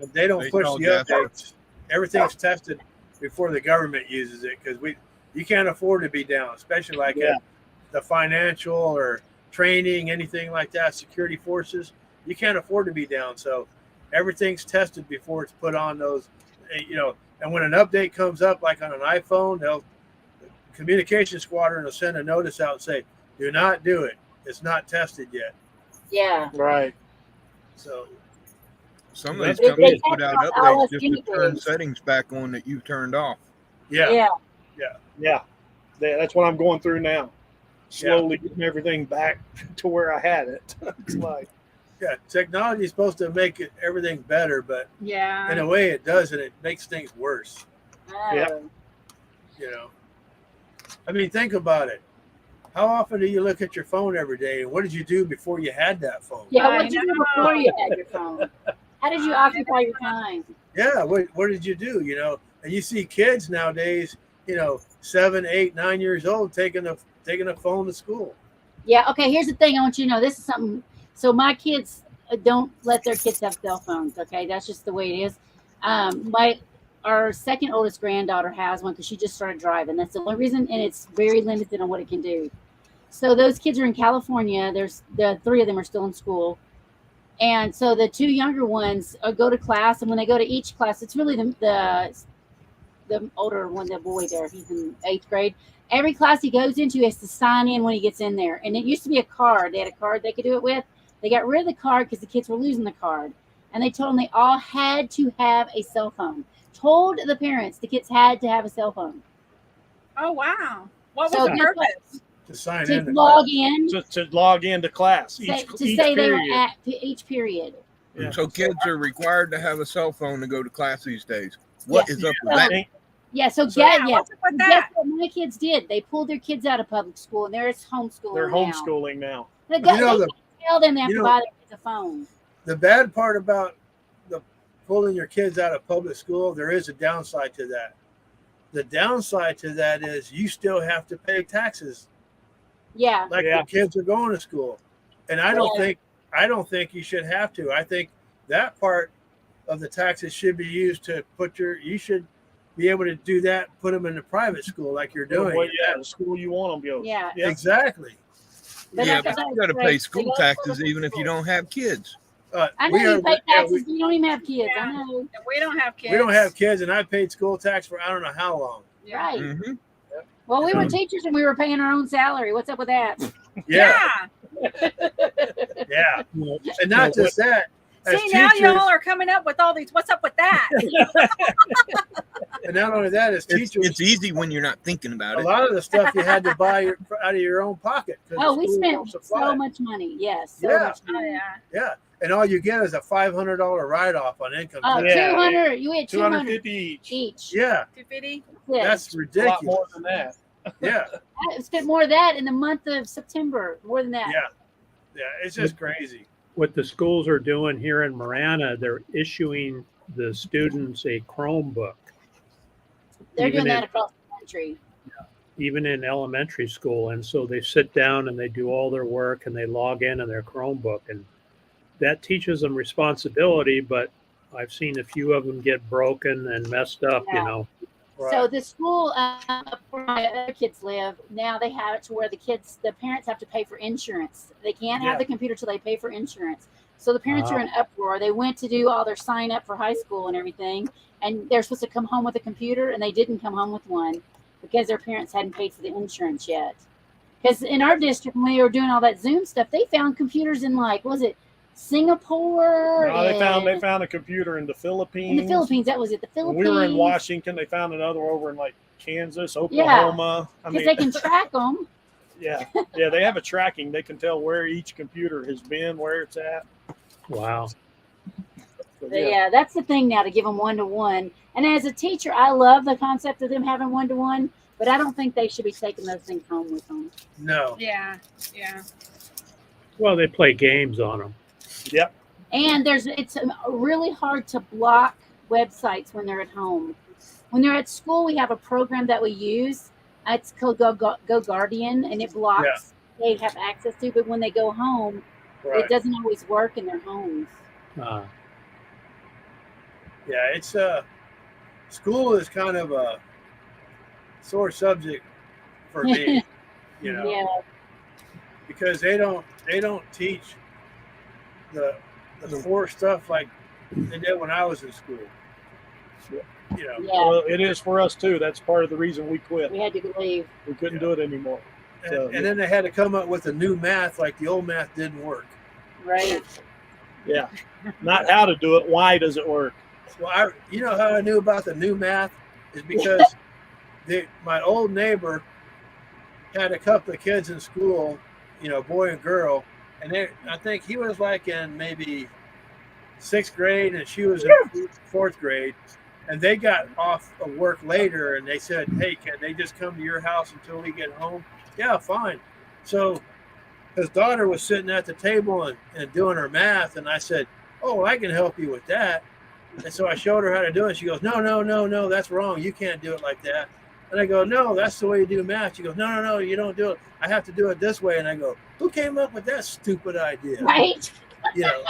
If they don't They push told the you. updates, everything's tested before the government uses it because you can't afford to be down, especially like Yeah. at the financial or training, anything like that, security forces. You can't afford to be down. So everything's tested before it's put on those, and when an update comes up, like on an iPhone, the communication squadron will send a notice out and say, do not do it. It's not tested yet. Yeah. right. So some of these They companies test put out out all updates us just guinea to turn pigs. settings back on that you've turned off. yeah. Yeah. That's what I'm going through now. Slowly getting everything back to where I had it. It's like, Yeah, technology is supposed to make everything better, but Yeah. in a way it doesn't. It makes things worse. Oh. Yeah. I mean, think about it. How often do you look at your phone every day? And what did you do before you had that phone? Yeah. I What did you do know. before you had your phone? How did you occupy your time? Yeah, what did you do? And you see kids nowadays, 7, 8, 9 years old taking a phone to school. Yeah. Okay. Here's the thing. I want you to know. This is something. So my kids don't let their kids have cell phones. Okay, that's just the way it is. Our second oldest granddaughter has one because she just started driving. That's the only reason, and it's very limited on what it can do. So those kids are in California. There's the 3 of them are still in school, and so the 2 younger ones go to class. And when they go to each class, it's really the older one, the boy there. He's in 8th grade. Every class he goes into, he has to sign in when he gets in there. And it used to be a card. They had a card they could do it with. They got rid of the card because the kids were losing the card. And they told them they all had to have a cell phone. Told the parents the kids had to have a cell phone. Oh, wow. What was So the guess what? purpose? To sign To in. to log class. in, to log into class. to Each say they were period. at to each period. Yeah. So kids are required to have a cell phone to go to class these days. What Yes. is up with So- that? Yeah, so Yeah, guess what's up with that? what my kids did. They pulled their kids out of public school, and they're homeschooling They're now. homeschooling now. They You know, can't tell them they have you to know- buy their kids a phone. The bad part about the pulling your kids out of public school, there is a downside to that. The downside to that is you still have to pay taxes Yeah, like Yeah. the kids are going to school. And I don't think you should have to. I think that part of the taxes should be used to you should be able to do that, put them in a private school like you're doing. Well, yeah, the school you want them to go. yeah. Yeah. Exactly. But Yeah, like I but you said, got to they- pay they school go to taxes public even if you school. don't have kids. I know we you are- pay yeah, taxes, but you don't even have kids. Yeah. I know. And we don't have kids. we don't have kids, and I paid school tax for I don't know how long. Yeah. Right. hmm Well, we were teachers and we were paying our own salary. What's up with that? Yeah, yeah. And not just that. As See, now teachers, y'all are coming up with all these. What's up with that? and not only that, as teachers, It's easy when you're not thinking about a it. lot of the stuff you had to buy out of your own pocket. 'cause Oh, the we school spent won't supply so it. much money. Yes, so Yeah. much Oh, money. yeah. Yeah, and all you get is a $500 write-off on income Oh, tax. Yeah. 200. You had 200 $250 each. each. Yeah, 250. Yeah. that's A lot ridiculous. more than that. Yeah, I spent more of that in the month of September. More than that. yeah, it's just crazy. What the schools are doing here in Marana, they're issuing the students a Chromebook, They're Even doing that if- across the country. even in elementary school. And so they sit down and they do all their work and they log in their Chromebook. And that teaches them responsibility, but I've seen a few of them get broken and messed up, you Yeah. know. So the school where my other kids live, now they have it to where the parents have to pay for insurance. They can't have the computer till they pay for insurance. So the parents are in uproar. They went to do all their sign up for high school and everything, and they're supposed to come home with a computer, and they didn't come home with one because their parents hadn't paid for the insurance yet. Because in our district, when we were doing all that Zoom stuff, they found computers in was it Singapore? No, they found a computer in the Philippines. In the Philippines, that was it. The Philippines. When we were in Washington, they found another over in like Kansas, Oklahoma. Because they can track them. Yeah, they have a tracking. They can tell where each computer has been, where it's at. Wow. So, yeah, that's the thing now, to give them one-to-one. And as a teacher, I love the concept of them having one-to-one, but I don't think they should be taking those things home with them. No. Yeah. Well, they play games on them. Yep. And it's really hard to block websites when they're at home. When they're at school, we have a program that we use. It's called Go Guardian, and it blocks they have access to. But when they go home, it doesn't always work in their homes. Yeah, it's school is kind of a sore subject for me, you know. Yeah. Because they don't teach the core stuff like they did when I was in school. You know. Yeah. Well, it is for us too. That's part of the reason we quit. We had to leave. We couldn't do it anymore. And then they had to come up with a new math, like the old math didn't work. Right. Yeah. Not how to do it. Why does it work? Well, you know how I knew about the new math is because my old neighbor had a couple of kids in school, you know, boy and girl, and I think he was like in maybe 6th grade and she was in 4th grade, and they got off of work later and they said, hey, can they just come to your house until we get home? Yeah, fine. So his daughter was sitting at the table and doing her math, and I said, oh, I can help you with that. And so I showed her how to do it. She goes, no, that's wrong. You can't do it like that. And I go, no, that's the way you do math. She goes, no, you don't do it. I have to do it this way. And I go, who came up with that stupid idea? Right. You know.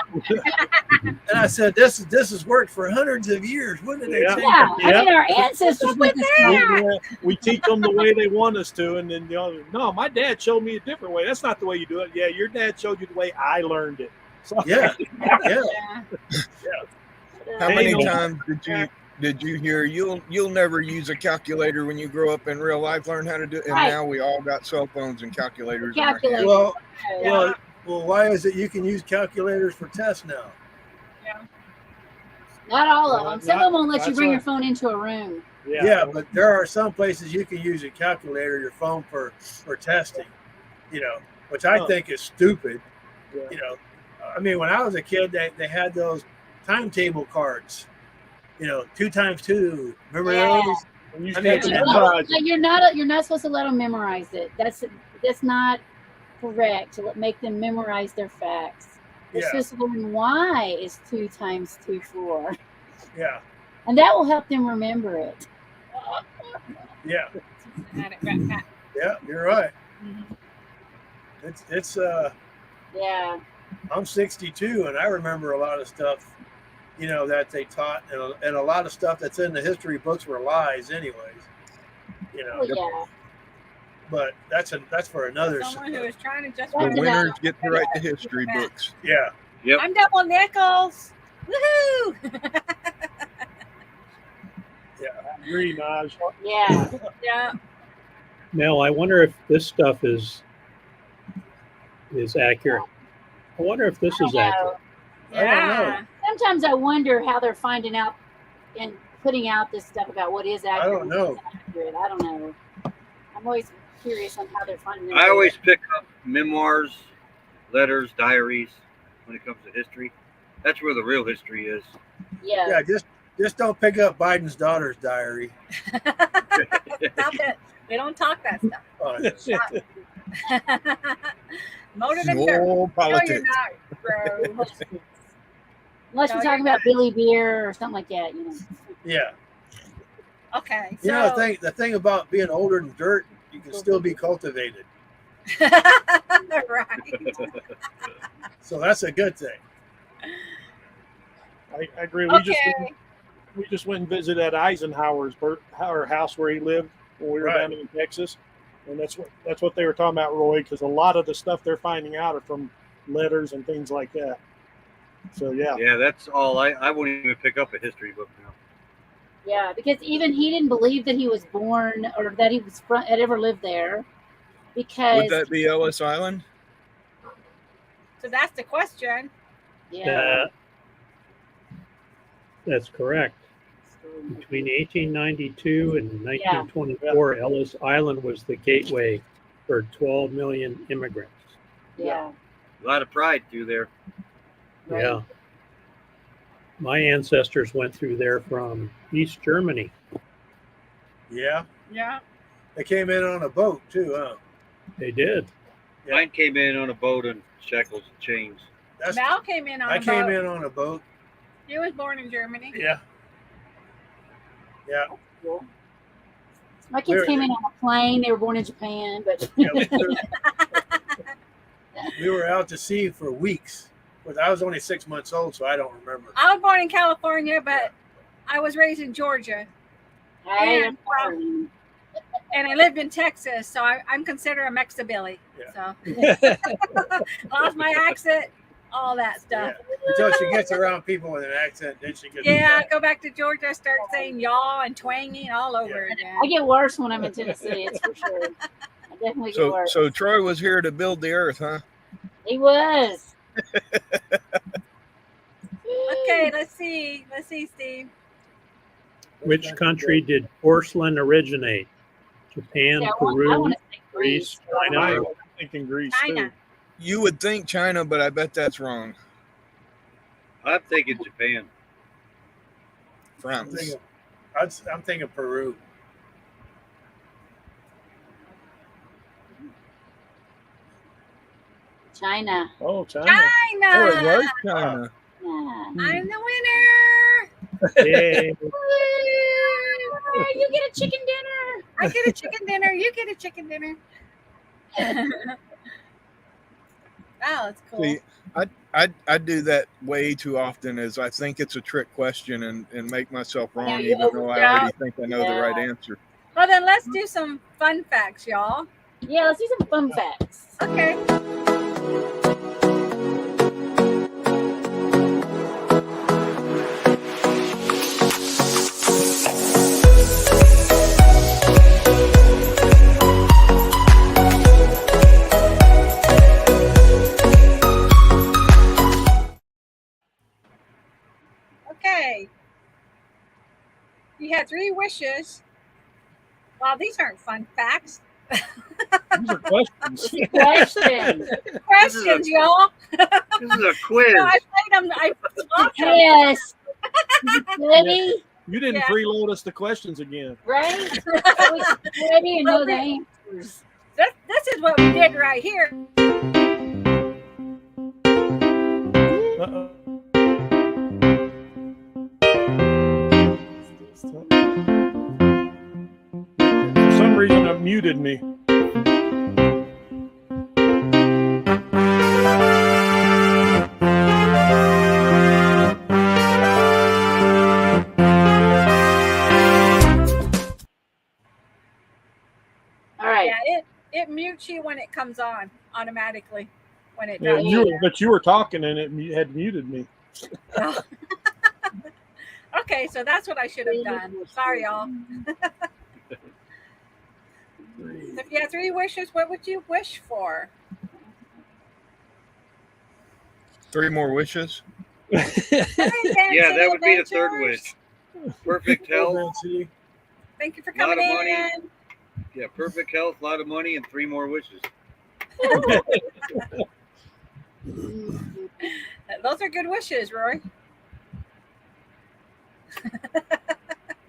And I said, this has worked for hundreds of years. When did they change it? I mean, our ancestors went there. We teach them the way they want us to, and then no, my dad showed me a different way. That's not the way you do it. Yeah, your dad showed you the way I learned it. So, yeah. How many times did you hear you'll never use a calculator when you grow up in real life? Learn how to do it, and now we all got cell phones and calculators. Well, why is it you can use calculators for tests now? Yeah. Not all of them. Some of them won't let you bring your phone into a room. Yeah, but there are some places you can use a calculator, your phone for testing, you know, which I think is stupid. Yeah. You know, I mean, when I was a kid, they had those timetable cards, you know, 2 times 2. Remember those? I mean, you're not supposed to let them memorize it. That's not correct to make them memorize their facts. They're supposed to learn why is 2 times 2 4. Yeah. And that will help them remember it. Yeah. Yeah, you're right. It's yeah. I'm 62 and I remember a lot of stuff, you know, that they taught, and a lot of stuff that's in the history books were lies anyways. You know. Yeah. But that's for another. Someone who is trying to just. The winners get to write the history books. Yeah. Yep. I'm double nickels. Woohoo! Yeah, I agree, Naj. Yeah. Yeah. Mel, I wonder if this stuff is accurate. I wonder if this is accurate. I don't know. Sometimes I wonder how they're finding out and putting out this stuff about what is accurate. I don't know. I don't know. I'm always curious on how they're finding it. I always pick up memoirs, letters, diaries when it comes to history. That's where the real history is. Yeah. Yeah, just don't pick up Biden's daughter's diary. Stop it. We don't talk that stuff. No politics. Unless you're talking about Billy Beer or something like that, you know. Yeah. Okay. You know, the thing about being older than dirt, you can still be cultivated. Right. So that's a good thing. I agree. Okay. We just went and visited at Eisenhower's house where he lived when we were Right. down in Texas, and that's what they were talking about, Roy. Because a lot of the stuff they're finding out are from letters and things like that. So yeah. Yeah, that's all. I won't even pick up a history book now. Yeah, because even he didn't believe that he was born or that he was had ever lived there. Because Would that be Ellis Island? So that's the question. yeah, That's correct. Between 1892 and 1924, Ellis Island was the gateway for 12 million immigrants. yeah. A lot of pride through there. Right. Yeah. My ancestors went through there from East Germany. Yeah. Yeah. They came in on a boat too, huh? They did. Yeah. Mine came in on a boat on shackles and chains. Mal came in on I a boat. came in on a boat. He was born in Germany. Yeah. Yeah. Cool. My kids came in on a plane. They were born in Japan, but Yeah, we were out to sea for weeks. But I was only 6 months old, so I don't remember. I was born in California, but I was raised in Georgia. And I lived in Texas, so I'm considered a Mexibilly. Yeah. So lost my accent, all that stuff. Yeah. Until she gets around people with an accent, then she gets. Yeah, go back to Georgia, start saying y'all and twanging all over again. I get worse when I'm in Tennessee. It's for sure. I definitely get worse. So Troy was here to build the earth, huh? He was. Okay, let's see, Steve. Which country did porcelain originate? Japan, Yeah, I Peru, want to say Greece. China. I'm thinking Greece China. too. You would think China, but I bet that's wrong. I'm thinking Japan. France. I'm thinking Peru. China. Oh, China. China. Oh, it was China. Yeah. I'm the winner. Yay. You get a chicken dinner. I get a chicken dinner. You get a chicken dinner. Wow, that's cool. See, I do that way too often. Is I think it's a trick question and make myself wrong, you even though I already think I know the Yeah. right answer. Well, then let's do some fun facts, y'all. Yeah, let's do some fun facts. Okay. Okay. You had 3 wishes. Wow, these aren't fun facts. These are questions. Questions. Questions, y'all. This is a quiz. No, I played them. I lost them. Yes. Ready? You didn't Yeah. preload us the questions again. Right? So we ready and know the answers. This is what we did right here. Uh-oh. For some reason, it muted me. All right. Yeah, it mutes you when it comes on automatically. When it Yeah, does. but you were talking and it had muted me. Okay, so that's what I should have done. Sorry, y'all. If you had 3 wishes, what would you wish for? 3 more wishes. Yeah, that would be the third wish. Perfect health. Thank you for Lot of coming money. in. Yeah, perfect health, a lot of money, and 3 more wishes. Those are good wishes, Roy.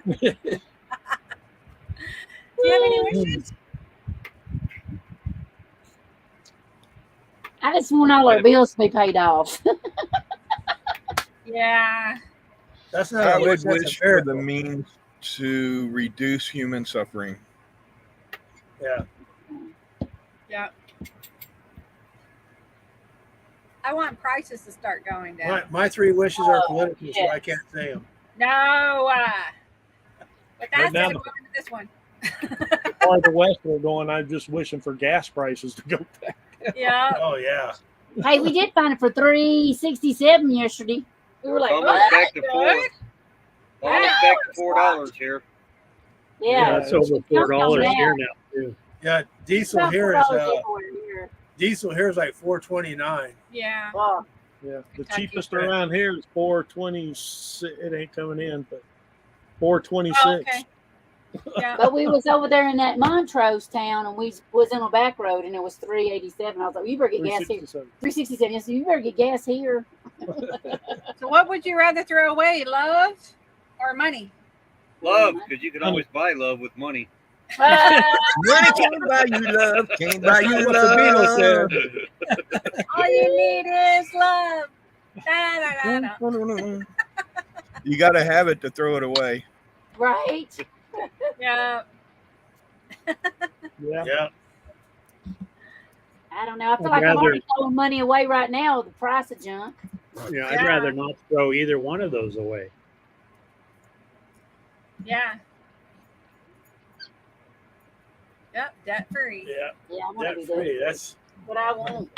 Do you have any wishes? I just want all our bills to be paid off. Yeah. That's not I a would wish. That's wish a for the miracle. means to reduce human suffering. Yeah. Yeah. I want prices to start going down. My 3 wishes are political, so I can't say them. No. But that's now it. Going to this one. Farther west we're going, I'm just wishing for gas prices to go back. Yeah. Oh yeah. Hey, we did find it for $3.67 yesterday. We were like, Almost what? back to $4. Almost back to $4 here. Yeah, it's over $4 here now too. Yeah, diesel About here $4 is everywhere here. diesel here is like $4.29. Yeah. Wow. Yeah, the Kentucky. cheapest around here is $4.26. It ain't coming in, but $4.26. Oh, okay. Yeah. But we was over there in that Montrose town, and we was in a back road, and it was $3.87. I was like, you better get gas here. $3.67. Yes, you better get gas here. So what would you rather throw away, love or money? Love, because you can always buy love with money. Money can't buy you love. Can't buy you What the Beatles love. said. All you need is love. Da, da, da, da. You got to have it to throw it away. Right? Yeah. Yeah. Yeah. I don't know. I feel I'd like I'm rather- already throwing money away right now with the price of junk. Yeah, I'd Yeah. rather not throw either one of those away. Yeah. Yep. Debt free. Yeah. Yeah, I want to Debt be free. there. That's What I want.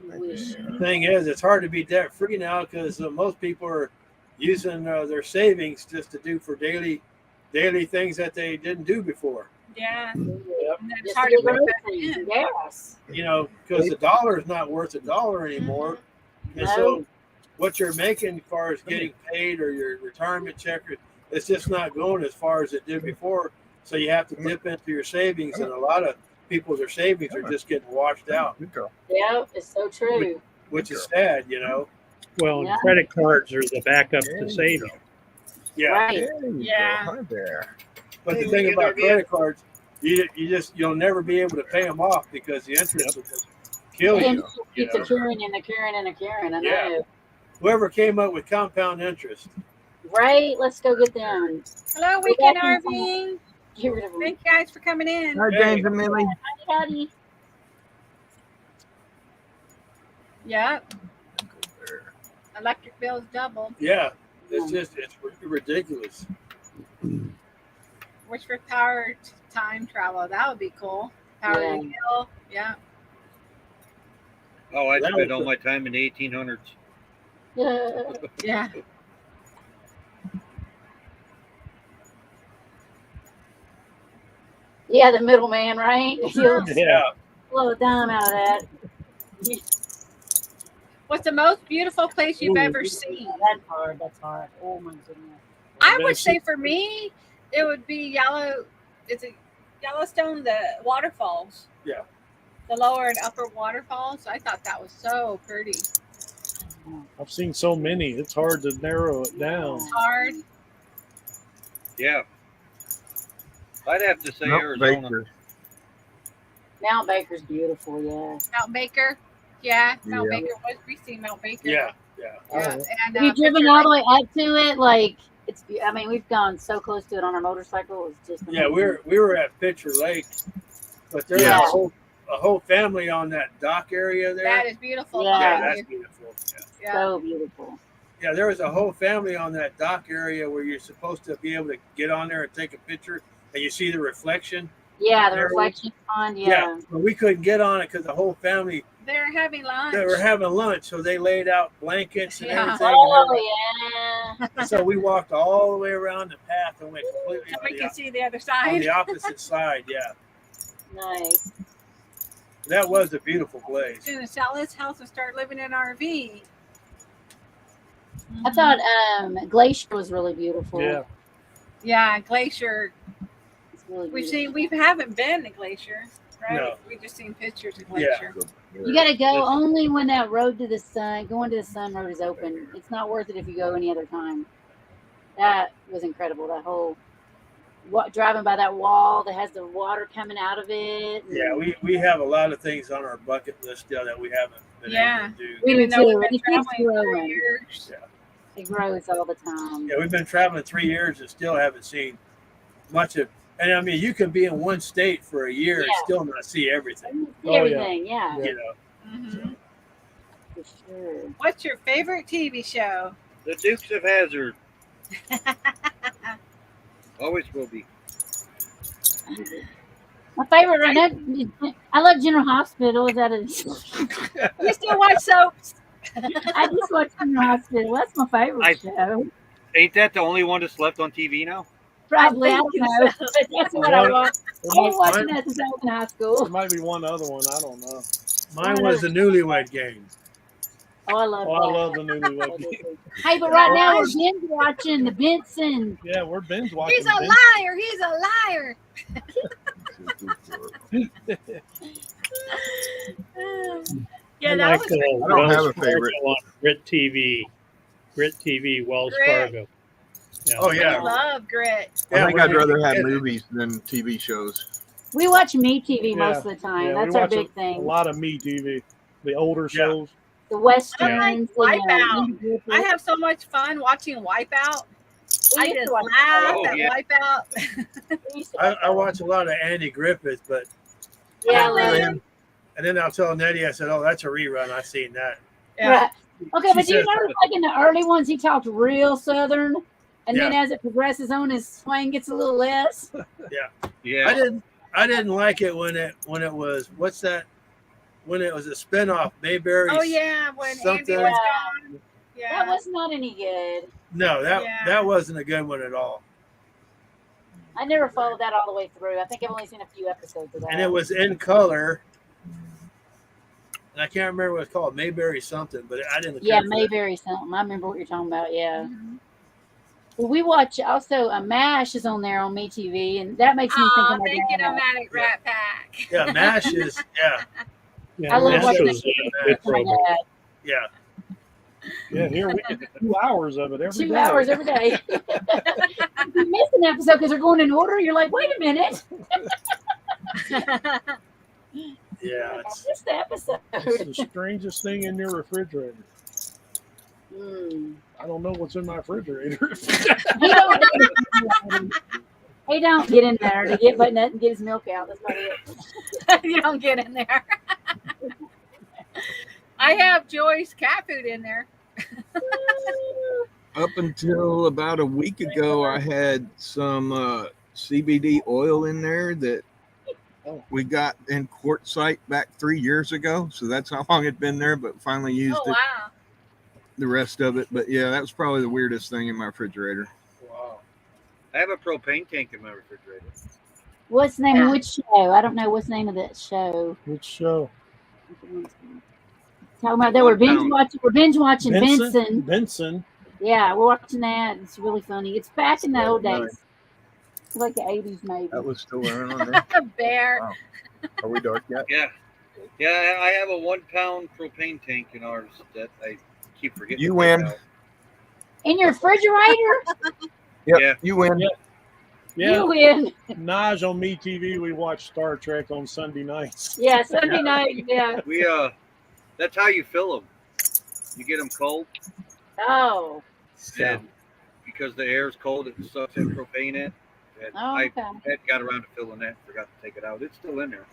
Wish. the thing is, it's hard to be debt free now because most people are using their savings just to do for daily things that they didn't do before. Yeah. And then it's Just hard to to get bring back groceries, in. yes. You know, because the dollar is not worth $1 anymore, and so what you're making as far as getting paid or your retirement check, it's just not going as far as it did before. So you have to dip into your savings, and a lot of people's savings are just getting washed out, Yeah, it's so true. which is sad. You know. Well, Yeah. credit cards are the backup There to you saving. Yeah. Right. There you Yeah. go. Hi there. But the thing about credit cards, you'll never be able to pay them off because the interest will just kill And you. it you keeps know? occurring and occurring and occurring. I Yeah. know. Whoever came up with compound interest. Right? Let's go get them. Hello, Weekend RV. Get rid of them. Thank you guys for coming in. Hi, James and Millie. Howdy. Yep. Electric bills doubled. Yeah, it's ridiculous. Wish for power time travel. That would be cool. Power Yeah. to Hill. Yeah. Oh, I That spent was all my time in the 1800s. Yeah. Yeah, the middleman, right? He'll Yeah. blow a dime out of that. What's the most beautiful place you've Ooh, ever seen? That's hard. That's hard. Oh my goodness. I would say for me, it would be Is it Yellowstone? The waterfalls. Yeah. The lower and upper waterfalls. I thought that was so pretty. I've seen so many. It's hard to narrow it down. It's hard. Yeah. I'd have to say Nope, Arizona. Baker. Mount Baker's beautiful. Yeah. Mount Baker. Yeah. Mount Yeah. Baker. We seen Mount Baker. Yeah. Yeah. Oh. And, Have you driven Picture all Lake. the way up to it? Like it's. I mean, we've gone so close to it on our motorcycle. It's just. Yeah, amazing. we were at Picture Lake, but there's Yeah. a whole family on that dock area there. That is beautiful. Yeah. Yeah, that's beautiful. Yeah. So beautiful. Yeah, there was a whole family on that dock area where you're supposed to be able to get on there and take a picture, and you see the reflection. Yeah, the There- reflection pond. Yeah. But we couldn't get on it because the whole family They're having lunch. they were having lunch, so they laid out blankets and Yeah. everything. Oh yeah. And so we walked all the way around the path and went completely So we can on see the other the side. opposite side. Yeah, Nice. that was a beautiful place. Going to sell his house and start living in an RV. I thought Glacier was really beautiful. Yeah. Yeah, Glacier. It's really We haven't been to Glacier, right? No. We just seen pictures of Yeah. Glacier. You got to go only when that road to the sun, going to the sun road is open. It's not worth it if you go any other time. That was incredible. That whole driving by that wall that has the water coming out of it. Yeah, we have a lot of things on our bucket list still that we haven't been Yeah. able to do. We do Even though we've too. been And it keeps traveling for growing. years. It grows all the time. Yeah, we've been traveling 3 years and still haven't seen much of. And I mean, you can be in one state for a year and Yeah. still not see everything. Oh, yeah. Everything, yeah. You know, Mhm. For sure. What's your favorite TV show? The Dukes of Hazzard. Always will be. My favorite right now, I love General Hospital. Is that a? You still watch soaps? I just watch General Hospital. That's my favorite show. Ain't that the only one that's left on TV now? Probably, I don't think know. so. But that's what I watch. I've been watching that since I was in high There school. might be one other one. I don't know. Mine was the Newlywed Game. Oh, I love Oh, that. I love the Newlywed Game. Hey, but right now we're binge watching the Benson. Yeah, we're binge watching. He's a liar. He's a liar. Yeah, I that like was the I don't have Wells a favorite. Fargo on Grit TV. Grit TV, Wells Grit. Fargo. Yeah. Oh I yeah, love Grit. yeah. I think when I'd you rather have get it. movies than TV shows. We watch Me TV most of Yeah. the time. Yeah, That's we our watch big a thing. lot of Me TV, the older shows. The westerns. I like and, Wipeout. I have so much fun watching Wipeout. We I used to just watch laugh Oh, at yeah. Wipeout. We used to I watch a lot of Andy Griffith, but Yeah, Really? like- and then I'll tell Nettie, I said, "Oh, that's a rerun. I've seen that." Right. Okay, She but do you says- notice like in the early ones he talked real southern, and then Yeah. as it progresses on, his swing gets a little less. Yeah. I didn't like it when it was what's that? When it was a spinoff, Mayberry. Oh yeah, when something. Andy was gone. Yeah. That was not any good. No, Yeah. that wasn't a good one at all. I never followed that all the way through. I think I've only seen a few episodes of that. And it was in color. And I can't remember what it's called, Mayberry something, but I didn't. Yeah, care for that. Mayberry something. I remember what you're talking about. Yeah. Mhm. Well, we watch also MASH is on there on Me TV, and that makes me think Oh, of my thank you, grandma. Nomadic Rat Pack. Yeah, MASH is Yeah, I love that watching was it. a good Oh my program. God. yeah. Yeah, here we get 2 hours of it every day. 2 hours every day. If you miss an episode because they're going in order, you're like, wait a minute. Yeah, I it's, missed the episode. It's the strangest thing in your refrigerator. Mm. I don't know what's in my refrigerator. He don't get in there to get but nothing, get his milk out. That's about it. You don't get in there. I have Joy's cat food in there. Up until about a week ago, I had some CBD oil in there that we got in Quartzsite back 3 years ago. So that's how long it'd been there, but finally used Oh it, wow. the rest of it. But yeah, that was probably the weirdest thing in my refrigerator. wow. I have a propane tank in my refrigerator. What's the name of which show? I don't know what's the name of that show. Which show? Talking about that we're binge watching. We're binge watching Benson. Benson. Yeah, we're watching that. It's really funny. It's back in the old Right. days. It's like the 80s maybe. That was still running on there. A bear. Wow. Are we dark yet? Yeah. Yeah, I have a 1 pound propane tank in ours that I keep forgetting. You to take win. out. In your refrigerator? Yep, Yeah. you win. Yeah. You Yeah, win. Naj on Me TV. We watch Star Trek on Sunday nights. Yeah, Sunday night. Yeah. We that's how you fill them. You get them cold, Oh. and because the air is cold, it sucks that propane in. And Oh, I okay. had got around to filling that, forgot to take it out. It's still in there.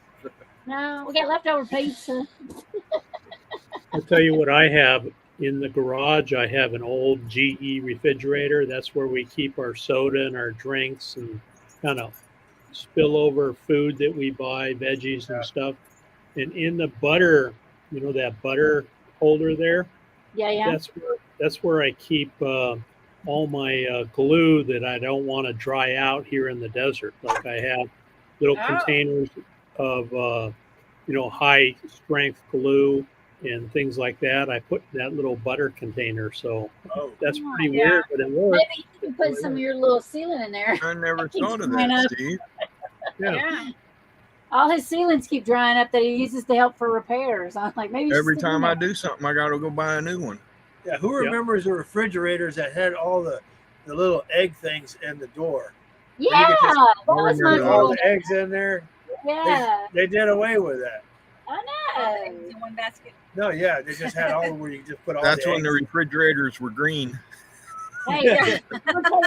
No, we got leftover pizza. I'll tell you what I have in the garage. I have an old GE refrigerator. That's where we keep our soda and our drinks and kind of spillover food that we buy, veggies and stuff. And in the butter, you know, that butter holder there, Yeah, yeah. that's where I keep all my glue that I don't want to dry out here in the desert. Like I have little Oh. containers of high strength glue and things like that. I put in that little butter container, so Oh, that's Oh, pretty yeah. weird, but it works. Maybe you can put some of your little ceiling in there. I never Keeps thought of drying that, up. Steve. Yeah. Yeah. All his ceilings keep drying up that he uses to help for repairs. I'm like, maybe Every stick 'em time in I there. do something, I got to go buy a new one. yeah. Who Yeah. remembers the refrigerators that had all the little egg things in the door? Yeah, you could just- that was my remember All goal. the eggs in there. Yeah, They did away with that. I All know. things in one basket. No, yeah, they just had all where you just put all That's the when the eggs. refrigerators were green. Hey, Yeah.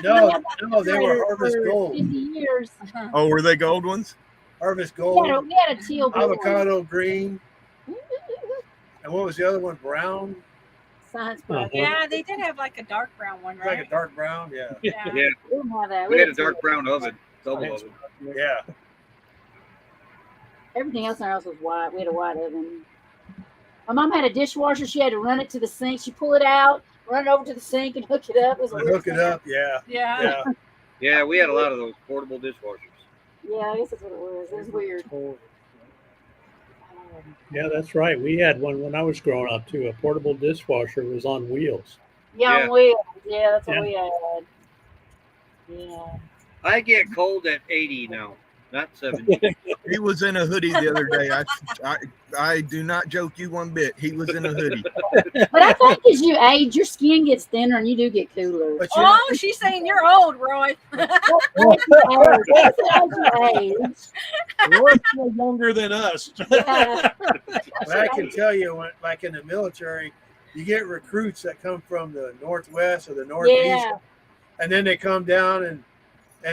No, they were Harvest for Gold. 50 years. Oh, were they gold ones? Harvest We Gold, had a teal blue one. avocado green. And what was the other one? Brown? Science Uh-huh. project. Yeah, they did have like a dark brown one, It's like right? a dark brown. Yeah. Yeah. Yeah, We didn't have that. we had a didn't dark see brown oven, double Science oven. project. Yeah. Everything else in our house was white. We had a white oven. My mom had a dishwasher. She had to run it to the sink. She pull it out, run it over to the sink, and hook it up. It was a weird Hook it thing. up. Yeah. Yeah. Yeah. Yeah, we had a lot of those portable dishwashers. Yeah, I guess that's what it was. It was weird. Yeah, that's right. We had one when I was growing up too. A portable dishwasher was on wheels. Yeah, Yeah. on wheels. Yeah, that's what Yeah. we had. Yeah. I get cold at 80 now, not 70. He was in a hoodie the other day. I do not joke you one bit. He was in a hoodie. But I think as you age, your skin gets thinner and you do get cooler. But you Oh, she's saying you're old, Roy. You're younger than us. Yeah. But I can tell you, when, like in the military, you get recruits that come from the Northwest or the Northeast, Yeah. and then they come down and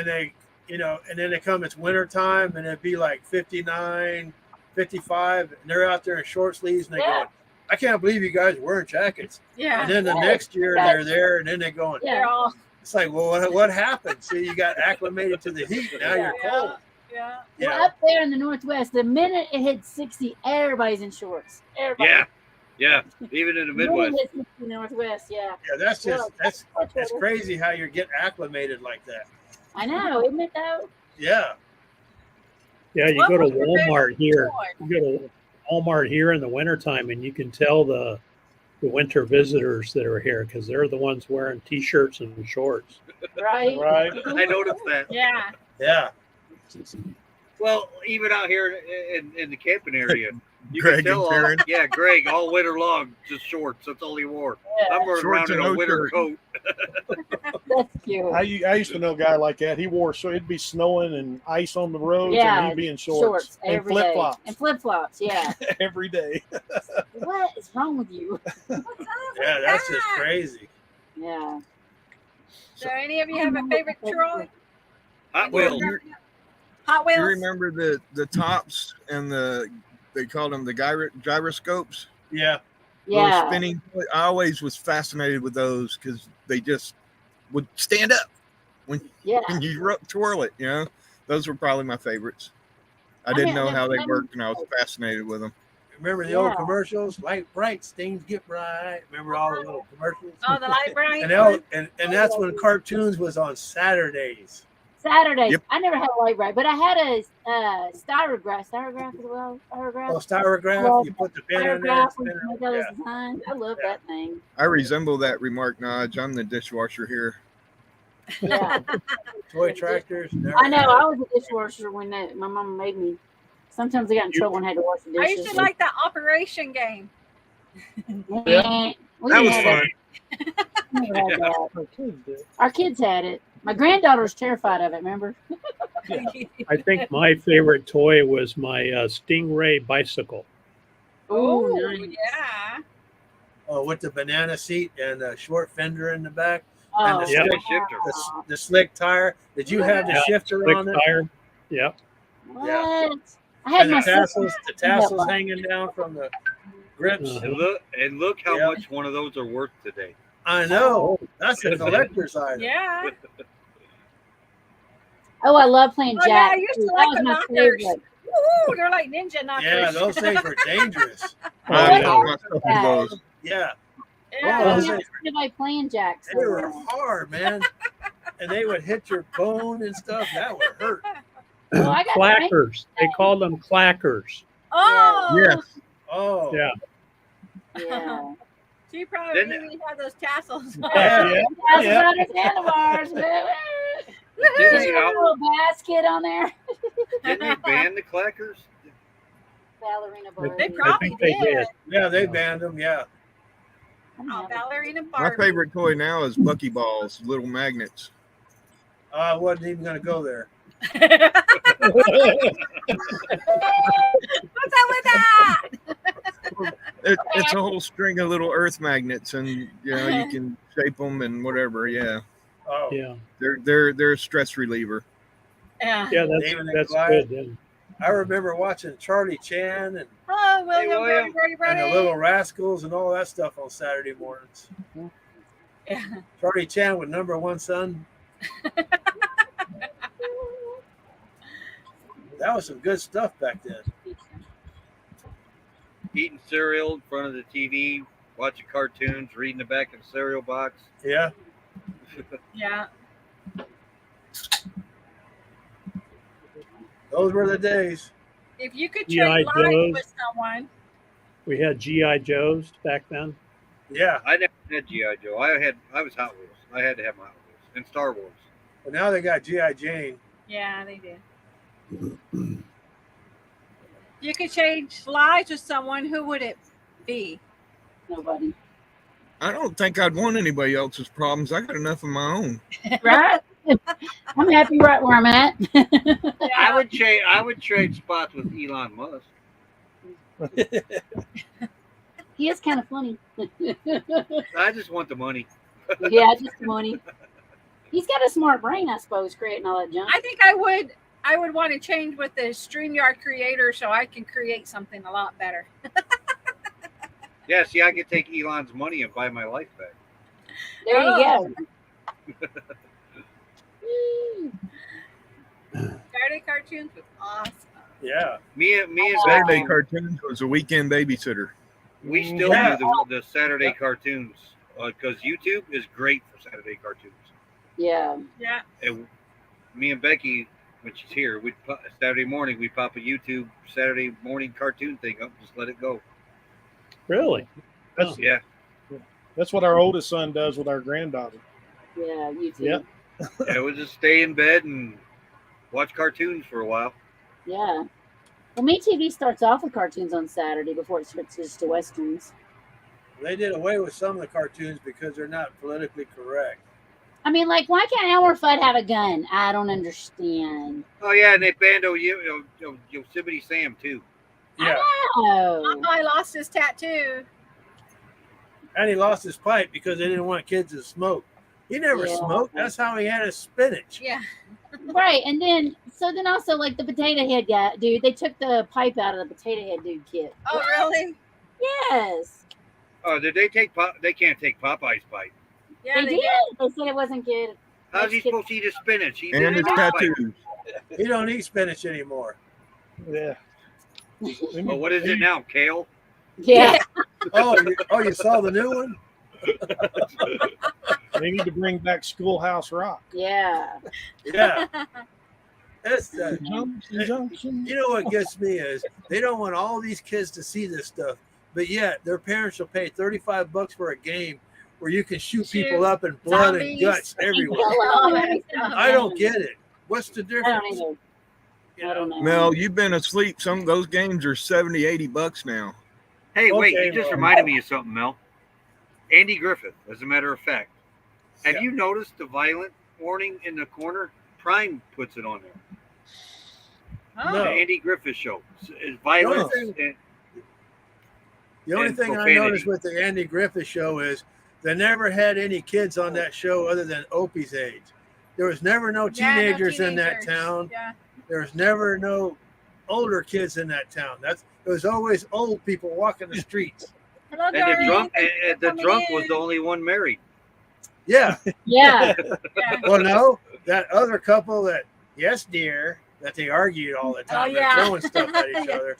they, you know, and then they come, it's winter time, and it'd be like 59, 55, and they're out there in short sleeves, and they Yeah. go, I can't believe you guys are wearing jackets. Yeah. And then the Yeah. next year Yeah. they're there, and then they're going, Yeah. They're all. it's like, well, what happened? See, you got acclimated to the heat. Now you're cold. Yeah. Well, Yeah. up there in the Northwest, the minute it hits 60, everybody's in shorts. Everybody. Yeah, yeah, even in the The minute Midwest. it hits 60 in the Northwest, yeah. Yeah, that's just that's That's crazy how you get acclimated like that. I know, isn't it though? Yeah. Yeah, you What go to was your favorite Walmart here. toy? You go to Walmart here in the wintertime, and you can tell the winter visitors that are here because they're the ones wearing T-shirts and shorts. Right. I noticed that. Yeah. Yeah. Well, even out here in the camping area, you Greg can tell. and Karen. Yeah, Greg, all winter long, just shorts. That's all he wore. Yeah. I'm running Shorts around in and a no winter shirt. coat. That's cute. I used to know a guy like that. He wore, so it'd be snowing and ice on the roads, Yeah, and he'd be in shorts and every day. flip flops And flip flops, yeah. every day. What is wrong with you? What's up with Yeah, that's just that? crazy. Yeah. So, any of you have a favorite Troy? Hot Wheels. Hot Wheels. You remember the tops and they called them the gyroscopes? Yeah. Little Yeah. spinning. I always was fascinated with those because they just would stand up Yeah. when you twirl it. You know, those were probably my favorites. I I didn't mean, know how they I'm- worked, and I was fascinated with them. Remember the old Yeah. commercials? Light bright, stains get bright. Remember all the little commercials? Oh, the light bright. And that's when cartoons was on Saturdays. Saturdays. Yep. I never had a light bright, but I had a styrograph. Styrograph as well. Styrograph. Oh, styrograph. You put the pin in there. And Styrograph. spin When it. you make all those Yeah. designs. I love Yeah. that thing. I resemble that remark, Nodge. I'm the dishwasher here. Yeah. Toy tractors. never I know. had I it. was a dishwasher when my mama made me. Sometimes I got in trouble and had to wash the I dishes. used to like that Operation game. Yeah. We That didn't was have fun. We never had that. My kids did. Our kids had it. My granddaughter was terrified of it. Remember? I think my favorite toy was my Stingray bicycle. Oh, nice. yeah. Oh, with the banana seat and a short fender in the back. Oh, And the Yeah. Stick shifter. The slick tire. Did you have the Yeah, shifter Slick on it? tire. Yep. what? I had And my the tassels, sister. the tassels hanging down from the grips. Uh-huh. And look how Yeah. much one of those are worth today. I know. That's a collector's item. Yeah. Oh, I love playing Oh, yeah, Jack. I used to That like was the my knockers. favorite. Ooh, they're like ninja knockers. Yeah, those things were dangerous. I yeah. taught myself Yeah. those. Yeah, Yeah. I Oh, don't those know things- anybody playing Jack. they were hard, man. And they would hit your bone and stuff. That would hurt. Oh, I got Clackers. They called them clackers. Oh. Yes. Oh, Yeah. Yeah. She probably Didn't really had those tassels. Yeah. That's Yeah. about his handlebars. Didn't Just they, a little basket on there. didn't they ban the clackers? Ballerina I Barbie. They I probably think they did. did. Yeah, they banned them. Yeah. Oh, ballerina My Barbie. favorite toy now is Bucky Balls, little magnets. I wasn't even going to go there. What's up with that? It's a whole string of little earth magnets, and you know you can shape them and whatever. Yeah, Oh, Yeah. they're a stress reliever. Yeah. Yeah, David and that's Goliath. good. I remember watching Charlie Chan and Oh, William, William. and the Little Rascals and all that stuff on Saturday mornings. Yeah. Charlie Chan with Number One Son. That was some good stuff back then. Eating cereal in front of the TV, watching cartoons, reading the back of the cereal box. Yeah. Yeah. Those were the days. If you could G.I. trade lives Joes. with someone, We had GI Joes back then. Yeah. I never had G.I. Joe. I was Hot Wheels. I had to have my Hot Wheels. And Star Wars. But now they got G.I. Jane. yeah, they did. You could change lives with someone. Who would it be? Nobody. I don't think I'd want anybody else's problems. I got enough of my own. Right? I'm happy right where I'm at. I would trade spots with Elon Musk. He is kind of funny. I just want the money. Yeah, just money. He's got a smart brain, I suppose, creating all that junk. I think I would want to change with the StreamYard creator so I can create something a lot better. Yeah, see, I could take Elon's money and buy my life back. There you go. Saturday cartoons was awesome. Yeah. Me and Saturday Becky, cartoons was a weekend babysitter. we still Yeah. do the Saturday cartoons because YouTube is great for Saturday cartoons. Yeah. Yeah. And me and Becky, when she's here, Saturday morning we pop a YouTube Saturday morning cartoon thing up, just let it go. Really? That's, Yeah, that's what our oldest son does with our granddaughter. Yeah, you too. Yeah. yeah, we'll just stay in bed and watch cartoons for a while. Yeah. Well, Me TV starts off with cartoons on Saturday before it switches to Westerns. They did away with some of the cartoons because they're not politically correct. I mean, like, why can't Elmer Fudd have a gun? I don't understand. Oh yeah, and they banned Yosemite Sam too. Yeah. Oh. I lost his tattoo. And he lost his pipe because they didn't want kids to smoke. He never Yeah. smoked. That's how he had his spinach. Yeah. Right. And then also, like, the potato head guy, dude, they took the pipe out of the potato head dude kit. Oh, really? Yes. Oh, did they take? They can't take Popeye's pipe. Yeah, they did. They said it wasn't good. How's he supposed to eat his spinach? He And didn't his eat pipe. tattoos. He don't eat spinach anymore. Yeah. Well, what is it now? Kale? Yeah. You saw the new one? They need to bring back Schoolhouse Rock. Yeah. Yeah. That's Junction. you know what gets me is they don't want all these kids to see this stuff, but yet their parents will pay $35 for a game where you can shoot people up and blood and Zombies. guts everywhere. I don't get it. What's the I don't difference? either. You I don't know? know. Mel, you've been asleep. Some of those games are $70-$80 now. Hey, wait! Okay, You just well. reminded me of something, Mel. Andy Griffith, as a matter of fact. Have Yeah. you noticed the violent warning in the corner? Prime puts it on there. Oh. No. The Andy Griffith show. It's violence. The only and- The only and thing profanity. I noticed with the Andy Griffith show is they never had any kids on that show other than Opie's age. There was never no Yeah, no teenagers in that teenagers. town. Yeah. There was never no older kids in that town. It was always old people walking the streets. Hello, and the darling. drunk, Thanks for and the coming drunk was in. the only one married. Yeah. Yeah. Yeah. Well, no, that other couple that, yes, dear, that they argued all the time. Oh, They're yeah. throwing stuff at each Yeah. other.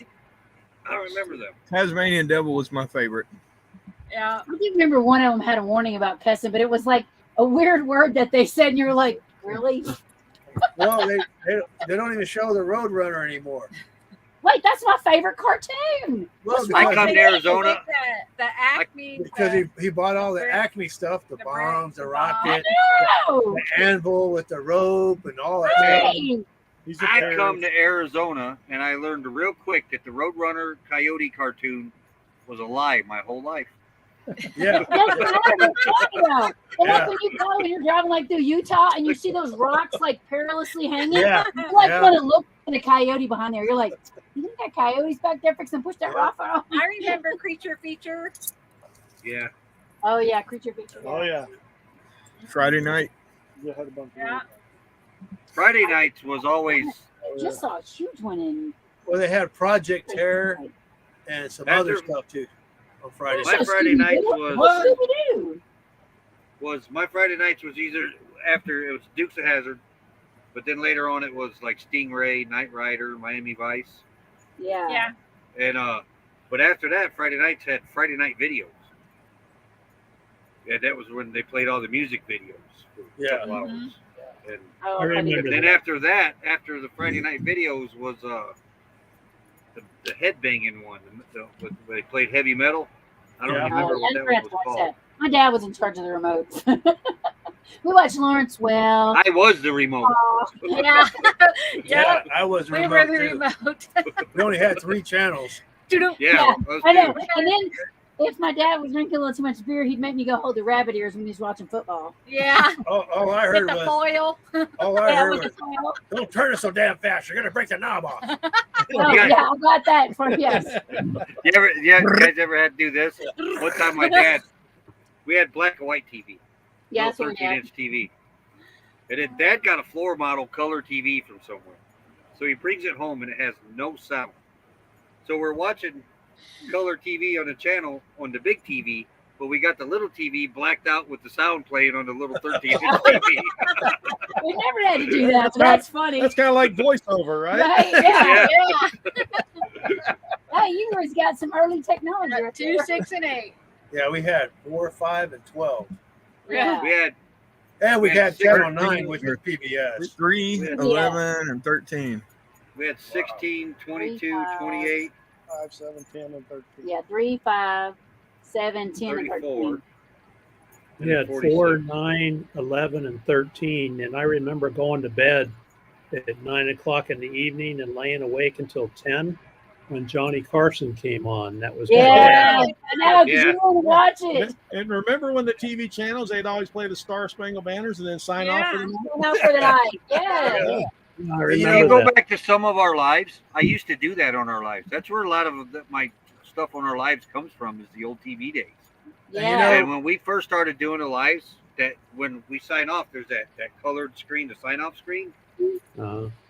I don't remember them. Tasmanian Devil was my favorite. Yeah. I do remember one of them had a warning about cussing, but it was like a weird word that they said, and you're like, really? Well, they don't even show the Roadrunner anymore. Wait, that's my favorite cartoon. Well, I because, come to Arizona. The Acme. he bought all the Acme stuff, the the bombs, the the rocket, Oh, the anvil with the rope and all that stuff. right. He's a I terrorist. come to Arizona and I learned real quick that the Roadrunner Coyote cartoon was a lie my whole life. Yeah. That's what I was talking about. And Yeah. like when you go and you're driving like through Utah and you see those rocks like perilously hanging, Yeah. you like Yeah. want to look at a coyote behind there. You're like, you think that coyote's back there fixing to push that rock off? I remember Creature Feature. Yeah. Oh yeah, creature feature. Oh yeah. Friday night. You had a bunch of Yeah. Friday nights was always I just saw a huge one in Well, they had Project Terror and some other stuff too on Friday. My Friday nights What did we do? my Friday nights was either after it was Dukes of Hazzard, but then later on it was like Stingray, Knight Rider, Miami Vice. Yeah. And but after that, Friday nights had Friday night videos. Yeah, that was when they played all the music videos for a couple hours. And Oh, I remember then that. after that, after the Friday night videos was the headbanging one. Where they played heavy metal. I don't remember what that one was called. My dad was in charge of the remote. We watched Lawrence Well. I was the remote. Yeah. Yeah, I was We remote were the too. remote. We only had 3 channels. Yeah, I know. And then if my dad was drinking a little too much beer, he'd make me go hold the rabbit ears when he was watching football. Yeah. All I heard With the was, foil. all I Yeah, heard with was, the foil. don't turn it so damn fast. You're gonna break the knob off. Oh, yeah, I got that for yes. You guys ever had to do this? One time my dad, we had black and white TV. Yeah, that's little what we had. 13-inch TV. And then Dad got a floor model color TV from somewhere. So he brings it home and it has no sound. So we're watching color TV on the channel on the big TV, but we got the little TV blacked out with the sound playing on the little 13-inch TV. We never had to do that, but that's funny. That's kind of like voiceover, right? Right? Yeah. Yeah. Hey, you guys got some early technology. Right 2, there. 6, and 8. Yeah, we had 4, 5, and 12. Yeah. We had And we Yeah, had 6, Channel 9, which was PBS. 3, Yeah. 11, and 13. we had 16, 22, 28, 5, 7, 10, and 13. Yeah, 3, 5, 7, 10, and 34. 13. We had 4, 9, 11, and 13. And I remember going to bed at 9 o'clock in the evening and laying awake until 10 when Johnny Carson came on. That was Yeah, I know, because you want to watch it. And remember when the TV channels, they'd always play the Star Spangled Banners and then sign off for the night? Sign off for the night. Yeah. I You remember go that. back to some of our lives. I used to do that on our lives. That's where a lot of my stuff on our lives comes from, is the old TV days. Yeah. And when we first started doing the lives, that when we sign off, there's that colored screen, the sign off screen.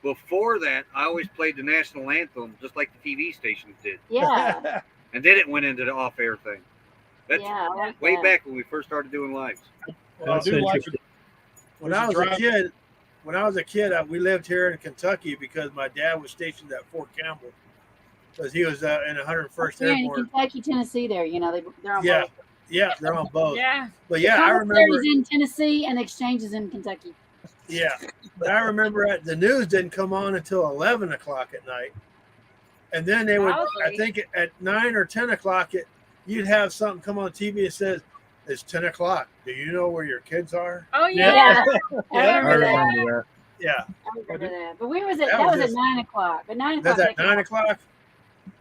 Before that, I always played the national anthem just like the TV stations did. Yeah. And then it went into the off air thing. That's Yeah, I like way that. back when we first started doing lives. Well, I That's do like interesting. When I was a kid, we lived here in Kentucky because my dad was stationed at Fort Campbell because he was in 101st Here in Airborne. Kentucky, Tennessee, they're on Yeah, both. yeah, they're on both. Yeah. But yeah, I remember. Commissary is in Tennessee and the exchange is in Kentucky. Yeah, but I remember the news didn't come on until 11 o'clock at night, and then they would. I Probably. think at 9 or 10 o'clock, you'd have something come on TV that says, "It's 10 o'clock. Do you know where your kids are?" Oh, Yeah. yeah. I remember that. remember Yeah, I remember that. But we was at That that was was at just- 9 o'clock. At 9 o'clock. that's at they 9 came o'clock.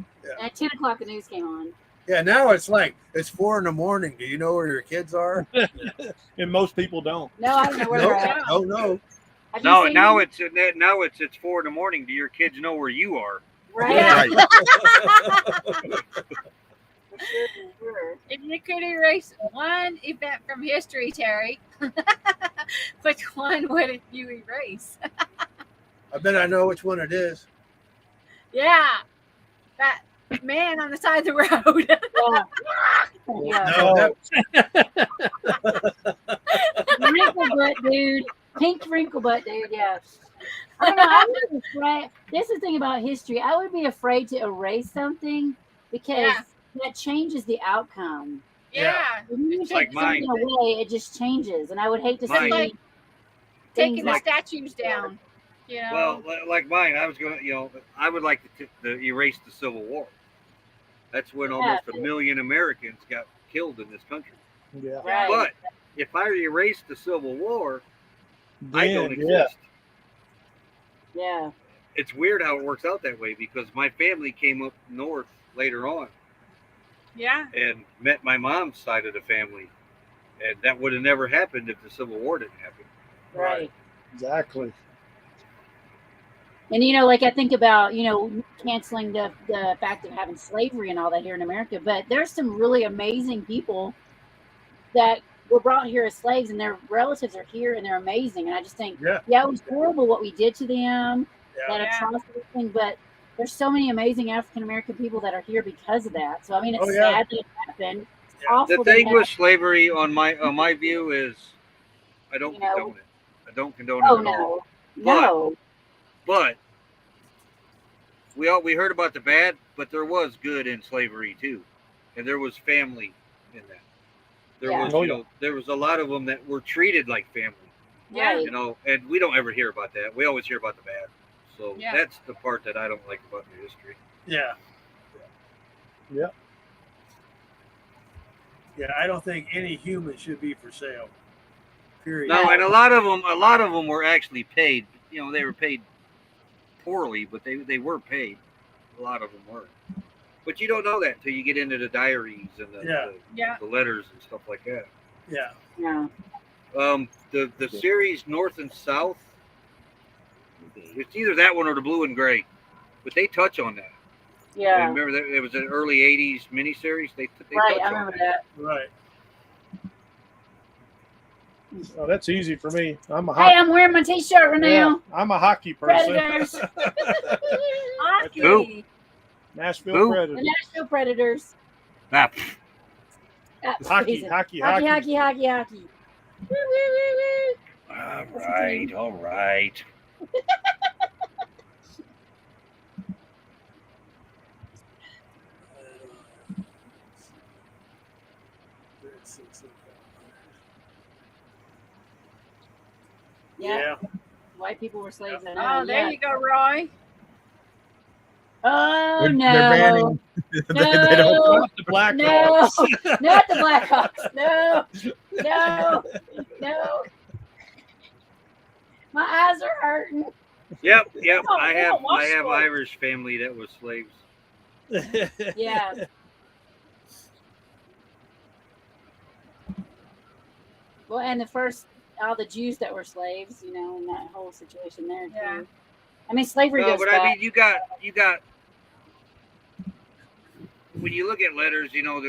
on. At 10 o'clock, the news came on. Yeah, now it's like it's 4 in the morning. Do you know where your kids are? And most people don't. No, I don't know where No, they're at. no. Have you No, seen now them? it's 4 in the morning. Do your kids know where you are? Right. Yeah. Right. Sure. If you could erase one event from history, Terry, which one would you erase? I bet I know which one it is. Yeah. That man on the side of the road. Yeah. Yeah. No, that, Wrinkle butt dude. Pink wrinkle butt dude, yeah. I don't know. I would be afraid. This is the thing about history. I would be afraid to erase something because Yeah. that changes the outcome. Yeah. When you It's take like mine. something away, it just changes. And I would hate to Mine. see Like taking the things statues down. You know. Well, like mine, I was going to, I would like to erase the Civil War. That's when almost 1 million Americans got killed in this country. Yeah. right. But if I erase the Civil War, I don't Then, exist. Yeah. It's weird how it works out that way because my family came up north later on yeah. and met my mom's side of the family. And that would have never happened if the Civil War didn't happen. Right. Exactly. And like I think about canceling the fact of having slavery and all that here in America, but there's some really amazing people that were brought here as slaves, and their relatives are here, and they're amazing. And I just think, Yeah. it was horrible what we did to them, Yeah. that Yeah. atrocity thing. But there's so many amazing African American people that are here because of that. So I mean, it's Oh, yeah. sad that it happened. It's Yeah. awful. The that it thing with happened, slavery, on my view, is I don't you know. condone it. I don't condone it Oh at all. no, But we heard about the bad, but there was good in slavery too, and there was family in that. There Yeah. was, Oh, you yeah. know, there was a lot of them that were treated like family, Yeah. right. you know, and we don't ever hear about that. We always hear about the bad. So Yeah. that's the part that I don't like about the history. Yeah. Yeah. Yeah, I don't think any human should be for sale. Period. No, and a lot of them were actually paid. You know, they were paid poorly, but they were paid. A lot of them were. But you don't know that until you get into the diaries and Yeah. the letters and stuff like that. Yeah. Yeah. The series North and South, it's either that one or the Blue and Gray, but they touch on that. Yeah. And remember that it was an early '80s miniseries. They Right. touch I on remember that. Right. Oh, that's easy for me. I'm a Hey, hockey. I'm wearing my T-shirt right Yeah, now. I'm a hockey person. Predators. Hockey. Who? Nashville Who? The Predators. Nashville Predators. Ah, That's Hockey, amazing. hockey, Hockey, hockey. hockey, hockey, hockey. Woo, woo, woo, woo. all right. Yeah. White people were slaves. I know. Oh, there Yeah. you go, Roy. Oh They're no. banning. They don't. No. Not the Blackhawks. No. Not the Blackhawks. No. No. No. My eyes are hurting. Yep. Oh, I we have don't watch sports. Irish family that was slaves. Yeah. Well, and all the Jews that were slaves, you know, in that whole situation there too. Yeah. I mean, slavery No, goes but back. I mean, you got. When you look at letters, you know,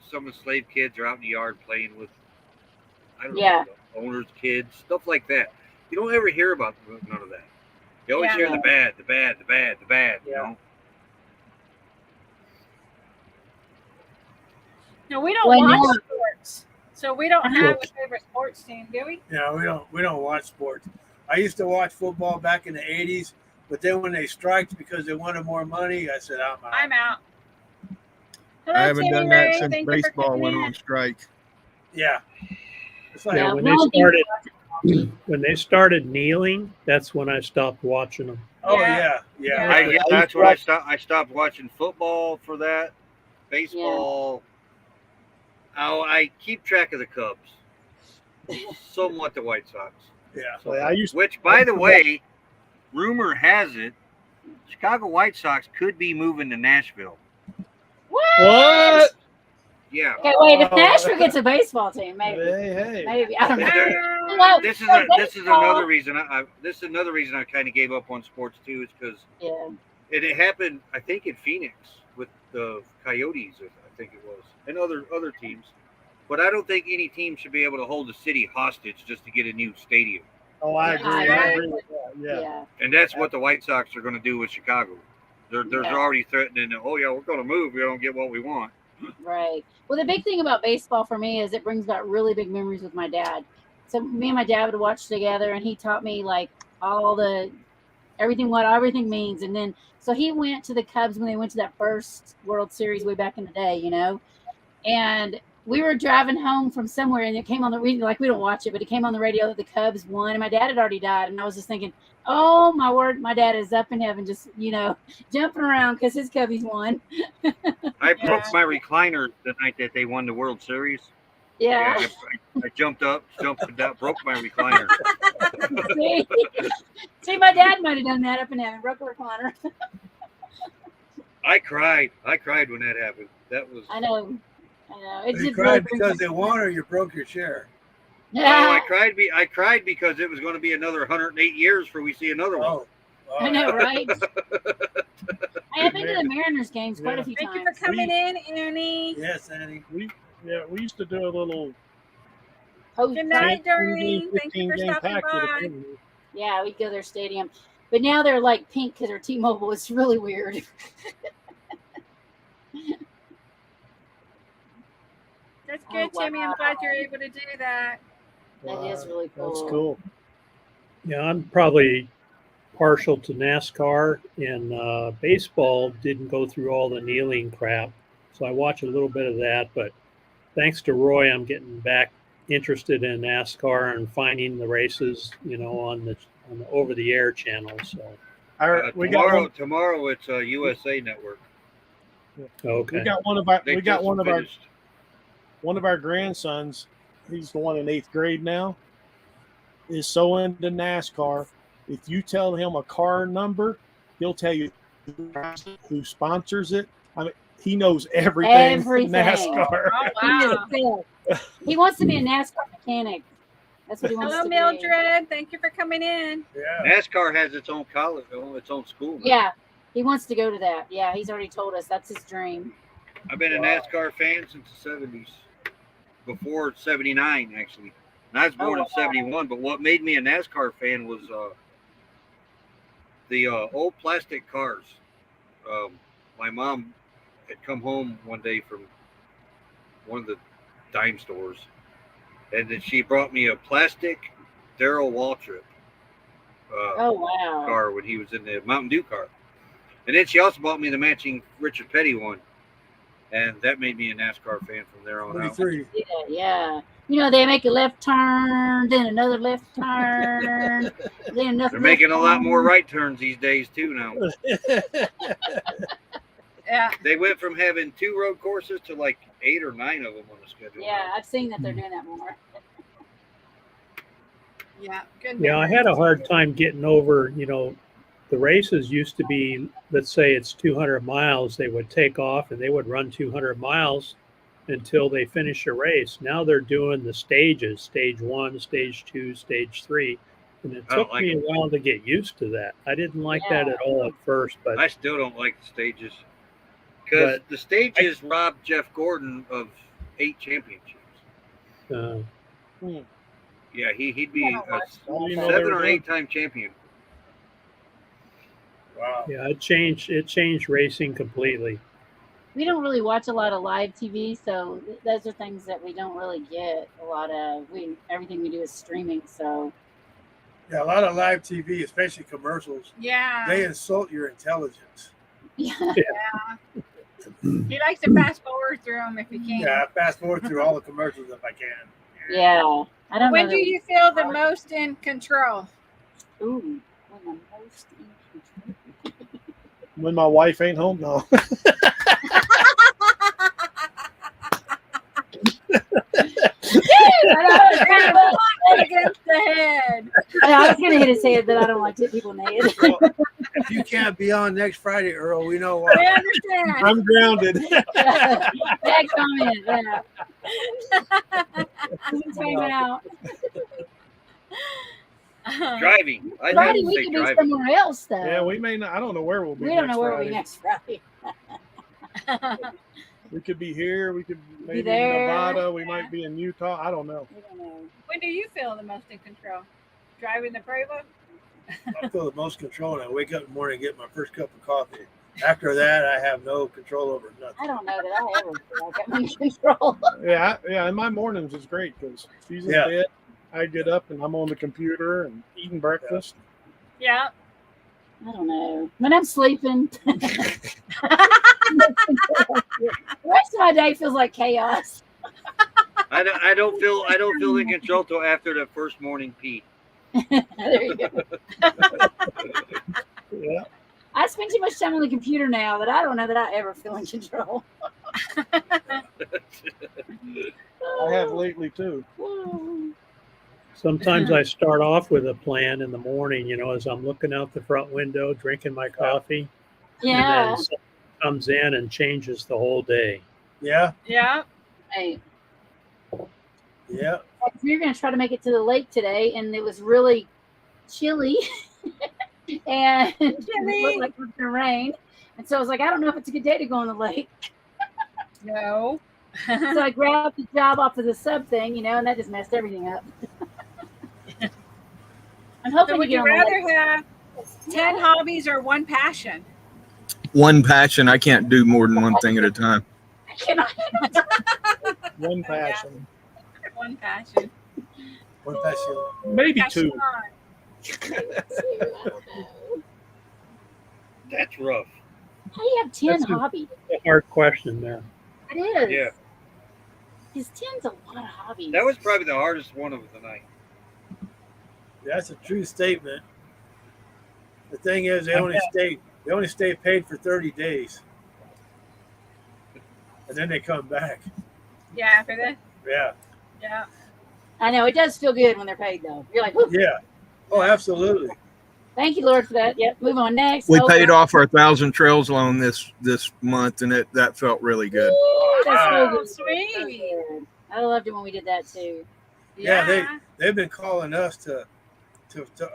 some of the slave kids are out in the yard playing with, I don't Yeah. know, the owner's kids, stuff like that. You don't ever hear about none of that. You always Yeah. hear the bad, you Yeah. know. No, we don't Well, watch no. sports, so we don't have a favorite sports team, do we? Yeah, we don't watch sports. I used to watch football back in the '80s, but then when they striked because they wanted more money, I said I'm out. I'm out. Hello, I haven't Timmy done Ray. that since Thank you for baseball coming went in. on strike. Yeah. It's like, Yeah, Yeah, when well, they started kneeling, that's when I stopped watching them. oh Yeah. yeah. That's when I stopped watching football for that. Baseball. Oh, I keep track of the Cubs. Somewhat the White Sox. Yeah. Well, I used Which, by the way, rumor has it, Chicago White Sox could be moving to Nashville. what? Yeah. Okay, wait. If Nashville gets a baseball team, maybe. Hey. Maybe. I don't know. There- Well, This is for baseball- another reason I kind of gave up on sports too, is because Yeah. it happened, I think, in Phoenix with the Coyotes, I think it was, and other teams. But I don't think any team should be able to hold a city hostage just to get a new stadium. Oh, I agree. I I agree. agree with that. Yeah. Yeah. And that's what the White Sox are going to do with Chicago. They're Yeah. already threatening, oh yeah, we're going to move. We don't get what we want. Right. Well, the big thing about baseball for me is it brings back really big memories with my dad. So me and my dad would watch together, and he taught me like what everything means. And then so he went to the Cubs when they went to that first World Series way back in the day, you know. And we were driving home from somewhere, and it came on the radio. Like, we don't watch it, but it came on the radio that the Cubs won, and my dad had already died. And I was just thinking, oh my word, my dad is up in heaven, just jumping around because his Cubbies won. I broke my recliner the night that they won the World Series. Yeah. I jumped up, broke my recliner. See, my dad might have done that up in heaven, broke a recliner. I cried when that happened. That was. I know. It You just cried really because they won, or you broke your chair. Oh, I cried because it was going to be another 108 years before we see another one. Oh. I know, right? I have been to the Mariners games quite a few Thank you times. for coming in, Annie. Yes, Annie. We used to do a little Post- Good night, 10, Darlene. 15 Thank you for game stopping pack with by. a Yeah, we'd go to their stadium. But now they're like pink because they're T-Mobile. It's really weird. That's good, Oh, Timmy. I'm glad you're able to do that. That is really cool. That's cool. Yeah, I'm probably partial to NASCAR, and baseball didn't go through all the kneeling crap. So I watch a little bit of that, but thanks to Roy, I'm getting back interested in NASCAR and finding the races, on the over-the-air channel. So tomorrow it's USA Network. okay, We got one of our grandsons. He's the one in 8th grade now. Is so into NASCAR. If you tell him a car number, he'll tell you who sponsors it. I mean, he knows everything. NASCAR. Oh, wow. He wants to be a NASCAR mechanic. That's what he wants Hello, to Mildred. Thank you for coming in. Yeah. NASCAR has its own college, its own school. be. Yeah, he wants to go to that. Yeah, he's already told us that's his dream. I've been a NASCAR fan since the 70s. Before 79, actually. And I was born in 71, but what made me a NASCAR fan was the old plastic cars. My mom had come home one day from one of the dime stores, and then she brought me a plastic Darrell Waltrip car when he was in the Mountain Dew car. And then she also bought me the matching Richard Petty one, and that made me a NASCAR fan from there on out. Yeah. They make a left turn, then another left turn, then another. They're making a lot more right turns these days too now. Yeah. They went from having 2 road courses to like 8 or 9 of them on the schedule. Yeah, I've seen that they're doing that more. Yeah. Good. Yeah, I had a hard time getting over, the races used to be, let's say it's 200 miles, they would take off and they would run 200 miles until they finish a race. Now they're doing the stages, stage 1, stage 2, stage 3. And it took me a while to get used to that. I didn't like that at all at first, but I still don't like the stages. Because the stages robbed Jeff Gordon of 8 championships. Yeah, he'd be a 7 or 8 time champion. Wow. Yeah, it changed racing completely. We don't really watch a lot of live TV, so those are things that we don't really get a lot of. Everything we do is streaming, so. Yeah, a lot of live TV, especially commercials. Yeah. They insult your intelligence. Yeah. He likes to fast forward through them if he can. Yeah, I fast forward through all the commercials if I can. Yeah. I don't know. When do you feel the most in control? Ooh, when the most in control. When my wife ain't home, no. Against the head. I was gonna hit his head, but I don't like to hit people in the head. Well, if you can't be on next Friday, Earl, we know why. I understand. I'm grounded. Bad comment. Yeah. Time out. Driving. Friday we could be somewhere else though. Yeah, we may not. I don't know where we'll be. We don't know where we'll be next Friday. We could be here. We could maybe in there. Nevada. We might be in Utah. I don't know. We don't know. When do you feel the most in control? Driving the Prevost? I feel the most control when I wake up in the morning and get my first cup of coffee. After that, I have no control over nothing. I don't know that I ever feel like I'm in control. Yeah. And my mornings is great because she's in bed. I get up and I'm on the computer and eating breakfast. Yeah. I don't know. When I'm sleeping, the rest of my day feels like chaos. I don't feel in control till after the first morning pee. There you go. Yeah. I spend too much time on the computer now that I don't know that I ever feel in control. I have lately too. Sometimes I start off with a plan in the morning, as I'm looking out the front window, drinking my coffee. Yeah. And then someone comes in and changes the whole day. Yeah. Yeah. Hey, Yeah. we were going to try to make it to the lake today, and it was really chilly. And it looked like it was going to rain. And so I was like, I don't know if it's a good day to go on the lake. No. So I grabbed the job off of the sub thing, and that just messed everything up. I'm hoping So would to get you on the rather lake. have 10 hobbies or one passion. One passion. I can't do more than one thing at a time. I cannot. One passion, One passion. One passion. maybe Passion. two. I don't know. That's rough. How do you have 10 That's a- hobbies? A hard question there. It is. Yeah. Because 10's a lot of hobbies. That was probably the hardest one of the night. That's a true statement. The thing is, they only stay paid for 30 days, and then they come back. Yeah, for that. Yeah, Yeah. I know. It does feel good when they're paid, though. You're like, whoop. yeah. Oh, absolutely. Thank you, Lord, for that. Yep. Move on. Next. We Oh, paid wow. off our 1,000 Trails loan this month, and that felt really good. Ooh, that's so Oh, good. So sweet. good. I loved it when we did that, too. Yeah, they've been calling us to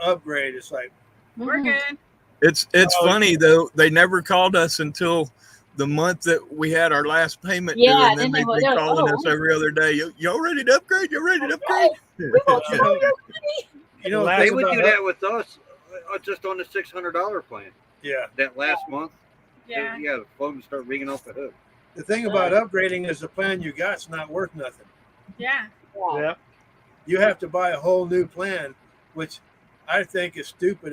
upgrade. It's like, We're Mhm. good. It's Oh, funny though. They never called us until the month that we had our last payment Yeah, due, and and then then they've they're been like, calling oh, us every other day. Y'all ready to upgrade? You ready to upgrade? you know, They thing would about do that with us just on the $600 plan. Yeah, That last month, Yeah. the phone would start ringing off the hook. the thing about upgrading is the plan you got's not worth nothing. Yeah. Yeah. Yeah. You have to buy a whole new plan, which I think is stupid.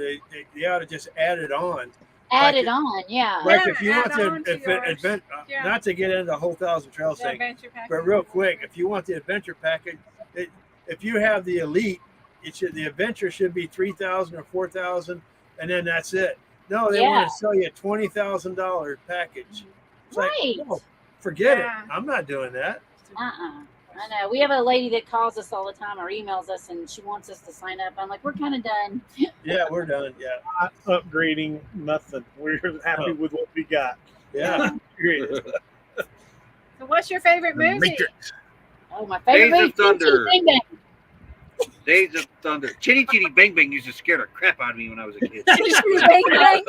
They ought to just add it on. Add Like it on. Yeah. Like Yeah, if you add want on to to yours. Yeah. not to get into the whole 1,000 Trails The thing, adventure package. but real quick, if you want the adventure package, if you have the elite, the adventure should be 3,000 or 4,000, and then that's it. No, they want to sell you a $20,000 package. It's Right. like, no, forget Yeah. it. I'm not doing that. I know. We have a lady that calls us all the time or emails us, and she wants us to sign up. I'm like, we're kind of done. Yeah, we're done. Yeah, Not upgrading nothing. We're happy with what we got. yeah. Period. So what's your favorite movie? Matrix. Oh, my favorite Days movie, of Thunder. Bang Bang. Days of Thunder. Chitty Chitty Bang Bang used to scare the crap out of me when I was a kid. Bang Bang.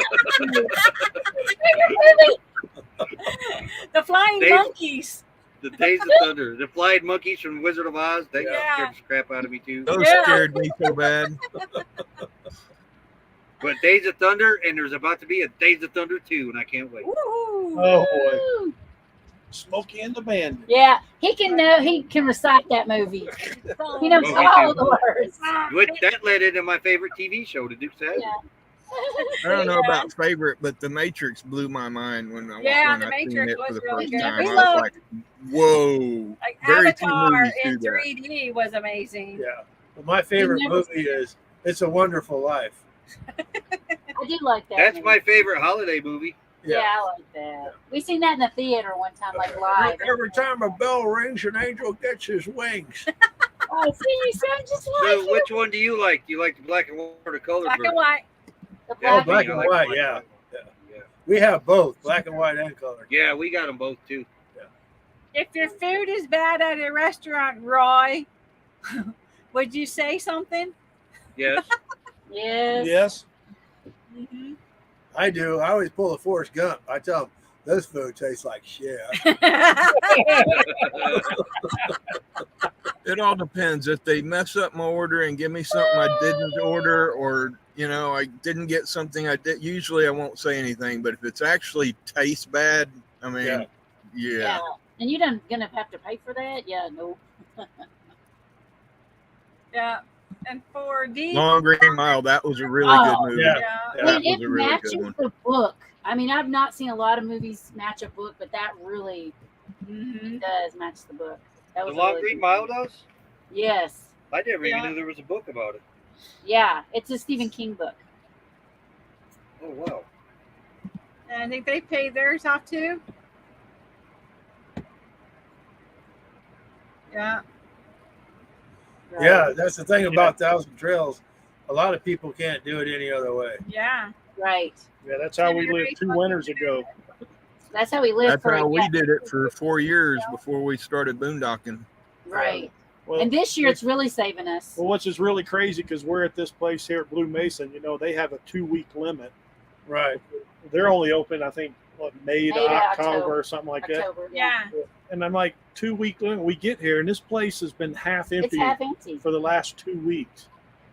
The Flying Days- Monkeys. The Days of Thunder. The Flying Monkeys from Wizard of Oz. They Yeah. scared the crap out of me too. Those Yeah. scared me so bad. But Days of Thunder, and there's about to be a Days of Thunder 2, and I can't wait. Woo. Oh boy, Smokey and the Bandit. Yeah, he can recite that movie. He knows Oh, me all too. the words. Which that led into my favorite TV show, The Dukes of Hazzard. Yeah. I don't know about favorite, but The Matrix blew my mind when I Yeah, The I seen Matrix it for was the really first good. time. We I love- was like, whoa. Like Very few Avatar movies in do that. 3D was amazing. Yeah. But my favorite never movie is It's a Wonderful Life. I do like that. That's movie. my favorite holiday movie. Yeah, I like that. We seen that in the theater one time, like live. Every time a bell rings, an angel gets his wings. Oh, see, you sound just like So him. which one do you like? Do you like the black and white or the color Black version? and white. The Oh, black black I and like white, black yeah. and white. Yeah. We have both, black and white and color. Yeah, we got them both too. If your food is bad at a restaurant, Roy, would you say something? Yes. Yes. Yes. Mm-hmm. I do. I always pull a Forrest Gump. I tell them, this food tastes like shit. It all depends. If they mess up my order and give me something I didn't order, or I didn't get something I did, usually I won't say anything. But if it's actually tastes bad, I mean, yeah. And you don't gonna have to pay for that? Yeah, no. Yeah. And for D, Long Green Mile, that was a really good movie. Yeah. yeah. That And was it a really matches good one. the book. I mean, I've not seen a lot of movies match a book, but that really Mm-hmm. does match the book. That The was a Long really Green good Mile movie. does? Yes. I never even Yeah. knew there was a book about it. Yeah, it's a Stephen King book. Oh wow. And I think they paid theirs off too. Yeah. Yeah, that's the thing about 1,000 Trails. A lot of people can't do it any other way. Yeah. Right. Yeah, that's how we lived 2 winters ago. That's how we lived That's for how we yeah, did it for 4 years before we started boondocking. Right. Well, And this year it's really saving us. well, which is really crazy because we're at this place here at Blue Mason. They have a 2-week limit. Right. They're only open, I think, May to May to October October. or something like that. October. Yeah. And I'm like, 2-week limit. We get here and this place has been half It's empty half empty. for the last 2 weeks.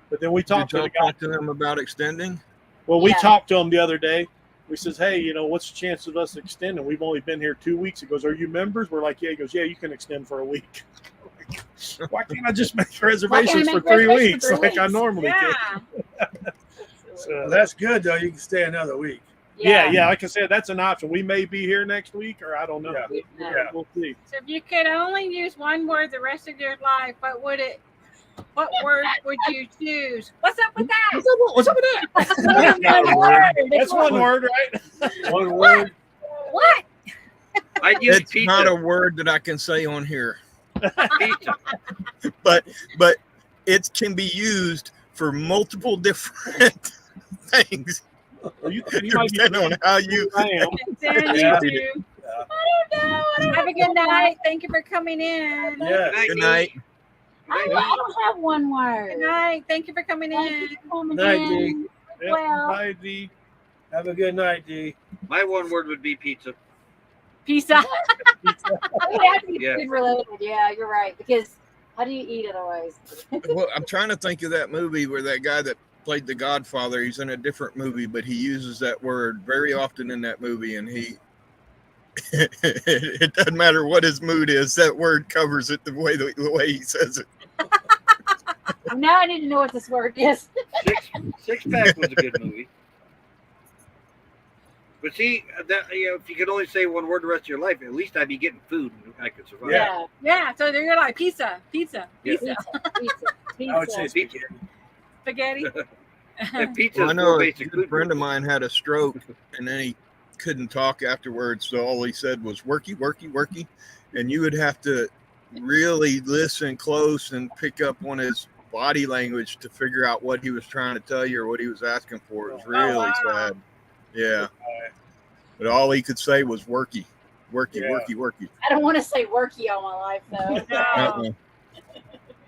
But then we Did talked to y'all the guy. talk to them about extending? Well, we Yeah. talked to him the other day. We says, hey, you know, what's the chance of us extending? We've only been here 2 weeks. He goes, are you members? We're like, yeah. He goes, yeah, you can extend for a week. Why can't I just make reservations for make 3 reservations weeks for 3 like I weeks? normally Yeah. can? Well, that's good though. You can stay another week. Yeah. Like I said, that's an option. We may be here next week, or I don't know. Yeah. Yeah. We'll see. So if you could only use one word the rest of your life, what word would you choose? What's up with that? What's up with that? That's one word. That's one word, right? One word. What? I'd use It's pizza. not a word that I can say on here, Pizza. but it can be used for multiple different things. Well, you might be Depending on how you. I am. Send Yeah. you to. I don't know. Have a good night. Thank you for coming in. Yeah. Good night. I don't have one word. Good night. Thank you for coming in. Night, D. Yeah, Well, bye, D. Have a good night, D. My one word would be pizza. Peace out. it would have to be Yeah. food related. Yeah, you're right. Because how do you eat otherwise? Well, I'm trying to think of that movie where that guy that played the Godfather, he's in a different movie, but he uses that word very often in that movie, and it doesn't matter what his mood is, that word covers it the way he says it. Now I need to know what this word is. Six Pack was a good movie. But see, that if you could only say one word the rest of your life, at least I'd be getting food and I could survive. Yeah. Yeah. So you're like pizza. Yeah. Pizza. I would say Pizza. Spaghetti. And pizza Well, I is know more a basic good food. friend of mine had a stroke, and then he couldn't talk afterwards, so all he said was worky, worky, worky, and you would have to really listen close and pick up on his body language to figure out what he was trying to tell you or what he was asking for. It was really wow. sad. Yeah. But all he could say was worky, worky, Yeah. worky, worky. I don't want to say worky all my life though. No. Uh-uh.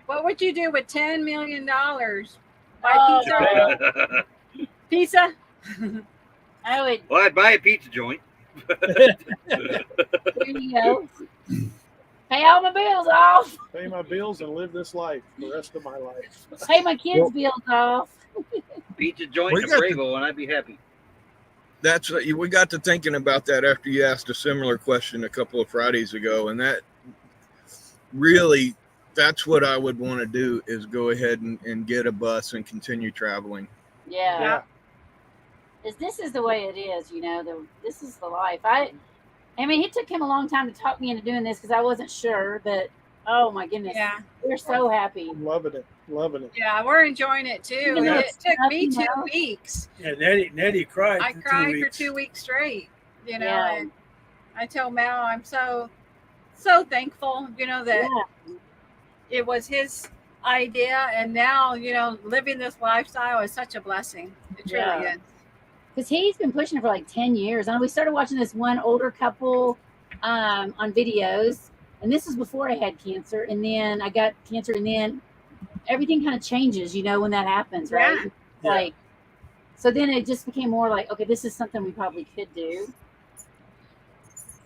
What would you do with $10 million? Buy Oh, pizza? I would. Well, I'd buy a pizza joint. There you go. Pay all my bills off. Pay my bills and live this life the rest of my life. Pay my kids' bills off. Pizza joint We and got Bravo, and I'd be happy. That's what we got to thinking about that after you asked a similar question a couple of Fridays ago, and that really, that's what I would want to do is go ahead and get a bus and continue traveling. Yeah. Yeah. This is the way it is, you know. This is the life. I mean, it took him a long time to talk me into doing this because I wasn't sure, but oh my goodness, Yeah. we're so happy. I'm loving it. Loving it. Yeah, we're enjoying it too. Yeah. It took me 2 Nothing else. weeks. Yeah, Nettie cried. I for 2 cried for weeks. 2 weeks straight, you know, Yeah. and I told Mel I'm so thankful, you know, that Yeah. it was his idea, and now, you know, living this lifestyle is such a blessing. It truly Yeah. is. Because he's been pushing it for like 10 years. And we started watching this one older couple on videos. And this was before I had cancer. And then I got cancer. And then everything kind of changes, you know, when that happens, right? Yeah. Like, so then it just became more like, okay, this is something we probably could do.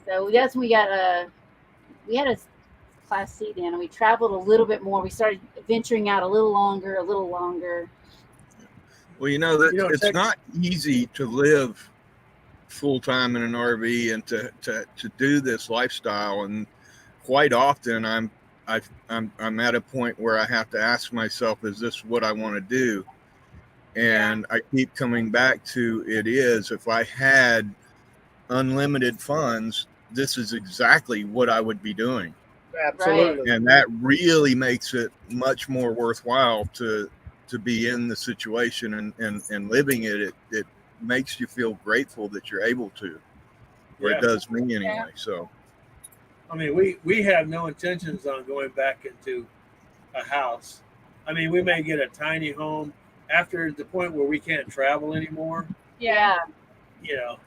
So that's when we had a Class C then. And we traveled a little bit more. We started venturing out a little longer. Well, you know that You know, it's Texas- not easy to live full time in an RV and to do this lifestyle. And quite often, I'm at a point where I have to ask myself, is this what I want to do? And I keep coming back to it is if I had unlimited funds, this is exactly what I would be doing. Absolutely. And that really makes it much more worthwhile to be in the situation and living it. It makes you feel grateful that you're able to, or Yeah. it does me anyway. So I mean, we have no intentions on going back into a house. I mean, we may get a tiny home after the point where we can't travel anymore, Yeah. you know.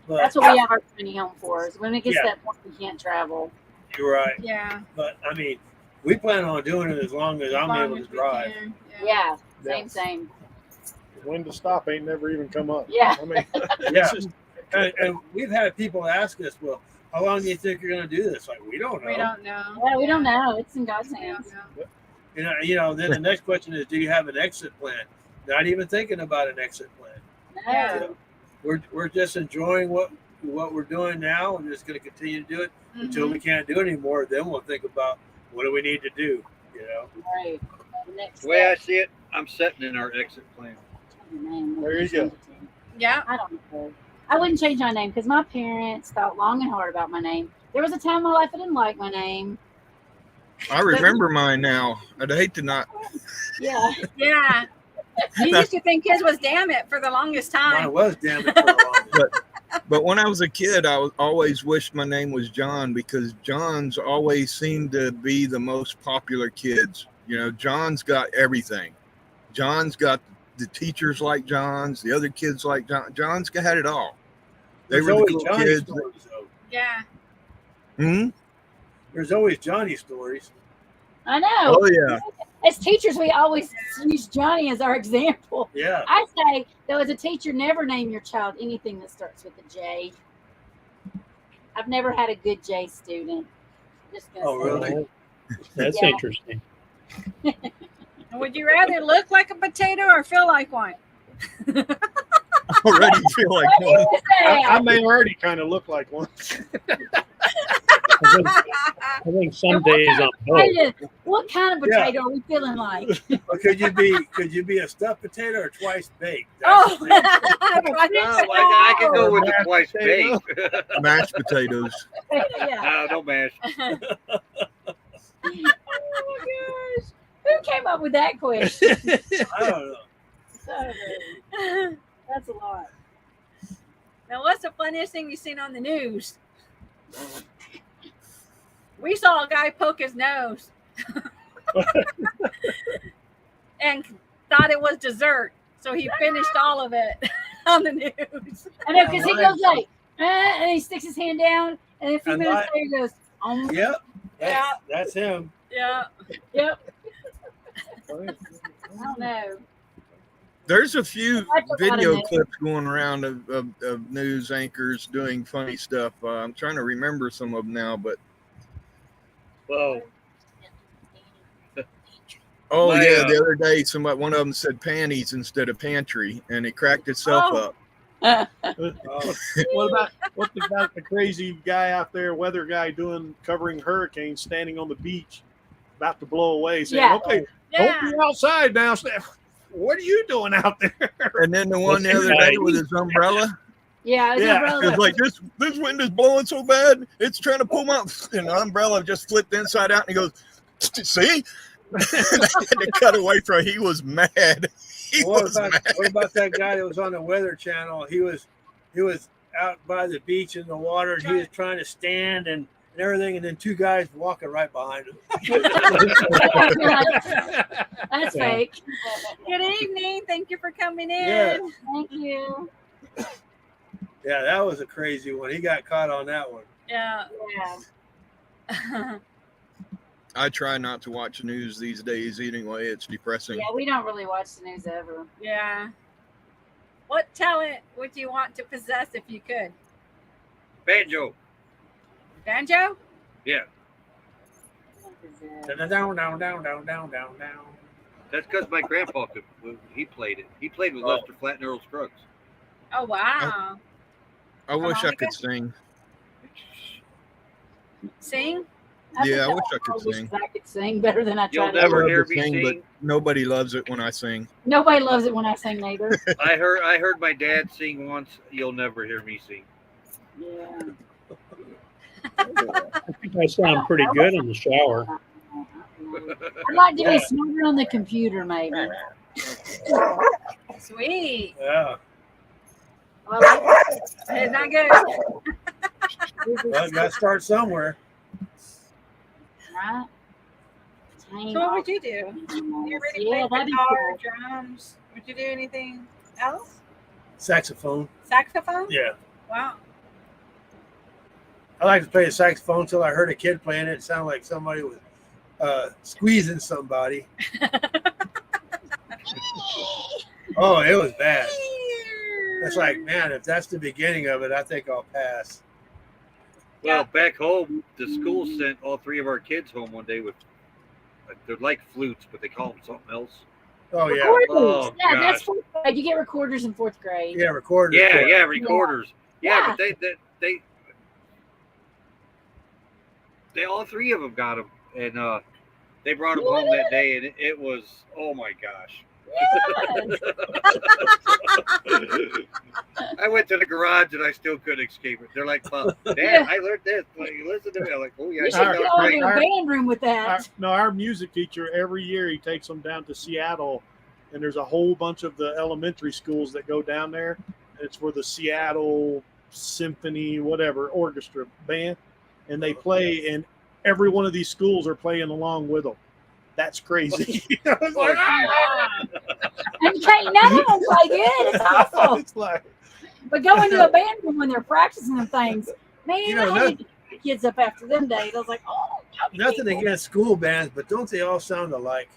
But That's what we have our tiny home for. Is when it gets Yeah. to that point we can't travel. you're right. Yeah. But I mean, we plan on doing it as long as I'm As long able to as we drive. can. Yeah. Yeah. Same. When to stop ain't never even come up. Yeah. I mean, Yeah. it's just, And we've had people ask us, well, how long do you think you're going to do this? Like, we don't know. We don't know. Yeah, we don't know. It's in God's We don't hands. know. You know, then the next question is, do you have an exit plan? Not even thinking about an exit plan. No. We're just enjoying what we're doing now. We're just going to continue to do it until we can't do it anymore. Then we'll think about what do we need to do. You know. Right. The next The way I step. see it, I'm setting in our exit plan. There you go. Yeah. I don't know. I wouldn't change my name because my parents thought long and hard about my name. There was a time in my life I didn't like my name. I remember mine now. I'd hate to not. Yeah. Yeah. You used to think his was damn it for the longest Mine time. was damn it for the longest. But when I was a kid, I always wished my name was John because Johns always seemed to be the most popular kids. You know, John's got everything. John's got the teachers like John's, the other kids like John. John's had it all. They There's were the always cool Johnny kids. stories, though. Yeah. Hmm? There's always Johnny stories. I know. Oh yeah. As teachers, we always use Johnny as our example. Yeah. I say, though, as a teacher, never name your child anything that starts with a J. I've never had a good J student. Just gonna Oh, say really? That's Yeah. interesting. Would you rather look like a potato or feel like one? I already feel like What do one. you say? I may already kind of look like one. I think some days I'm both. What kind of potato are we feeling like? Or could you be a stuffed potato or twice baked? Oh, That's the thing. I can go with the mashed twice potato. baked. Mashed potatoes. Yeah. No mash. Oh my gosh. Who came up with that question? I don't know. That's a lot. Now, what's the funniest thing you've seen on the news? We saw a guy poke his nose and thought it was dessert, so he finished all of it on the news. I know, because he goes like, and he sticks his hand down, and a few And minutes like- later he goes, Yep. Yeah. That's him. Yeah. yep. I don't know. There's a few That's a lot of video names. clips going around of news anchors doing funny stuff. I'm trying to remember some of them now, but Whoa. oh My, yeah, the other day one of them said panties instead of pantry, and it cracked itself Oh. up. Oh, What's the crazy guy out there, weather guy, covering hurricanes, standing on the beach, about to blow away, saying, Yeah. "Okay, Yeah. don't be outside now." What are you doing out there? And then the one the What's other your day guy? with his umbrella, Yeah, his Yeah. umbrella. it's like this wind is blowing so bad, it's trying to pull my and the umbrella just flipped inside out, and he goes, "See." And I had to cut away from it. He was mad. He was mad. what about that guy that was on the Weather Channel? He was out by the beach in the water, and he was trying to stand and everything, and then two guys walking right behind him. That's Yeah. fake. Good evening. Thank you for coming in. Yeah. Thank you. Yeah, that was a crazy one. He got caught on that one. Yeah. Yeah. I try not to watch news these days anyway. It's depressing. Yeah, we don't really watch the news ever. Yeah. What talent would you want to possess if you could? Banjo. Banjo? Yeah. Down, down, down, down, down, down, down. That's because my grandpa could. He played it. He played with Oh. Lester Flatt and Earl Scruggs. Oh, wow. I wish I Harmonica? could sing. Sing? Yeah, I think wish I could all wishes sing. I could sing better than I You'll try to. never I love hear to me sing, but sing. nobody loves it when I sing. Nobody loves it when I sing neither. I heard my dad sing once. You'll never hear me sing. Yeah. I think I sound pretty good in the shower. I'd like to be smarter on the computer, maybe. Sweet. Yeah. Well, It's not good. Well, got to start somewhere. right? So what would you do? You already Yeah, played that'd be guitar, cool. drums. Would you do anything else? Saxophone. Saxophone? Yeah. Wow. I like to play the saxophone until I heard a kid playing it. It sounded like somebody was squeezing somebody. Oh, it was bad. It's like, man, if that's the beginning of it, I think I'll pass. Well, back home, the school sent all three of our kids home one day with, they're like flutes, but they call them something else. Oh yeah, Recorders. Oh, Yeah, that's gosh. fourth grade. You get recorders in fourth grade. yeah, recorders. Yeah, too. yeah, recorders. Yeah, Yeah. but they all three of them got them, and they brought them home that day, and it was, oh my gosh. Yes. I went to the garage and I still couldn't escape it. They're like, "Well, Dad, I learned this. Like, listen to me." I'm like, "Oh yeah, You I should thought that go was into great." a band room with that. Our music teacher, every year he takes them down to Seattle, and there's a whole bunch of the elementary schools that go down there. And it's for the Seattle Symphony, whatever, orchestra band, and they play, and every one of these schools are playing along with them. That's crazy. I was like, And you can't, none of them play good. It's awful. it's like, But go into a band room when they're practicing them things. Man, You know, I hated to get the kids up after them days. I was like, oh, Nothing against school bands, but don't they all sound alike?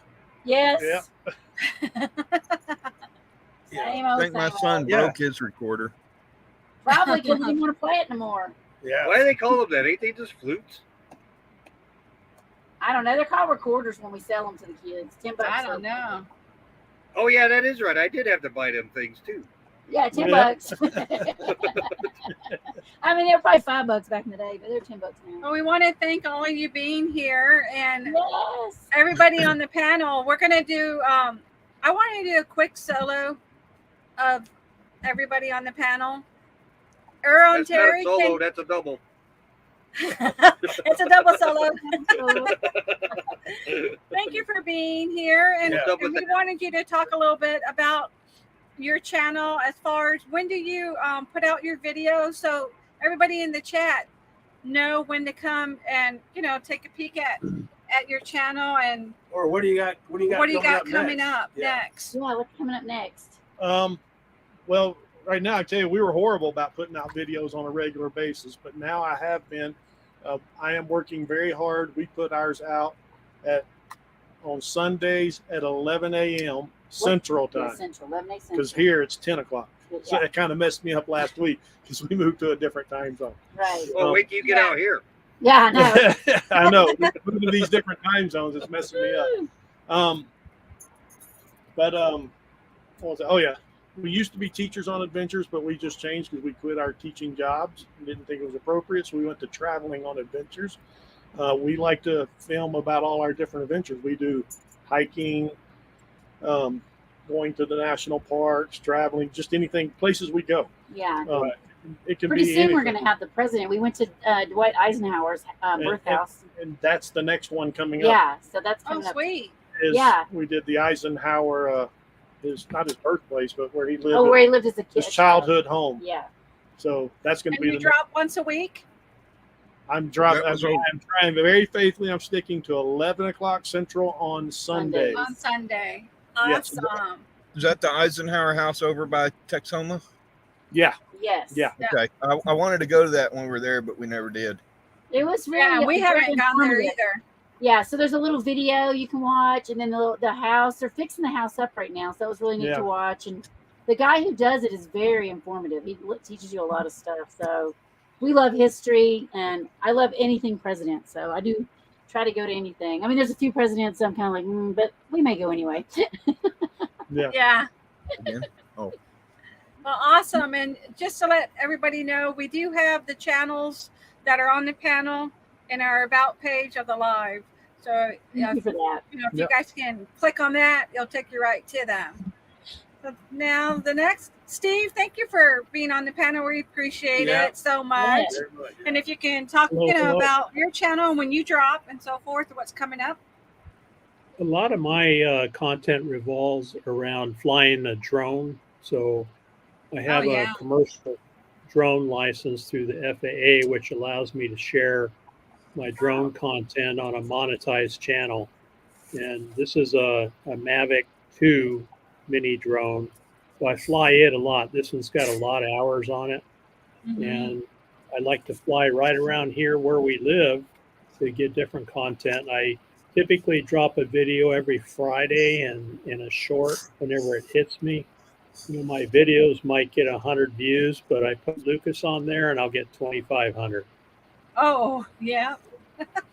yes. Yeah. Same I old, think my same son old. Yeah. broke his recorder. Probably because he didn't want to play it no more. Yeah. Why do they call them that? Ain't they just flutes? I don't know. They're called recorders when we sell them to the kids. $10. I don't know. Oh yeah, that is right. I did have to buy them things too. Yeah, $10. I mean, they were probably $5 back in the day, but they're $10 now. Well, we want to thank all of you being here and Yes. everybody on the panel. We're going to do, I want to do a quick solo of everybody on the panel. Earl and That's not Terry, a solo. That's a double. it's a double solo. Thank you for being here. And, Yeah. and we wanted you to talk a little bit about your channel as far as when do you put out your videos so everybody in the chat know when to come and, you know, take a peek at your channel and Or what do you got? What do you got coming next? up Yeah. next? Yeah, what's coming up next? Well, right now I tell you, we were horrible about putting out videos on a regular basis, but now I have been. I am working very hard. We put ours out on Sundays at 11 a.m. Central Yeah, time, Central, 11 a.m. because Central. here it's 10 o'clock. So Yeah, it kind of messed me up last week because we moved to a different time zone. right. Well, wait till you get out here. Yeah, I know. I know. Moving to these different time zones, it's messing me up. What was it? Oh yeah, we used to be teachers on adventures, but we just changed because we quit our teaching jobs and didn't think it was appropriate, so we went to traveling on adventures. We like to film about all our different adventures. We do hiking, going to the national parks, traveling, just anything, places we go. Yeah. It can Pretty be soon anything. we're going to have the president. We went to Dwight Eisenhower's birth house. And that's the next one coming up. Yeah, so that's Oh, coming up. sweet. Yeah. We did the Eisenhower, not his birthplace, but where he lived. Oh, where he lived as a kid. his childhood home. Yeah. So that's going to And be you drop once a week? I'm dropping. That was I'm trying very faithfully. I'm sticking to 11 o'clock Central on Sunday. On Sunday. Yes. Awesome. Is that the Eisenhower house over by Texoma? Yeah. Yes. Yeah. Okay. I wanted to go to that when we were there, but we never did. It was really. Yeah, we very haven't gone there informative. either. Yeah, so there's a little video you can watch, and then the house. They're fixing the house up right now, so that was really neat Yeah. to watch. And the guy who does it is very informative. He teaches you a lot of stuff. So we love history, and I love anything president. So I do try to go to anything. I mean, there's a few presidents I'm kind of like, but we may go anyway. Yeah. Yeah. Yeah. Oh. Well, awesome. And just to let everybody know, we do have the channels that are on the panel in our about page of the live. So Thank you for that. if you guys can click on that, it'll take you right to them. So now the next, Steve, thank you for being on the panel. We appreciate Yeah. it so much. Very much. And if you can talk, Hello. about your channel and when you drop and so forth, what's coming up. A lot of my content revolves around flying a drone. So I have yeah. a commercial drone license through the FAA, which allows me to share my drone content on a monetized channel. And this is a Mavic 2 mini drone. So I fly it a lot. This one's got a lot of hours on it. And I like to fly right around here where we live to get different content. I typically drop a video every Friday and in a short whenever it hits me. You know, my videos might get 100 views, but I put Lucas on there and I'll get 2,500. Oh, yeah.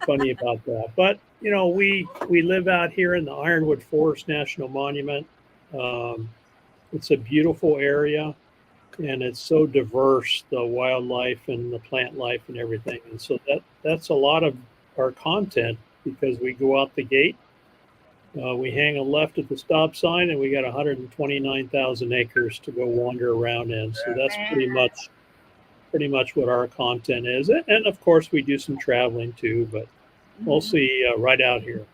Funny about that. But we live out here in the Ironwood Forest National Monument. It's a beautiful area, and it's so diverse, the wildlife and the plant life and everything. And so that's a lot of our content, because we go out the gate, we hang a left at the stop sign, and we got 129,000 acres to go wander around in. So that's pretty much what our content is. And of course, we do some traveling too, but mostly right out here.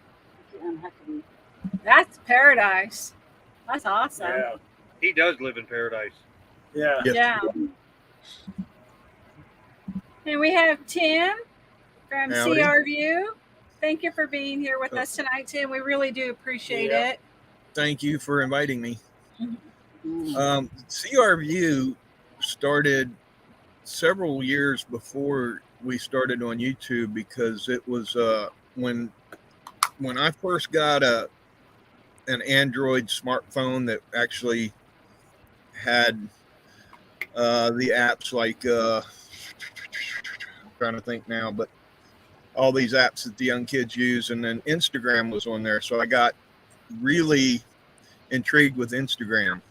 That's paradise. That's awesome. Yeah. He does live in paradise. Yeah. Yes. Yeah. And we have Tim from Howdy. CR View. Thank you for being here with us tonight, Tim. We really do appreciate it. Thank you for inviting me. CR View started several years before we started on YouTube, because it was when I first got an Android smartphone that actually had the apps like I'm trying to think now, but all these apps that the young kids use, and then Instagram was on there. So I got really intrigued with Instagram.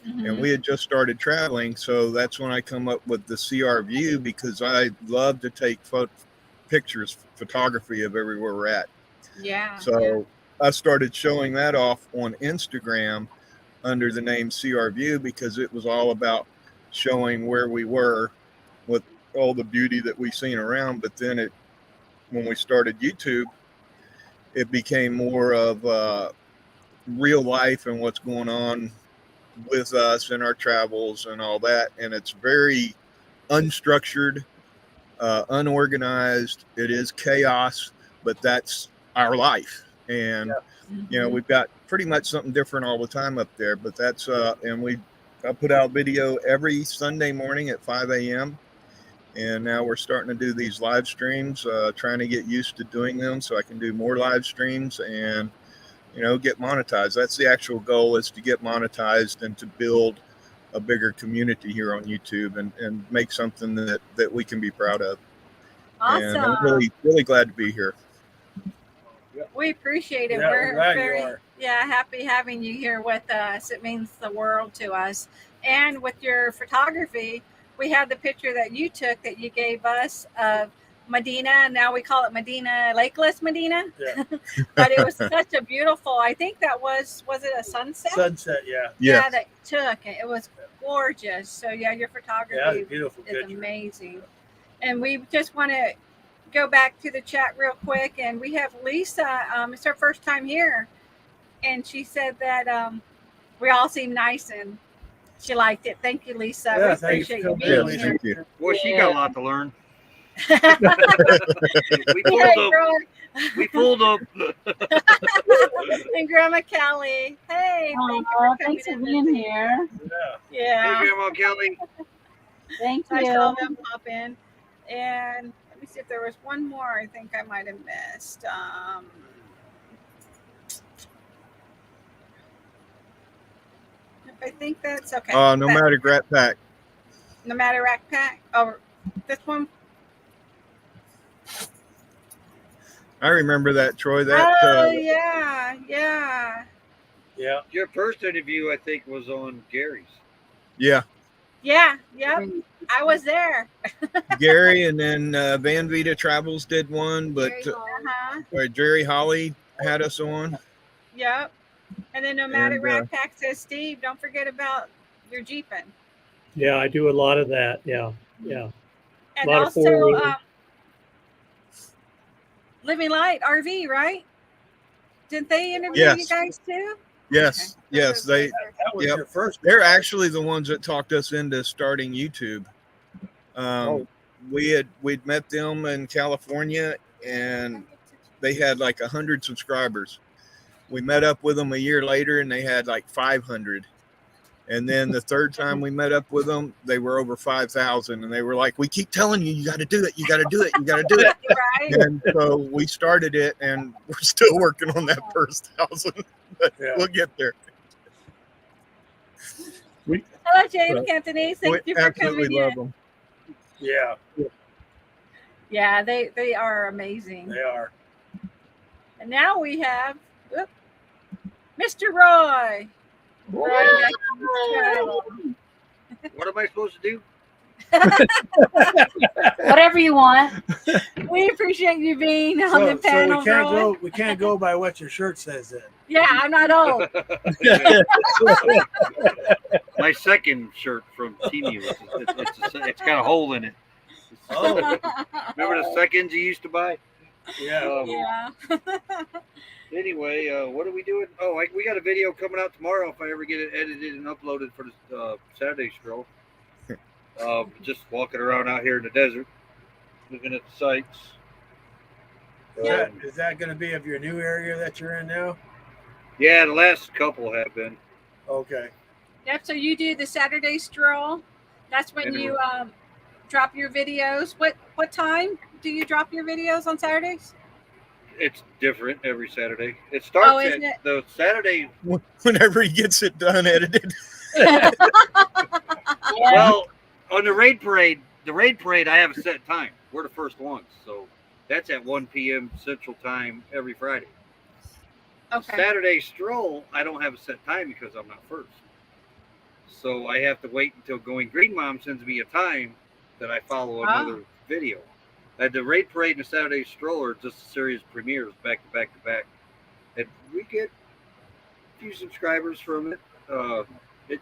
And we had just started traveling, so that's when I come up with the CR View, because I love to take photography of everywhere we're at. Yeah. So I started showing that off on Instagram under the name CR View, because it was all about showing where we were with all the beauty that we've seen around. But then when we started YouTube, it became more of real life and what's going on with us and our travels and all that. And it's very unstructured, unorganized. It is chaos, but that's our life. And we've got pretty much something different all the time up there. But that's and I put out video every Sunday morning at 5 a.m. And now we're starting to do these live streams, trying to get used to doing them so I can do more live streams and get monetized. That's the actual goal, is to get monetized and to build a bigger community here on YouTube and make something that we can be proud of. Awesome. And I'm really, really glad to be here. We appreciate it. Yeah, We're glad you very are. happy having you here with us. It means the world to us. And with your photography, we had the picture that you took that you gave us of Medina. Now we call it Medina, Lakeless Medina. Yeah. But it was such a beautiful, I think that was it a sunset? Sunset, yeah. Yeah, that you took. It was gorgeous. So yeah, your photography Beautiful is picture. amazing. And we just want to go back to the chat real quick, and we have Lisa. It's her first time here, and she said that we all seem nice and she liked it. Thank you, Lisa. Yeah, we appreciate you thanks. being Yeah, here. Thank you. Well, she got a lot to learn. We pulled up. And Grandma Kelly. Hey, Thanks for being here. Yeah. Hey, Grandma Kelly. Thank I saw you. them pop in. And let me see if there was one more I think I might have missed. I think that's okay. Nomadic Rat Pack. Nomadic Rat Pack. Oh, this one. I remember that, Troy. Yeah. Your first interview, I think, was on Gary's. Yeah. Yep. I was there. Gary, and then Van Vita Travels did one, but Jerry Holly had us on. Yep. And then Nomadic Rat Pack says, Steve, don't forget about your Jeeping. Yeah, I do a lot of that. Yeah. And also Living Light RV, right? Didn't they interview you guys too? Yes, Okay. yes. That was your first. They're actually the ones that talked us into starting YouTube. We'd met them in California, and they had like 100 subscribers. We met up with them a year later, and they had like 500. And then the third time we met up with them, they were over 5,000. And they were like, we keep telling you, you got to do it. You got to do it. You got to do it. Right. And so we started it, and we're still working on that first 1,000. But we'll get there. Hello, James Cantonese. Thank you for absolutely coming love in. them. Yeah, Yeah, they are amazing. they are. And now we have Mr. Roy. Roy What am I supposed to do? Whatever you want. We appreciate you being on the panel, Roy. We can't go by what your shirt says then. Yeah, I'm not old. My second shirt from TMU. It's got a hole in it. Oh, Remember the seconds you used to buy? yeah. Yeah. Anyway, what are we doing? Oh, we got a video coming out tomorrow if I ever get it edited and uploaded for the Saturday stroll. Just walking around out here in the desert, looking at the sights. Is that going to be of your new area that you're in now? Yeah, the last couple have been. Okay. Yep. So you do the Saturday stroll. That's when you drop your videos. What time do you drop your videos on Saturdays? It's different every Saturday. It starts isn't it? the Saturday. Whenever he gets it done edited. Well, on the raid parade, I have a set time. We're the first ones, so that's at 1 p.m. Central Time every Friday. Okay. Saturday stroll, I don't have a set time because I'm not first. So I have to wait until Going Green Mom sends me a time that I follow another video. The raid parade and the Saturday stroll are just a series of premieres back to back to back. And we get a few subscribers from it. It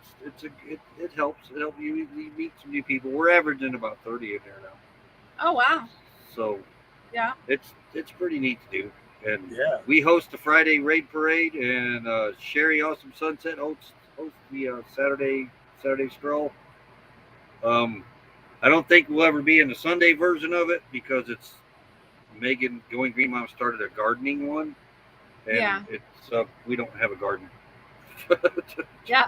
helps. It helps you meet some new people. We're averaging about 30 in there now. Oh wow. So yeah, it's pretty neat to do. And yeah, we host the Friday raid parade, and Sherry Awesome Sunset hosts the Saturday stroll. I don't think we'll ever be in the Sunday version of it because it's Megan Going Green Mom started a gardening one, and it's we don't have a garden. Yeah.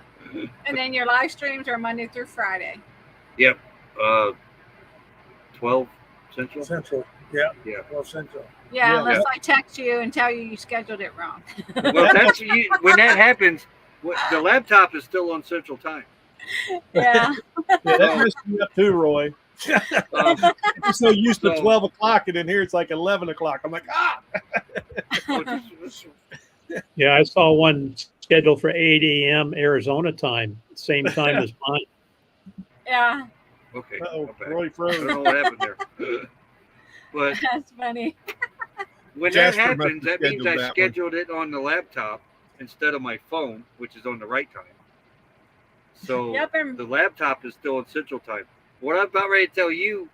And then your live streams are Monday through Friday. Yep. 12 Central. Central. Yeah. Yeah. 12 Central. Yeah, unless I text you and tell you scheduled it wrong. Well, that's when that happens. The laptop is still on Central Time. Yeah. Yeah, that messed me up too, Roy. I'm so used to 12 o'clock, and in here it's like 11 o'clock. I'm like, Yeah, I saw one scheduled for 8 a.m. Arizona time, same time as mine. Yeah. Okay. Roy froze. I don't know what happened there. But that's funny. When Jasper that happens, that means I that scheduled it on the laptop instead of my phone, which is on the right time. So the laptop is still on Central Time. What I'm about ready to tell you,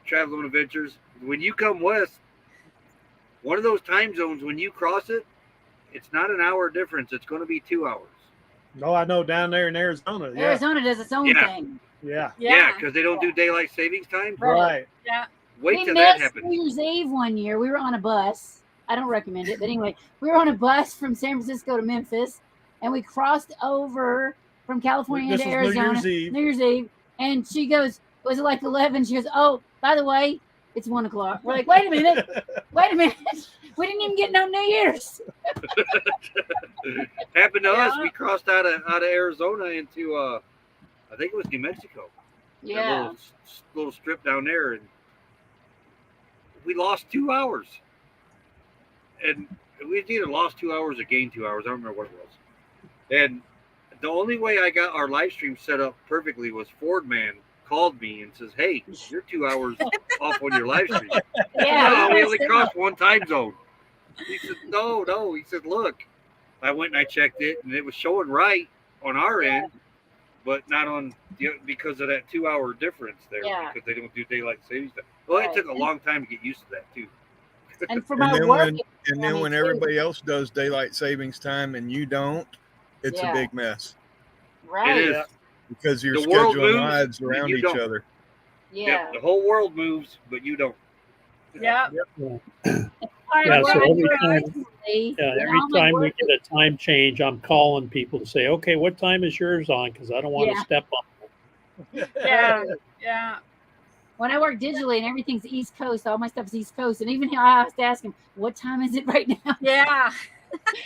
Traveling Adventures, when you come west, one of those time zones, when you cross it, it's not an hour difference. It's going to be 2 hours. No, I know down there in Arizona. Yeah. Arizona does its own thing. Yeah. Yeah, because they don't do daylight savings time. Right. Yeah. Wait till that happens. New Year's Eve one year. We were on a bus. I don't recommend it, but anyway, we were on a bus from San Francisco to Memphis, and we crossed over from California to Arizona. New Year's Eve. And she goes, was it like 11? She goes, oh, by the way, it's 1 o'clock. We're like, wait a minute. We didn't even get no New Year's. Happened to us. We crossed out of Arizona into, I think it was New Mexico. Yeah. That little strip down there. And we lost 2 hours. And we either lost 2 hours or gained 2 hours. I don't remember what it was. And the only way I got our live stream set up perfectly was Ford Man called me and says, hey, you're 2 hours off on your live stream. Yeah. No, we only crossed one time zone. He said, no. He said, look. I went and I checked it, and it was showing right on our end, but not on because of that 2 hour difference there because they don't do daylight savings time. Well, it took a long time to get used to that, too. And for my work. When everybody else does daylight savings time and you don't, it's a big mess. Right. It is. Because you're The world scheduling moves, lives around you each don't. other. Yeah. Yep, the whole world moves, but you don't. Yeah. Yeah, so every time we get a time change, I'm calling people to say, okay, what time is yours on? Because I don't want to step on. Yeah. When I work digitally and everything's East Coast, all my stuff is East Coast. And even I have to ask him, what time is it right now? Yeah.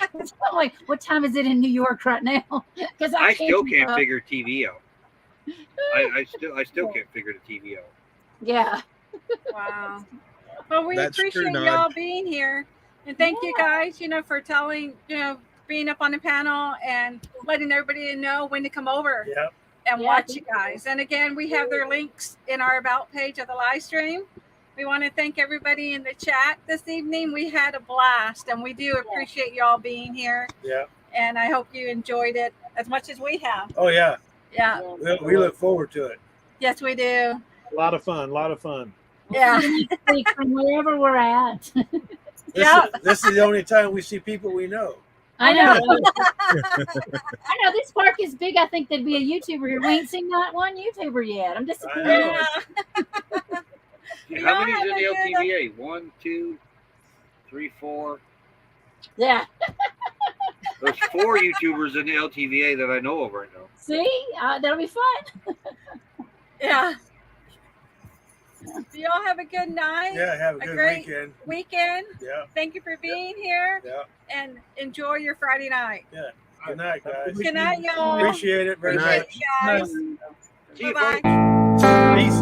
I'm like, what time is it in New York right now? Because I still can't figure TV out. I still can't figure the TV out. Yeah. Wow. Well, we That's appreciate true, y'all being here. And thank you guys, for telling, being up on the panel and letting everybody know when to come over and watch you guys. And again, we have their links in our about page of the live stream. We want to thank everybody in the chat this evening. We had a blast, and we do appreciate you all being here. Yeah. And I hope you enjoyed it as much as we have. Oh, yeah. Yeah. We look forward to it. Yes, we do. A lot of fun. A lot of fun. Yeah. From wherever we're at. This is the only time we see people we know. I know. I know this park is big. I think there'd be a YouTuber here. We ain't seen not one YouTuber yet. I'm disappointed. How many's in the LTVA? 1, 2, 3, 4. Yeah. There's 4 YouTubers in the LTVA that I know of right now. See, that'll be fun. Yeah. Do y'all have a good night? Yeah, have a good great weekend. Yeah. Thank you for being here. Yeah. And enjoy your Friday night. Yeah. Good night, guys. Good night, y'all. Appreciate it very much. Guys. See you, Bye-bye. Peace.